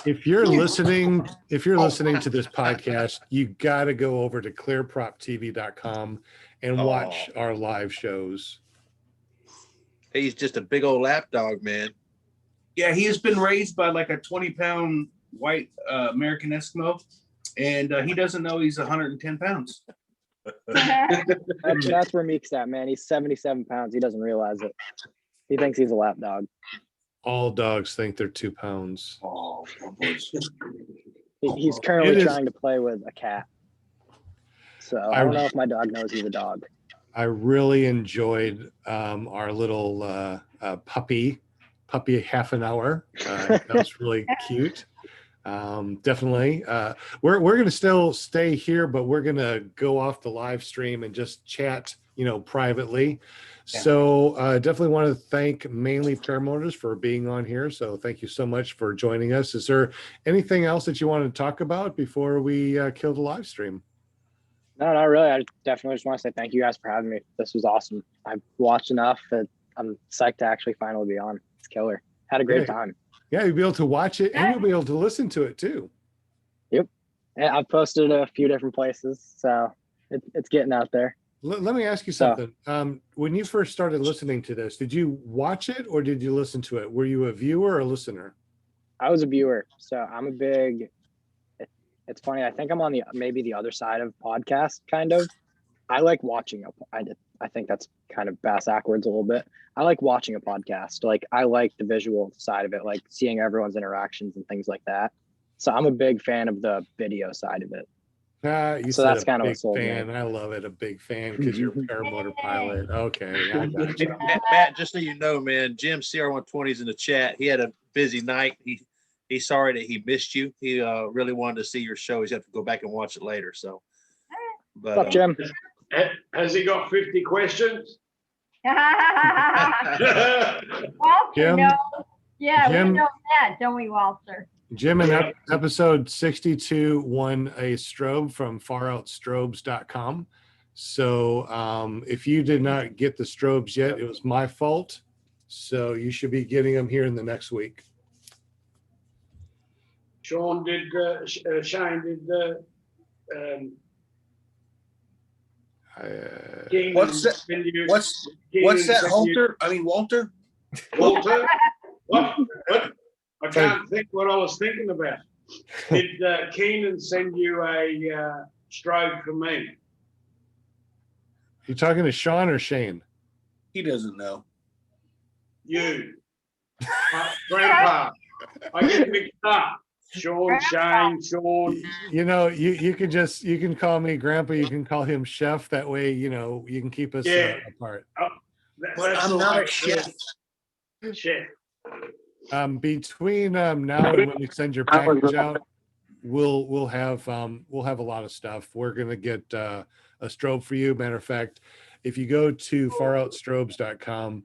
if you're listening to this podcast, you got to go over to ClearPropTV.com and watch our live shows. He's just a big old lap dog, man. Yeah, he has been raised by like a 20-pound white American Eskimo, and he doesn't know he's 110 pounds. That's where Meek's at, man. He's 77 pounds. He doesn't realize it. He thinks he's a lap dog. All dogs think they're 2 pounds. Oh, He's currently trying to play with a cat. So I don't know if my dog knows he's a dog. I really enjoyed our little puppy half an hour. That was really cute. Definitely. We're going to still stay here, but we're going to go off the live stream and just chat, privately. Yeah. So definitely want to thank mainly Paramotors for being on here. So thank you so much for joining us. Is there anything else that you want to talk about before we kill the live stream? No, not really. I definitely just want to say thank you guys for having me. This was awesome. I've watched enough that I'm psyched to actually finally be on. It's killer. Had a great time. Yeah, you'll be able to watch it and you'll be able to listen to it too. Yep. And I've posted a few different places, so it's getting out there. Let me ask you something. When you first started listening to this, did you watch it or did you listen to it? Were you a viewer or a listener? I was a viewer. So I'm a big, it's funny. I think I'm on maybe the other side of podcast, kind of. I like watching I think that's kind of backwards a little bit. I like watching a podcast. Like I like the visual side of it, like seeing everyone's interactions and things like that. So I'm a big fan of the video side of it. So that's kind of a fan. I love it. A big fan because you're a paramotor pilot. Okay. I got you. Matt, just so you know, man, Jim CR120 is in the chat. He had a busy night. He's sorry that he missed you. He really wanted to see your show. He's have to go back and watch it later. So, but what's up, Jim? Has he got 50 questions? Walter Jim, knows. Yeah, Jim, we know that, don't we, Walter? Jim, in episode 62, won a strobe from faroutstrobes.com. So if you did not get the strobes yet, it was my fault. So you should be getting them here in the next week. Shane did what's that, Halter? I mean, Walter? Walter? What? I can't think what I was thinking about. Did Keenan send you a strobe for me? You talking to Sean or Shane? He doesn't know. You. Grandpa. I get mixed up. Sean, Shane, Sean. You can call me Grandpa. You can call him Chef. That way, you can keep us apart. But I'm not a chef. Chef. Between now and when we send your package out, we'll have a lot of stuff. We're gonna get a strobe for you. Matter of fact, if you go to faroutstrobes.com,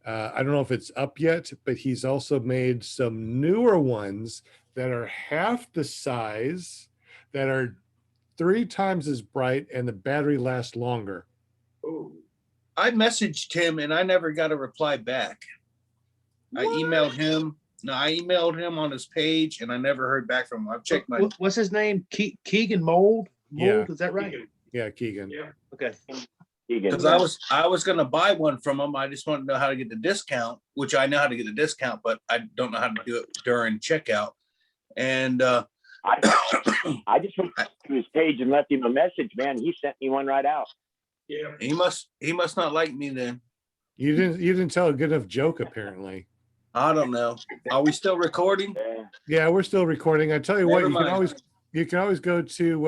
I don't know if it's up yet, but he's also made some newer ones that are half the size, that are 3 times as bright, and the battery lasts longer. Ooh. I messaged him and I never got a reply back. What? I emailed him on his page and I never heard back from him. I've checked my. What's his name? Keegan Mold? Yeah. Is that right? Yeah, Keegan. Yeah. Okay. Because I was going to buy one from them. I just wanted to know how to get the discount, which I know how to get the discount, but I don't know how to do it during checkout. And I just went to his page and left him a message, man. He sent me one right out. Yeah, he must not like me then. You didn't tell a good enough joke, apparently. I don't know. Are we still recording? Yeah, we're still recording. I tell you what, Never mind. you can always go to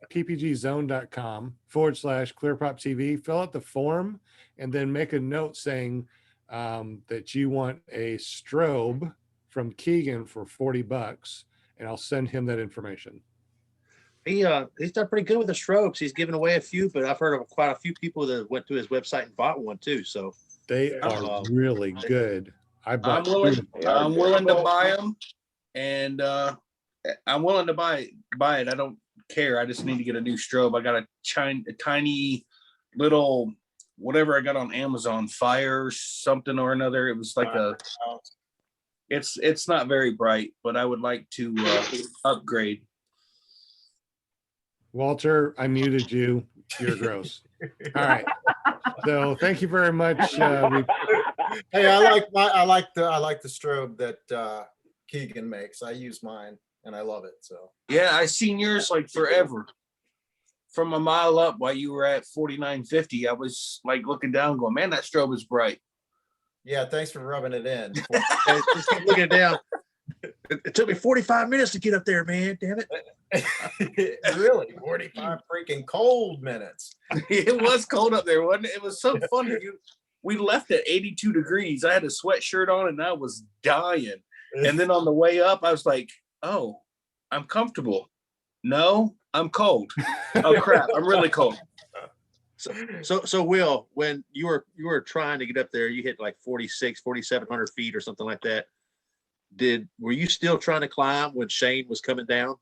ppgzone.com/ClearPropTV, fill out the form, and then make a note saying that you want a strobe from Keegan for $40, and I'll send him that information. He's done pretty good with the strobes. He's given away a few, but I've heard of quite a few people that went to his website and bought one too. So they are really good. I'm willing to buy them, and I'm willing to buy it. I don't care. I just need to get a new strobe. I got a tiny little whatever I got on Amazon, Fire something or another. It was like it's not very bright, but I would like to upgrade. Walter, I muted you. You're gross. All right. So thank you very much. Hey, I like the strobe that Keegan makes. I use mine and I love it. So yeah, I seen yours like forever. From a mile up while you were at 4950, I was like looking down, going, "Man, that strobe is bright." Yeah, thanks for rubbing it in. Just keep looking down. It took me 45 minutes to get up there, man. Damn it. Really? 45 freaking cold minutes. It was cold up there, wasn't it? It was so funny. We left at 82 degrees. I had a sweatshirt on and I was dying. And then on the way up, I was like, "Oh, I'm comfortable. No, I'm cold. Oh crap, I'm really cold." So Will, when you were trying to get up there, you hit like 4,700 feet or something like that. Were you still trying to climb when Shane was coming down?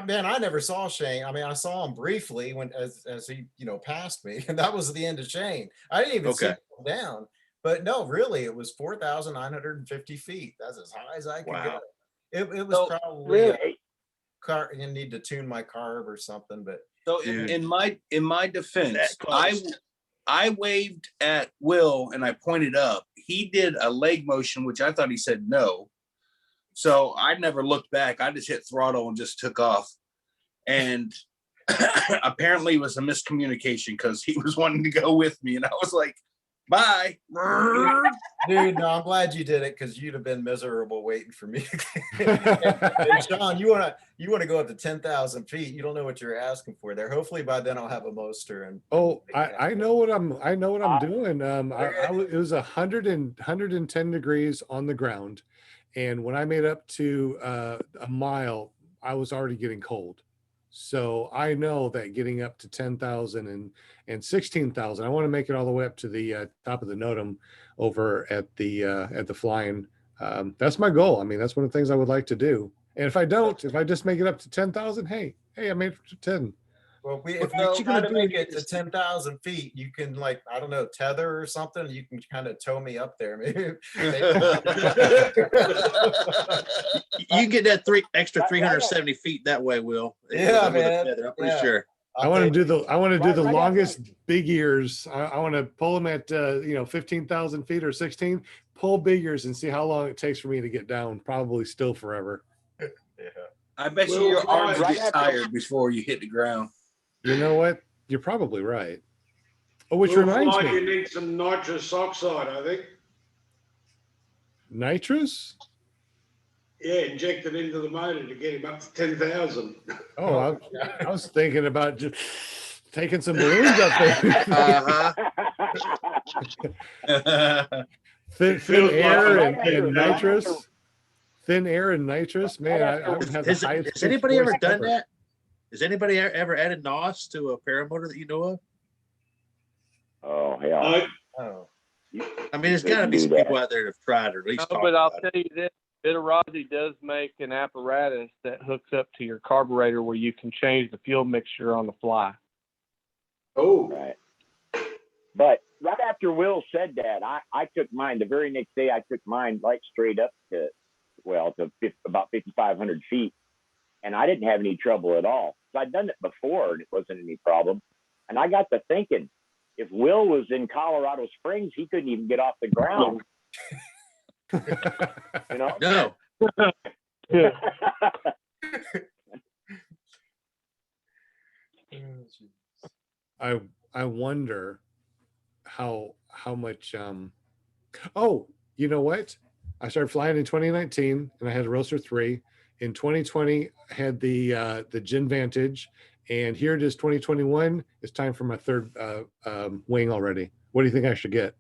Man, I never saw Shane. I mean, I saw him briefly as he passed me, and that was the end of Shane. I didn't even see him down. But no, really, it was 4,950 feet. That's as high as I could go. It was probably car. You need to tune my carb or something. But so in my defense, I waved at Will and I pointed up. He did a leg motion, which I thought he said no. So I never looked back. I just hit throttle and just took off. And apparently it was a miscommunication because he was wanting to go with me. And I was like, "Bye." Dude, no, I'm glad you did it because you'd have been miserable waiting for me. And Sean, you want to go up to 10,000 feet. You don't know what you're asking for there. Hopefully by then I'll have a Moster. And I know what I'm doing. It was 110 degrees on the ground. And when I made up to a mile, I was already getting cold. So I know that getting up to 10,000 and 16,000, I want to make it all the way up to the top of the NOTAM over at the flying. That's my goal. I mean, that's one of the things I would like to do. And if I just make it up to 10,000, hey, I made it to 10. Well, if you try to make it to 10,000 feet, you can, like, I don't know, tether or something. You can kind of tow me up there. Maybe. You get that extra 370 feet that way, Will. Yeah, man. I'm pretty sure. I want to do the longest big ears. I want to pull them at 15,000 feet or 16. Pull big ears and see how long it takes for me to get down. Probably still forever. Yeah. I bet you your arms get tired before you hit the ground. You know what? You're probably right. Oh, which reminds me, you need some nitrous oxide, I think. Nitrous? Yeah, inject it into the motor to get him up to 10,000. Oh, I was thinking about just taking some balloons up there. Thin air and nitrous. Thin air and nitrous. Man, I would have the highest. Has anybody ever done that? Has anybody ever added NOS to a paramotor that you know of? Oh, hell. I mean, there's got to be some people out there that have tried or at least but I'll tell you this. Bitterozzi does make an apparatus that hooks up to your carburetor where you can change the fuel mixture on the fly. Oh. Right. But right after Will said that, I took mine. The very next day, I took mine like straight up to about 5,500 feet. And I didn't have any trouble at all. So I'd done it before and it wasn't any problem. And I got to thinking, if Will was in Colorado Springs, he couldn't even get off the ground. You know? No. I wonder how much oh, you know what? I started flying in 2019 and I had a Roadster 3. In 2020, I had the Gen Vantage, and here it is 2021. It's time for my third wing already. What do you think I should get?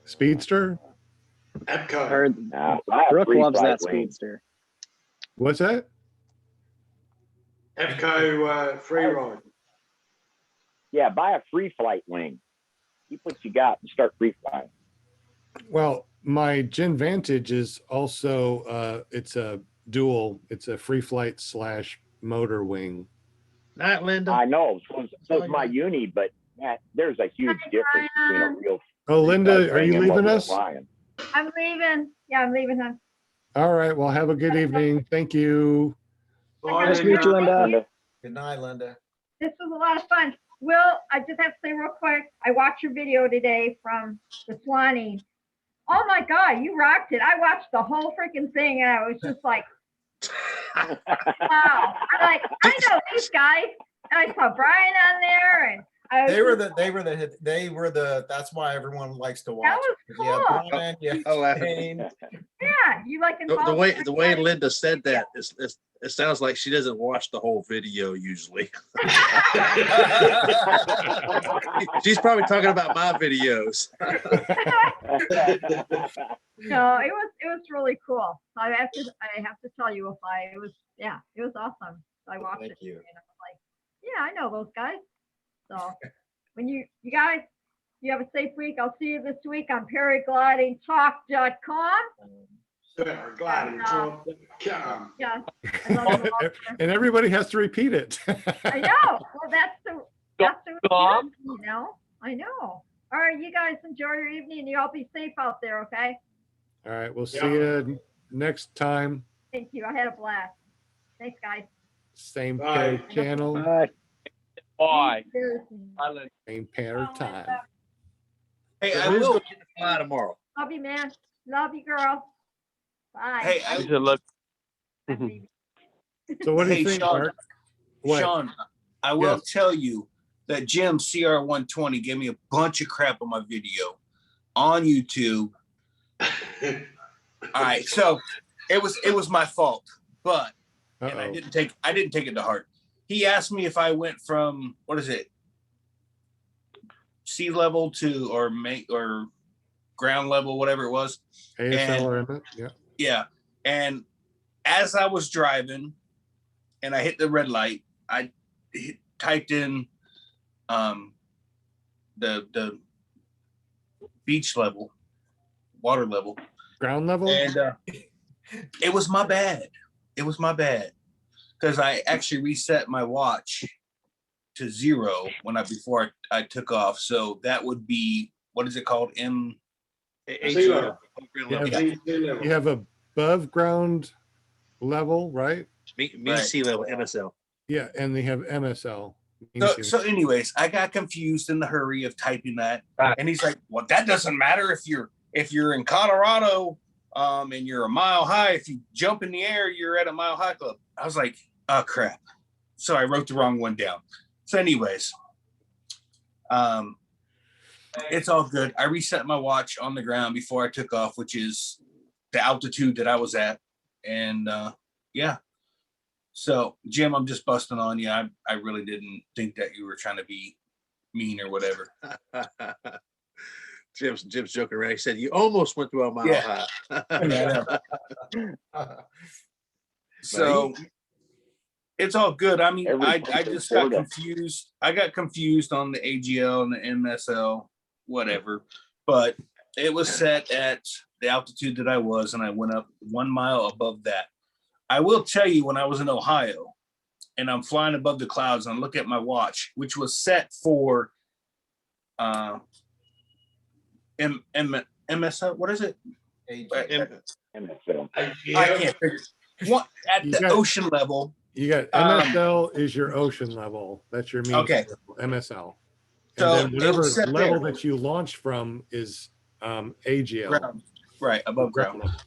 Speedster? I heard Brooke loves that Speedster. What's that? EFCO free ride. Yeah, buy a free flight wing. Keep what you got and start free flying. Well, my Gen Vantage is also it's a dual. It's a free flight / motor wing. Not Linda. I know. So is my uni, but man, there's a huge difference between a real. Oh, Linda, are you leaving us? I'm leaving. Yeah, I'm leaving him. All right. Well, have a good evening. Thank you. Nice to meet you, Linda. Good night, Linda. This was a lot of fun. Will, I just have to say real quick, I watched your video today from the Swanee. Oh my God, you rocked it. I watched the whole freaking thing and I was just like, wow. I'm like, I know these guys. And I saw Brian on there and They were the that's why everyone likes to watch. That was it. cool. You have Brian, you have Shane. Yeah, you like the way Linda said that it sounds like she doesn't watch the whole video usually. She's probably talking about my videos. No, it was really cool. So I have to tell you, it was awesome. So I watched it. You. And I was like, yeah, I know those guys. So when you guys, you have a safe week. I'll see you this week on paraglidingtalk.com. Paraglidingtalk.com. Yeah. And everybody has to repeat it. I know. Well, that's the you know. I know. All right, you guys enjoy your evening and you all be safe out there, okay? All right. We'll see you next time. Thank you. I had a blast. Thanks, guys. Same channel. Bye. Bye. Same pair time. Hey, I will get to fly tomorrow. Love you, man. Love you, girl. Bye. Hey, So what do you Hey, think, Sean, Mark? What? Sean, I will Yes. tell you that Jim CR120 gave me a bunch of crap on my video on YouTube. All right, so it was my fault, but and I didn't take it to heart. He asked me if I went from sea level to or ground level, whatever it was. ASL or Emmett? Yeah. Yeah. And as I was driving and I hit the red light, I typed in the beach level, water level. Ground level? And it was my bad. It was my bad. Because I actually reset my watch to 0 before I took off. So that would be, what is it called? Sea You have above ground level, right? Me sea level, MSL. Yeah, and they have MSL. So anyways, I got confused in the hurry of typing that. And he's like, well, that doesn't matter if you're in Colorado and you're a mile high. If you jump in the air, you're at a mile high club. I was like, oh crap. So I wrote the wrong one down. So anyways, it's all good. I reset my watch on the ground before I took off, which is the altitude that I was at. And yeah. So Jim, I'm just busting on you. I really didn't think that you were trying to be mean or whatever. Jim's joking around. He said you almost went through a mile high. So it's all good. I mean, I just got confused. I got confused on the AGL and the MSL, whatever. But it was set at the altitude that I was, and I went up 1 mile above that. I will tell you, when I was in Ohio and I'm flying above the clouds and I look at my watch, which was set for MSL, what is it? MSL. I can't figure. At the ocean level, You got MSL is your ocean level. That's your mean Okay. level, MSL. And So then it whatever was set level there. that you launch from is AGL. Ground. Right, above ground. level.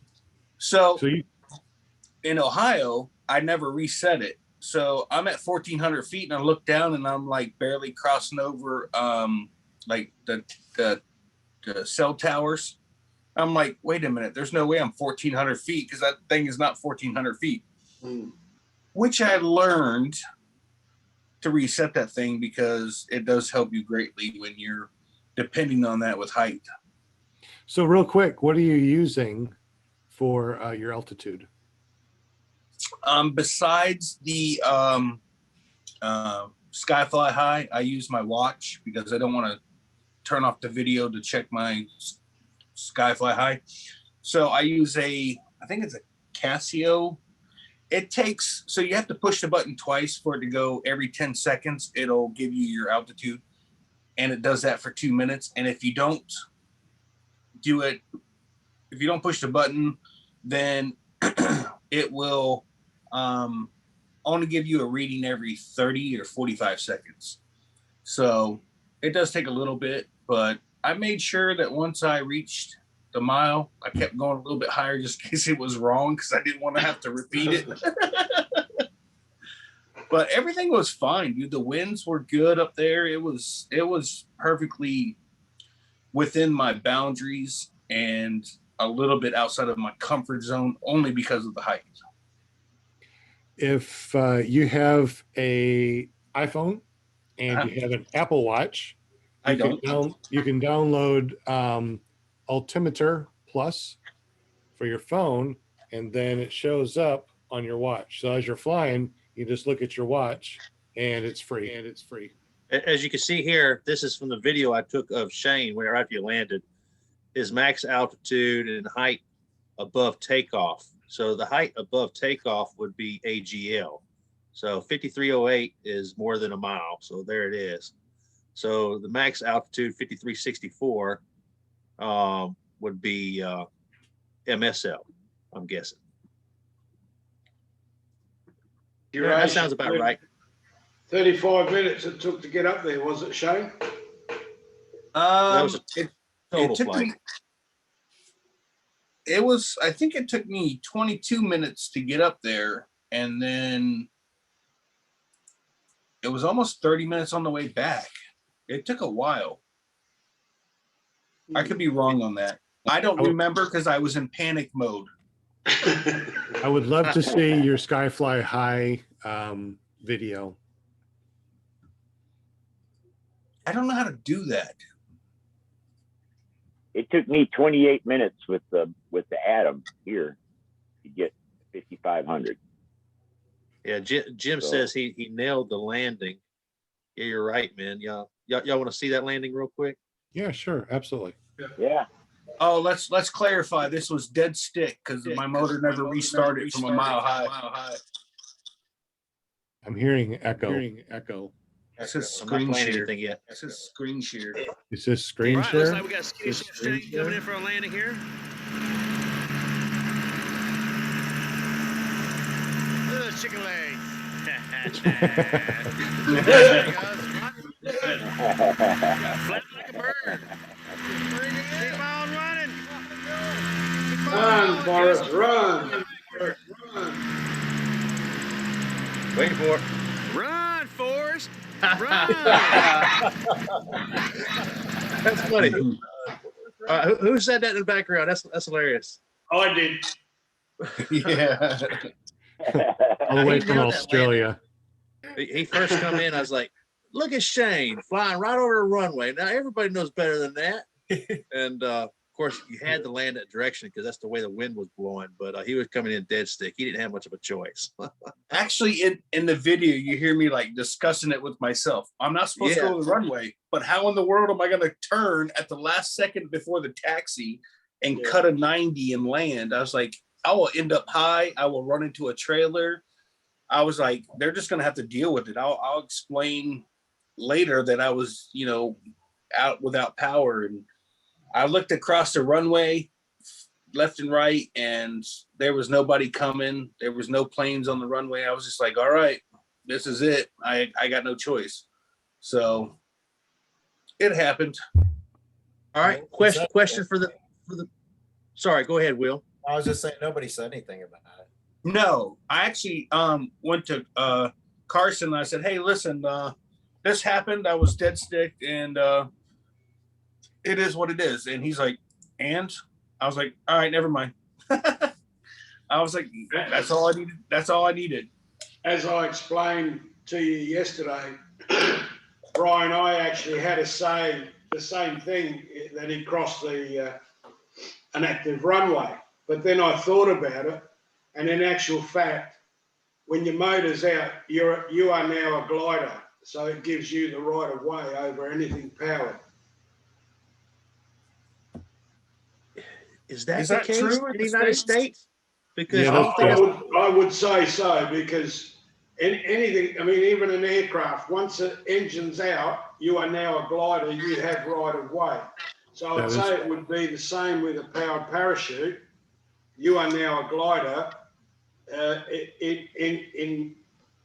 So you in Ohio, I never reset it. So I'm at 1,400 feet, and I look down, and I'm like barely crossing over, like the cell towers. I'm like, wait a minute, there's no way I'm 1,400 feet because that thing is not 1,400 feet. Which I learned to reset that thing because it does help you greatly when you're depending on that with height. So real quick, what are you using for your altitude? Besides the Skyfly High, I use my watch because I don't want to turn off the video to check my Skyfly High. So I use I think it's a Casio. It takes, so you have to push the button twice for it to go every 10 seconds. It'll give you your altitude, and it does that for 2 minutes. And if you don't do it, if you don't push the button, then it will only give you a reading every 30 or 45 seconds. So it does take a little bit, but I made sure that once I reached the mile, I kept going a little bit higher just in case it was wrong because I didn't want to have to repeat it. But everything was fine, dude. The winds were good up there. It was perfectly within my boundaries and a little bit outside of my comfort zone only because of the height. If You have a iPhone and you have an Apple Watch, you can download Altimeter Plus for your phone, and then it shows up on your watch. So as you're flying, you just look at your watch, and it's free. As you can see here, this is from the video I took of Shane where after you landed. His max altitude and height above takeoff. So the height above takeoff would be AGL. So 5308 is more than a mile. So there it is. So the max altitude 5364 would be MSL, I'm guessing. You're Yeah, right. that sounds about right. 35 minutes it took to get up there, was it, Shane? That was a total it took flight. me, I think it took me 22 minutes to get up there, and then it was almost 30 minutes on the way back. It took a while. I could be wrong on that. I don't remember because I was in panic mode. I would love to see your Skyfly High video. I don't know how to do that. It took me 28 minutes with the Atom here to get 5,500. Yeah, Jim says he nailed the landing. Yeah, you're right, man. Y'all want to see that landing real quick? Yeah, sure, absolutely. Yeah. Oh, let's clarify. This was dead stick because my motor never restarted from a mile high. I'm hearing echo. That's his I'm screen not playing share. anything yet. That's his screen share. Is this screen All right, share? looks like we got Skinny Shane coming in for a landing here. Look at those chicken legs. There he goes. Flat like a bird. Keep on running. Run, Forrest, run. Wait for it. Run, Forrest. Run. That's funny. Who said that in the background? That's hilarious. I did. Yeah. All the way He from nailed that Australia. He first come in, I was like, look at Shane flying right over the runway. Now everybody knows better than that. And of course, you had to land that direction because that's the way the wind was blowing. But he was coming in dead stick. He didn't have much of a choice. Actually, in the video, you hear me like discussing it with myself. I'm not supposed to go to the runway, but how in the world am I going to turn at the last second before the taxi and cut a 90 and land? I was like, I will end up high. I will run into a trailer. I was like, they're just going to have to deal with it. I'll explain later that I was, out without power. And I looked across the runway, left and right, and there was nobody coming. There was no planes on the runway. I was just like, all right, this is it. I got no choice. So it happened. All right. Question for the sorry, go ahead, Will. I was just saying nobody said anything about it. No, I actually went to Carson and I said, hey, listen, this happened. I was dead stick, and it is what it is. And he's like, and I was like, all right, never mind. I was like, that's all I needed. That's all I needed. As I explained to you yesterday, Brian, I actually had to say the same thing, that he crossed an active runway. But then I thought about it, and in actual fact, when your motor's out, you are now a glider, so it gives you the right of way over anything powered. Is that the case true in the United States? Because Yeah, I would say so, because in anything, I mean, even an aircraft, once the engine's out, you are now a glider, you have right of way. So I'd say it would be the same with a powered parachute. You are now a glider.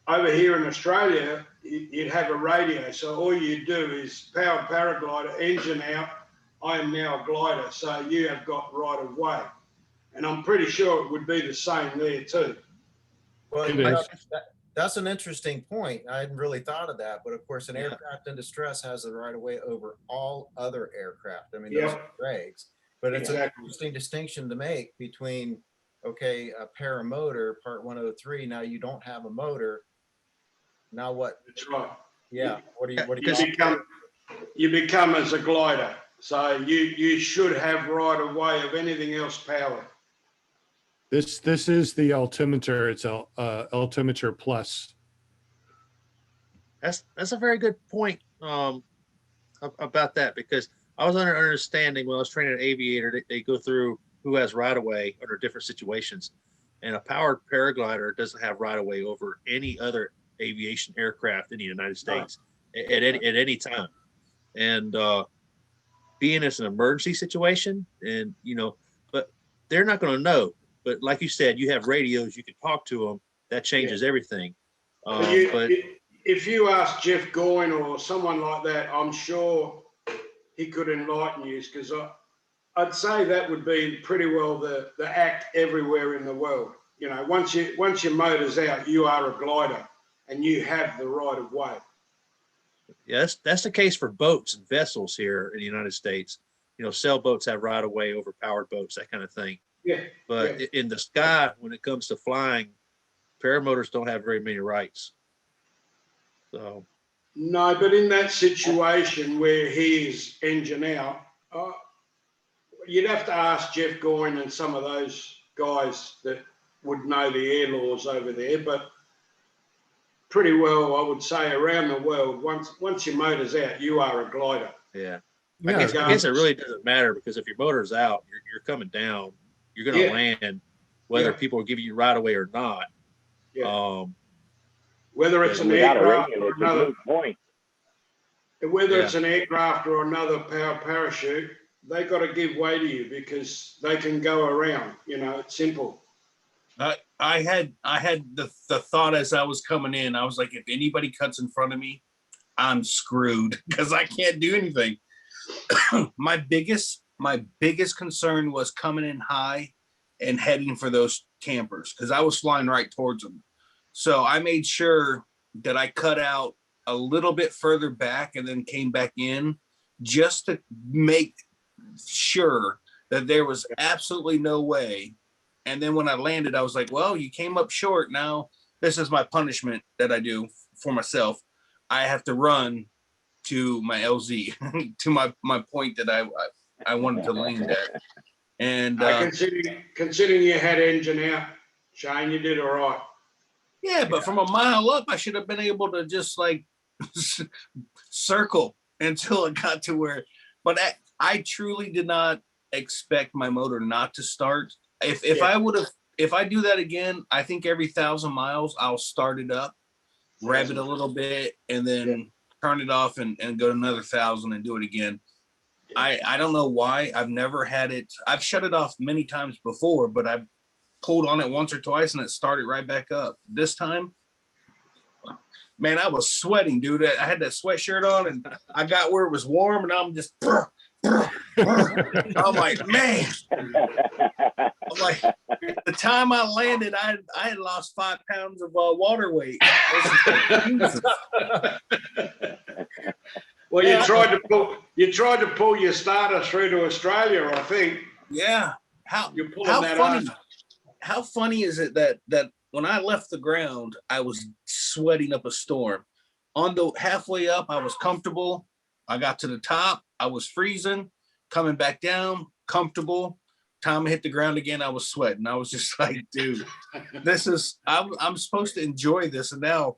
Over here in Australia, you'd have a radio. So all you do is powered paraglider, engine out, I am now a glider. So you have got right of way. And I'm pretty sure it would be the same there too. Well, that's an interesting point. I hadn't really thought of that, but of course, an aircraft in distress has the right of way over all other aircraft. I mean, those are regs, but it's an interesting distinction to make between, okay, a paramotor, Part 103. Now you don't have a motor. Now what? That's right. Yeah. What do you you become as a glider. So you should have right of way of anything else powered. This is the altimeter. It's altimeter plus. That's a very good point about that, because I was under understanding when I was training at Aviator, they go through who has right of way under different situations, and a powered paraglider doesn't have right of way over any other aviation aircraft in the United States at any time. And being as an emergency situation, and but they're not going to know. But like you said, you have radios, you can talk to them. That changes everything. But if you ask Jeff Goyne or someone like that, I'm sure he could enlighten you, because I'd say that would be pretty well the act everywhere in the world. Once your motor's out, you are a glider and you have the right of way. Yeah, that's the case for boats and vessels here in the United States. Sailboats have right of way over powered boats, that kind of thing. Yeah. But in the sky, when it comes to flying, paramotors don't have very many rights. So. No, but in that situation where he's engine out, you'd have to ask Jeff Goyne and some of those guys that would know the air laws over there. But pretty well, I would say around the world, once your motor's out, you are a glider. Yeah. I guess it really doesn't matter, because if your motor's out, you're coming down. You're going to land, whether people give you right away or not. Yeah. Whether it's an aircraft or another point. Whether it's an aircraft or another powered parachute, they got to give way to you, because they can go around. It's simple. I had the thought as I was coming in. I was like, if anybody cuts in front of me, I'm screwed, because I can't do anything. My biggest concern was coming in high and heading for those campers, because I was flying right towards them. So I made sure that I cut out a little bit further back and then came back in, just to make sure that there was absolutely no way. And then when I landed, I was like, well, you came up short. Now this is my punishment that I do for myself. I have to run to my LZ, to my point that I wanted to land at. And considering you had engine out, Shane, you did all right. Yeah, but from a mile up, I should have been able to just like circle until it got to where. But I truly did not expect my motor not to start. If I do that again, I think every 1,000 miles I'll start it up, rev it a little bit, and then turn it off and go to another 1,000 and do it again. I don't know why. I've never had it. I've shut it off many times before, but I've pulled on it once or twice and it started right back up. This time, man, I was sweating, dude. I had that sweatshirt on and I got where it was warm and I'm just, I'm like, man. I'm like, the time I landed, I had lost 5 pounds of water weight. Well, you tried to pull your starter through to Australia, I think. Yeah. You're pulling that funny? on. How funny is it that when I left the ground, I was sweating up a storm. On the halfway up, I was comfortable. I got to the top, I was freezing. Coming back down, comfortable. Time I hit the ground again, I was sweating. I was just like, dude, this is I'm supposed to enjoy this. And now,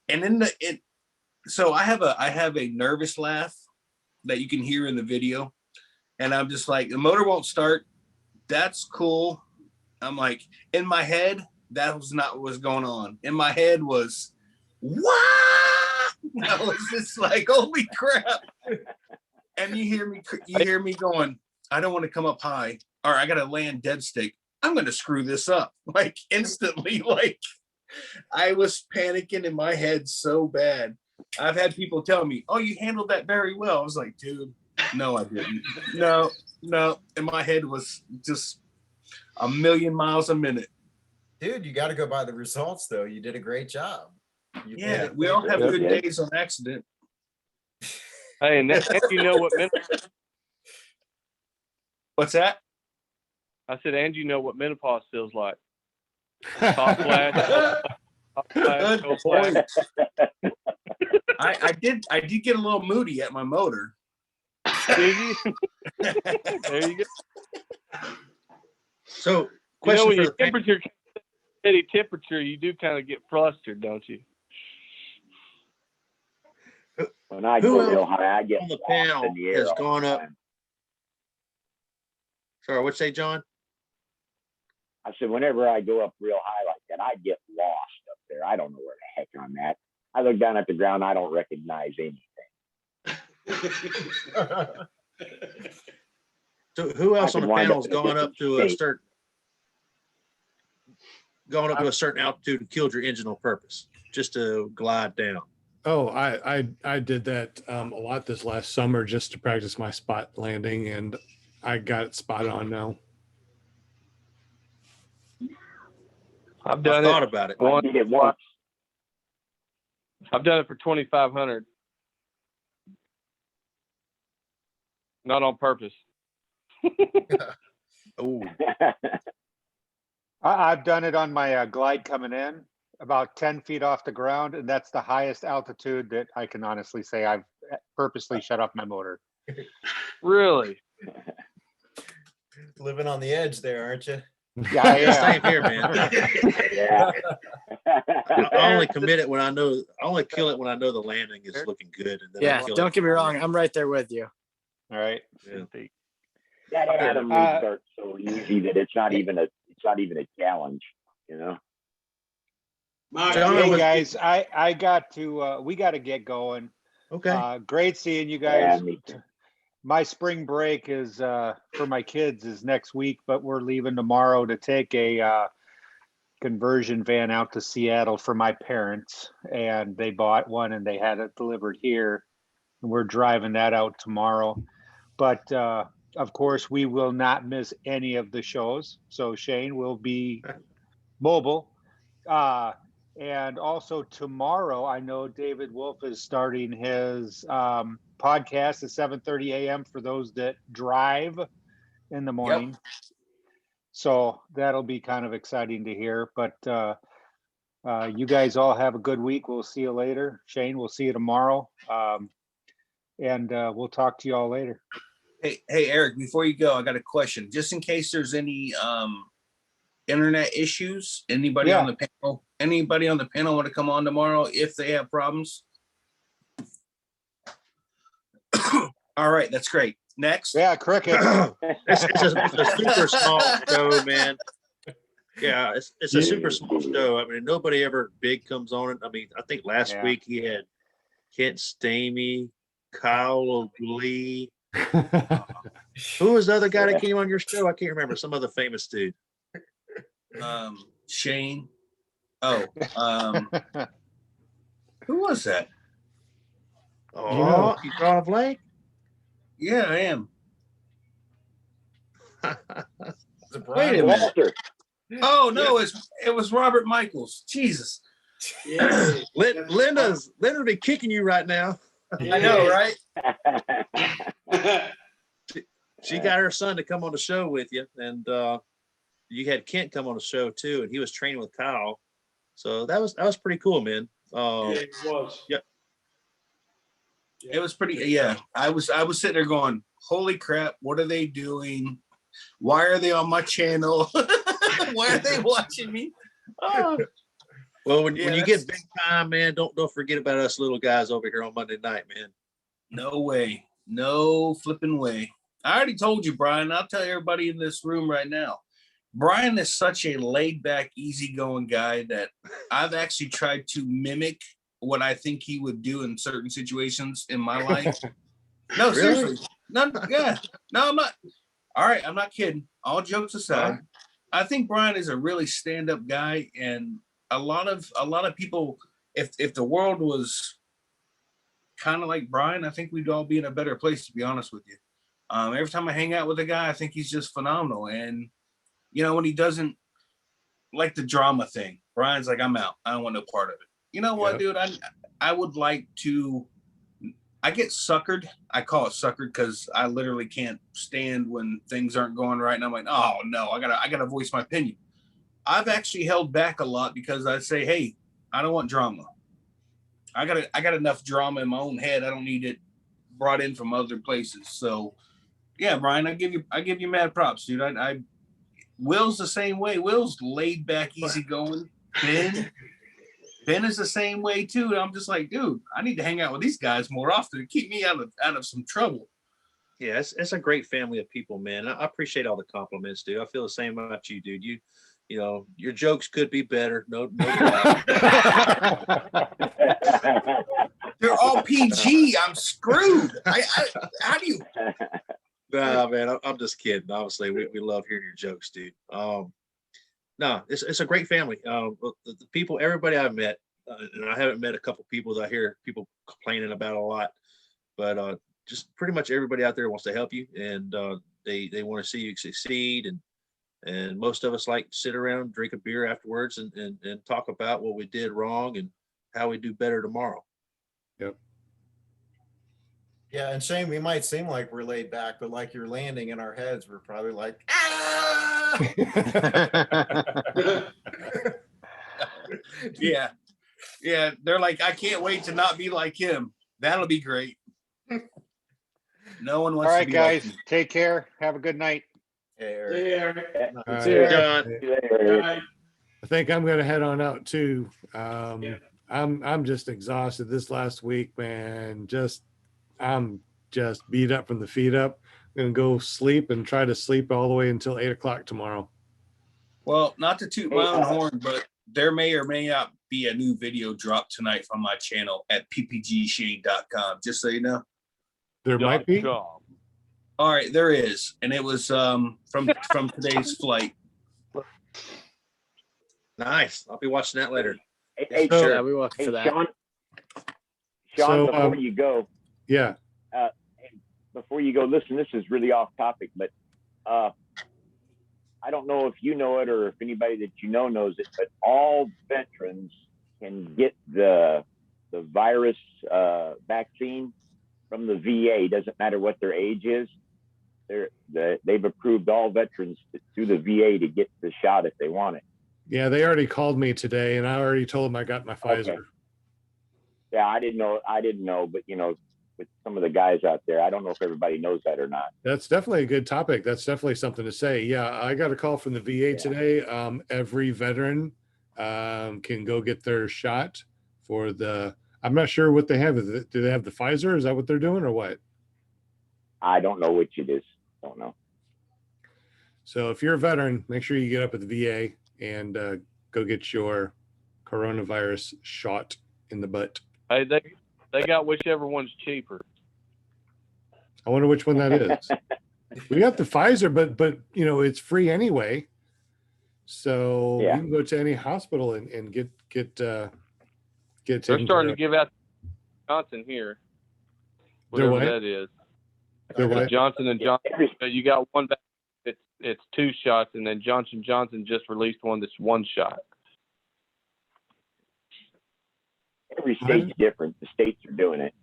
and then so I have a nervous laugh that you can hear in the video. And I'm just like, the motor won't start. That's cool. I'm like, in my head, that was not what was going on. In my head was, what? I was just like, holy crap. And you hear me going, I don't want to come up high, or I got to land dead stick. I'm going to screw this up. Like instantly, like I was panicking in my head so bad. I've had people tell me, oh, you handled that very well. I was like, dude, no, I didn't. No. And my head was just a million miles a minute. Dude, you got to go by the results, though. You did a great job. Yeah, we all have good days on accident. Hey, and you know what menopause? What's that? I said, and you know what menopause feels like. Hot flash. Hot flash, cold flash. I did get a little moody at my motor. Did you? There you go. So, You know, question when for your temperature, steady temperature, you do kind of get flustered, don't you? When I Who go real else high, I get on the lost panel in the air has all gone the up? time. Sorry, what'd you say, John? I said, whenever I go up real high like that, I get lost up there. I don't know where the heck I'm at. I look down at the ground, I don't recognize anything. So who else I on could the wind panel up has in a gone up different to state. a certain altitude and killed your engine on purpose just to glide down? Oh, I did that a lot this last summer just to practice my spot landing, and I got it spot on now. I've done thought about it. I did it once. I've done it for 2,500. Not on purpose. Oh, I've done it on my glide coming in about 10 feet off the ground, and that's the highest altitude that I can honestly say I've purposely shut off my motor. Really? Living on the edge there, aren't you? Yeah, same here, man. Yeah. I only commit it when I know. I only kill it when I know the landing is looking good, and then I Yeah, kill don't it. get me wrong. I'm right there with you. All right. Yeah. That Adam restarts so easy that it's not even a challenge, you know. Hey guys, I got to we got to get going. Okay. Great seeing you Yeah, guys. me too. My spring break is for my kids is next week, but we're leaving tomorrow to take a conversion van out to Seattle for my parents, and they bought one and they had it delivered here, and we're driving that out tomorrow. But of course, we will not miss any of the shows. So Shane will be mobile. And also tomorrow, I know David Wolf is starting his podcast at 7:30 a.m. for those that drive in the morning. So that'll be kind of exciting to hear. But you guys all have a good week. We'll see you later. Shane, we'll see you tomorrow. And we'll talk to you all later. Hey, Eric, before you go, I got a question. Just in case there's any internet issues, anybody on the panel want to come on tomorrow if they have problems? All right, that's great. Next. Yeah, crickets. It's a super small show, man. Yeah, it's a super small show. I mean, nobody ever big comes on it. I mean, I think last week he had Kent Stamey, Kyle Lee, Who was the other guy that came on your show? I can't remember. Some other famous dude. Shane. Oh, who was that? Oh, you drawing a blank? Yeah, I am. Wait a minute. Walter. Oh no, it was Robert Michaels. Jesus. Yeah. Linda's be kicking you right now. I know, right? She got her son to come on the show with you, and you had Kent come on the show too, and he was training with Kyle. So that was pretty cool, man. Yeah, it was. Yep. It was pretty. Yeah, I was sitting there going, "Holy crap! What are they doing? Why are they on my channel? Why are they watching me?" Well, when you get big time, man, don't forget about us little guys over here on Monday night, man. No way, no flipping way. I already told you, Brian. I'll tell everybody in this room right now. Brian is such a laid-back, easygoing guy that I've actually tried to mimic what I think he would do in certain situations in my life. No, Really? seriously. No, yeah. No, I'm not. All right, I'm not kidding. All jokes aside, I think Brian is a really stand-up guy, and a lot of people, if the world was kind of like Brian, I think we'd all be in a better place, to be honest with you. Every time I hang out with a guy, I think he's just phenomenal. And you know, when he doesn't like the drama thing, Brian's like, I'm out. I don't want no part of it. You know what, dude? I would like to. I get suckered. I call it suckered because I literally can't stand when things aren't going right, and I'm like, oh no, I gotta voice my opinion. I've actually held back a lot because I say, hey, I don't want drama. I got enough drama in my own head. I don't need it brought in from other places. So, yeah, Brian, I give you mad props, dude. I Will's the same way. Will's laid back, easygoing. Ben is the same way too. I'm just like, dude, I need to hang out with these guys more often to keep me out of some trouble. Yeah, it's a great family of people, man. I appreciate all the compliments, dude. I feel the same about you, dude. You know, your jokes could be better. No doubt. They're all PG. I'm screwed. How do you? Nah, man, I'm just kidding. Obviously, we love hearing your jokes, dude. No, it's a great family. The people, everybody I've met, and I haven't met a couple people that I hear people complaining about a lot, but just pretty much everybody out there wants to help you, and they want to see you succeed, and most of us like to sit around, drink a beer afterwards, and talk about what we did wrong and how we do better tomorrow. Yep. Yeah, and Shane, we might seem like we're laid back, but like you're landing in our heads, we're probably like, Yeah. They're like, I can't wait to not be like him. That'll be great. No one wants. All to right, be guys, like me. take care. Have a good night. Yeah. I think I'm going to head on out too. I'm just exhausted this last week, man. I'm just beat up from the feet up. I'm going to go sleep and try to sleep all the way until 8 o'clock tomorrow. Well, not to toot my own horn, but there may or may not be a new video drop tonight from my channel at ppgshane.com. Just so you know. There might be. All right, there is, and it was from today's flight. Nice. I'll be watching that later. Hey, Sure. yeah, we watch hey, for that. Sean, So, before you go, yeah. Before you go, listen, this is really off topic, but I don't know if you know it or if anybody that you know knows it, but all veterans can get the virus vaccine from the VA. Doesn't matter what their age is. They've approved all veterans through the VA to get the shot if they want it. Yeah, they already called me today, and I already told them I got my Pfizer. Okay. Yeah, I didn't know, but you know, with some of the guys out there, I don't know if everybody knows that or not. That's definitely a good topic. That's definitely something to say. Yeah, I got a call from the VA today. Every veteran can go get their shot for the. I'm not sure what they have. Do they have the Pfizer? Is that what they're doing, or what? I don't know which it is. Don't know. So if you're a veteran, make sure you get up at the VA and go get your coronavirus shot in the butt. Hey, they got whichever one's cheaper. I wonder which one that is. We got the Pfizer, but you know, it's free anyway. So Yeah. you can go to any hospital and get They're taken starting care to give out Johnson here, They're whatever what? that is. They're what? Johnson and Johnson. You got one back. It's 2 shots, and then Johnson just released one that's 1 shot. Every state's different. The states are doing it.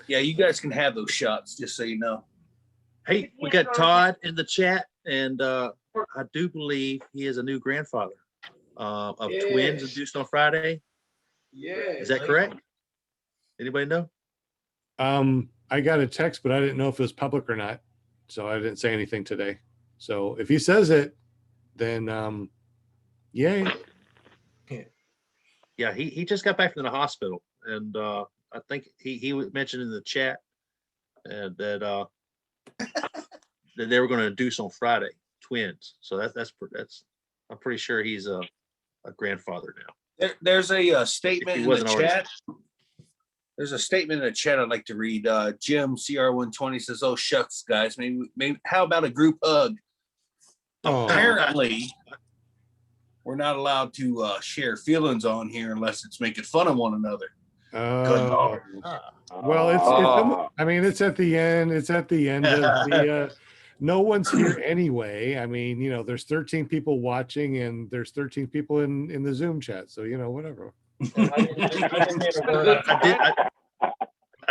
Yeah, you guys can have those shots, just so you know. Hey, we got Todd in the chat, and I do believe he is a new grandfather of twins induced on Friday. Yeah. Is that correct? Anybody know? I got a text, but I didn't know if it was public or not, so I didn't say anything today. So if he says it, then yay. Yeah, he just got back from the hospital, and I think he mentioned in the chat that they were going to induce on Friday twins. So that's I'm pretty sure he's a grandfather now. There's a statement If he in the wasn't already. chat. There's a statement in the chat I'd like to read. Jim CR120 says, "Oh shucks, guys, maybe how about a group hug?" Oh. Apparently, we're not allowed to share feelings on here unless it's making fun of one another. Good Lord. Well, I mean, it's at the end. It's at the end of the. No one's here anyway. I mean, you know, there's 13 people watching, and there's 13 people in the Zoom chat. So you know, whatever. I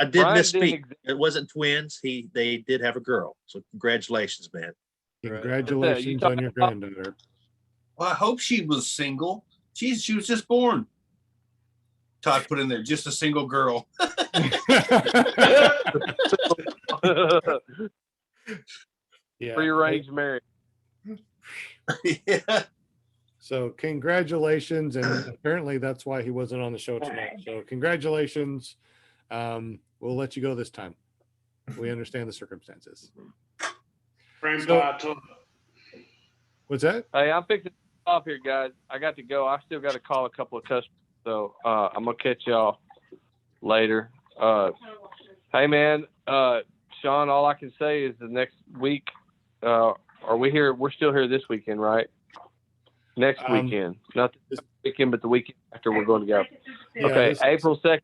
did misspeak. It wasn't twins. They did have a girl. So congratulations, man. Congratulations on your granddaughter. Well, I hope she was single. She was just born. Todd put in there, just a single girl. Yeah. Free-range marriage. Yeah. So congratulations, and apparently that's why he wasn't on the show tonight. So congratulations. We'll let you go this time. We understand the circumstances. What's that? Hey, I'm fixing to off here, guys. I got to go. I still got to call a couple of customers, so I'm gonna catch y'all later. Hey, man, Sean. All I can say is the next week. Are we here? We're still here this weekend, right? Next weekend, not this weekend, but the weekend after we're going to go. Yeah, Okay, April 2nd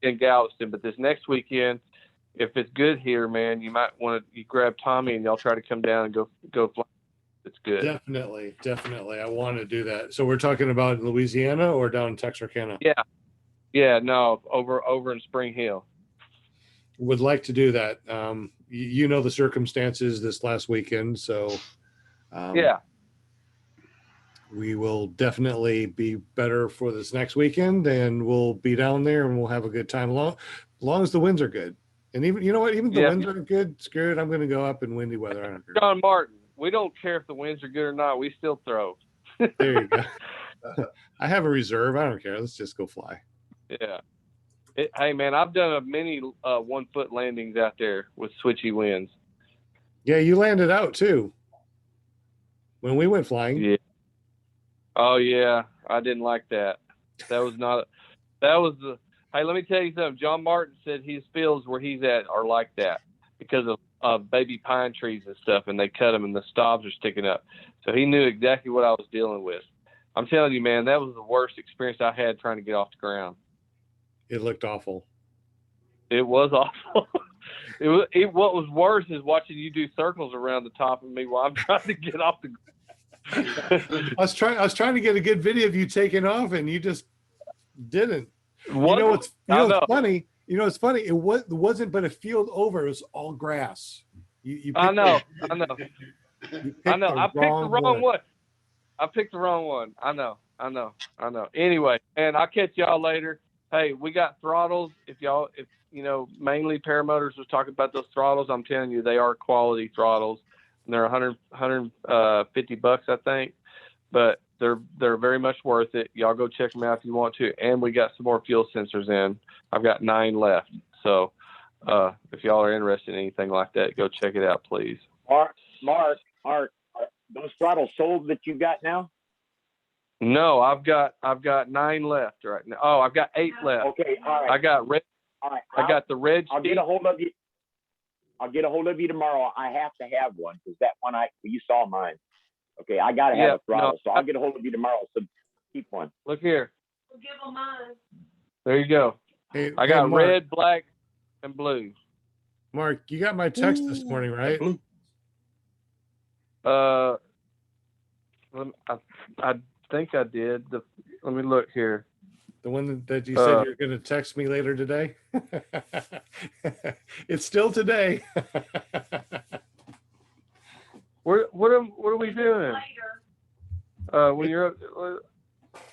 in Galveston, but this next weekend, if it's good here, man, you might want to grab Tommy and y'all try to come down and go fly. It's good. Definitely. I want to do that. So we're talking about Louisiana or down in Texarkana? Yeah, no, over in Spring Hill. Would like to do that. You know the circumstances this last weekend, so yeah. We will definitely be better for this next weekend, and we'll be down there and we'll have a good time. Long as the winds are good. And even, you know what, even the winds are good, screw it, I'm going to go up in windy weather. I don't care. John Martin, we don't care if the winds are good or not. We still throw. There you go. I have a reserve. I don't care. Let's just go fly. Yeah. Hey, man, I've done many 1-foot landings out there with switchy winds. Yeah, you landed out too when we went flying. Yeah. Oh yeah, I didn't like that. Hey, let me tell you something. John Martin said his fields where he's at are like that because of baby pine trees and stuff, and they cut them and the stobs are sticking up. So he knew exactly what I was dealing with. I'm telling you, man, that was the worst experience I had trying to get off the ground. It looked awful. It was awful. What was worse is watching you do circles around the top of me while I'm trying to get off the ground. I was trying to get a good video of you taking off, and you just didn't. What? You know what's funny? You know it's funny. It wasn't but a field over. It was all grass. I know. I picked the wrong one. I picked the wrong one. I know. Anyway, and I'll catch y'all later. Hey, we got throttles. If you know, mainly Paramotors was talking about those throttles. I'm telling you, they are quality throttles. And they're $150, I think, but they're very much worth it. Y'all go check them out if you want to. And we got some more fuel sensors in. I've got 9 left. So if y'all are interested in anything like that, go check it out, please. Mark, those throttles sold that you got now? No, I've got 9 left right now. Oh, I've got 8 left. Okay, all right. I got red. All right. I got the red. I'll get a hold of you. I'll get a hold of you tomorrow. I have to have one because that one you saw mine. Okay, I gotta have a throttle, so I'll get a hold of you tomorrow. So keep one. Look here. We'll give them mine. There you go. Hey, I got Mark, red, black, and blue. Mark, you got my text this morning, right? I think I did. Let me look here. The one that you said you're going to text me later today? It's still today. What are we doing? When you're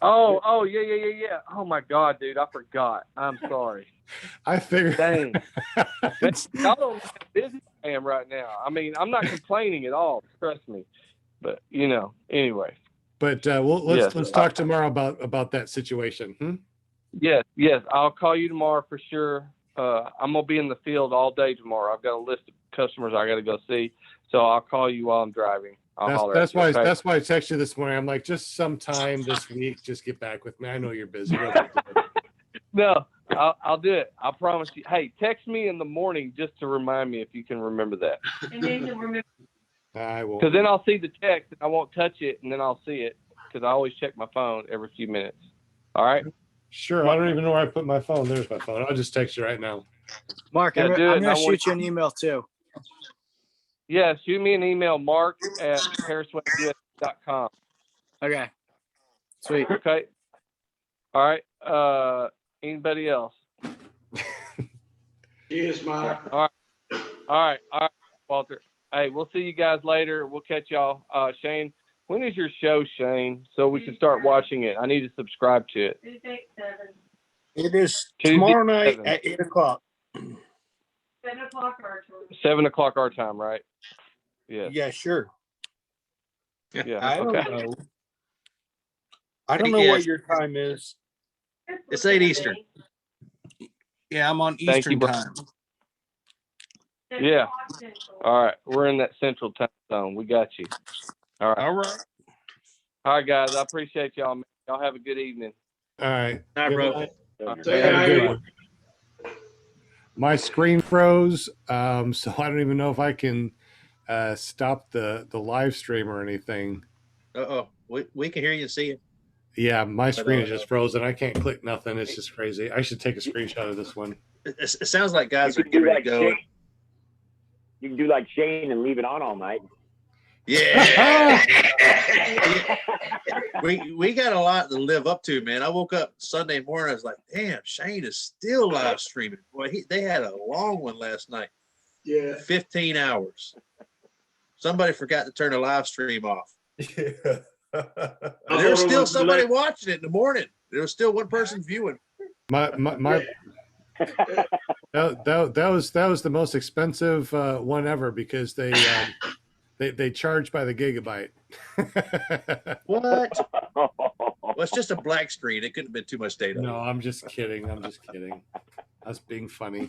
yeah. Oh my God, dude, I forgot. I'm sorry. I figured. Dang. Y'all don't know how busy I am right now. I mean, I'm not complaining at all. Trust me. But anyway. But let's talk tomorrow about that situation. Yes. I'll call you tomorrow for sure. I'm gonna be in the field all day tomorrow. I've got a list of customers I got to go see, so I'll call you while I'm driving. That's why I texted you this morning. I'm like, just sometime this week, just get back with me. I know you're busy. No, I'll do it. I promise you. Hey, text me in the morning just to remind me if you can remember that. And then you'll remember. I will. Because then I'll see the text and I won't touch it, and then I'll see it because I always check my phone every few minutes. All right. Sure. I don't even know where I put my phone. There's my phone. I'll just text you right now. Mark, Yeah, I'm do it, going to shoot you an email too. Yeah, shoot me an email, mark@paraswagUSE.com. Okay. Sweet. Okay. All right. Anybody else? Cheers, Mark. All right, Walter. Hey, we'll see you guys later. We'll catch y'all. Shane, when is your show, Shane? So we can start watching it. I need to subscribe to it. It is tomorrow night 7. at 8 o'clock. 7 o'clock our time. 7 o'clock our time, right? Yes. Yeah, sure. Yeah. I don't Okay. know. I don't know what your time is. It's 8 Eastern. Yeah, I'm on Thank Eastern you, bro. time. Yeah. All right. We're in that central time zone. We got you. All right. All right. All right, guys. I appreciate y'all, man. Y'all have a good evening. All right. All right, bro. Have a good one. My screen froze, so I don't even know if I can stop the live stream or anything. We can hear you and see you. Yeah, my screen is just frozen. I can't click nothing. It's just crazy. I should take a screenshot of this one. It sounds like guys are getting ready to go. You can do like Shane and leave it on all night. Yeah. we got a lot to live up to, man. I woke up Sunday morning. I was like, damn, Shane is still live streaming. Boy, they had a long one last night. Yeah. 15 hours. Somebody forgot to turn the live stream off. Yeah. There was still somebody watching it in the morning. There was still one person viewing. That was the most expensive one ever because they charge by the gigabyte. What? Well, it's just a black screen. It couldn't have been too much data. No, I'm just kidding. That's being funny.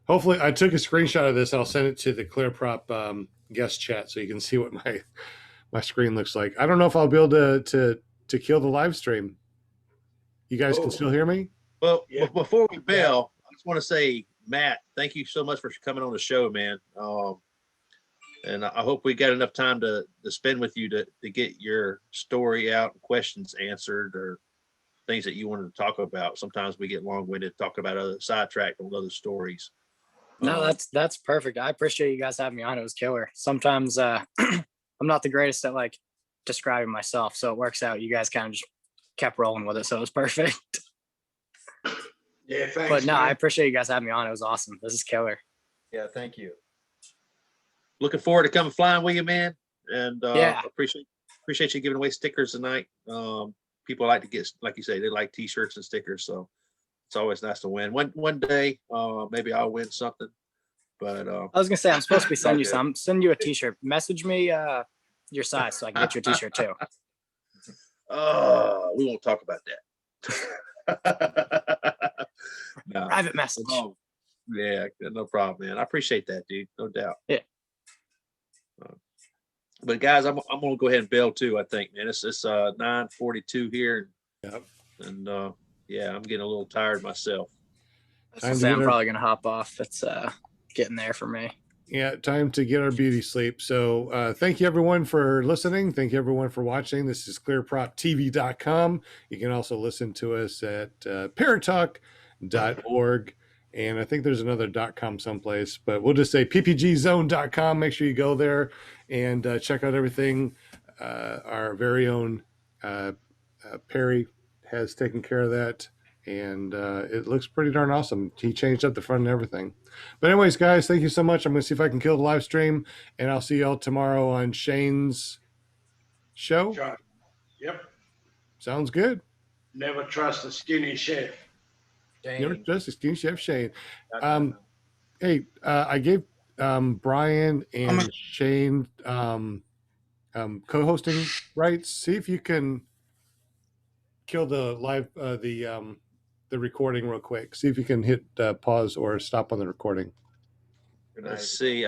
Hopefully, I took a screenshot of this. I'll send it to the ClearProp guest chat so you can see what my screen looks like. I don't know if I'll be able to kill the live stream. You guys can still hear me? Well, before we bail, I just want to say, Matt, thank you so much for coming on the show, man. And I hope we got enough time to spend with you to get your story out and questions answered or things that you wanted to talk about. Sometimes we get long-winded, talk about other sidetracked on other stories. No, that's perfect. I appreciate you guys having me on. It was killer. Sometimes I'm not the greatest at like describing myself, so it works out. You guys kind of just kept rolling with it, so it was perfect. Yeah, thanks. But no, man. I appreciate you guys having me on. It was awesome. This is killer. Yeah, thank you. Looking forward to coming flying with you, man. And Yeah. appreciate you giving away stickers tonight. People like to get, like you say, they like T-shirts and stickers, so it's always nice to win. One day, maybe I'll win something. But I was gonna say I'm supposed to be sending you some. I'm sending you a T-shirt. Message me your size so I can get you a T-shirt too. We won't talk about that. No. Private message. Oh, yeah, no problem, man. I appreciate that, dude. No doubt. Yeah. But guys, I'm gonna go ahead and bail too. I think, man, it's 9:42 here. Yep. And yeah, I'm getting a little tired myself. I'm probably gonna hop off. It's getting there for me. Yeah, time to get our beauty sleep. So thank you everyone for listening. Thank you everyone for watching. This is ClearPropTV.com. You can also listen to us at paratalk.org. And I think there's another .com someplace, but we'll just say ppgzone.com. Make sure you go there and check out everything. Our very own Perry has taken care of that. And it looks pretty darn awesome. He changed up the front and everything. But anyways, guys, thank you so much. I'm going to see if I can kill the live stream, and I'll see y'all tomorrow on Shane's show. Yep. Sounds good. Never trust a skinny chef. Never trust a skinny chef, Shane. Hey, I gave Brian and Shane co-hosting rights. See if you can kill the live the recording real quick. See if you can hit pause or stop on the recording. Let's see.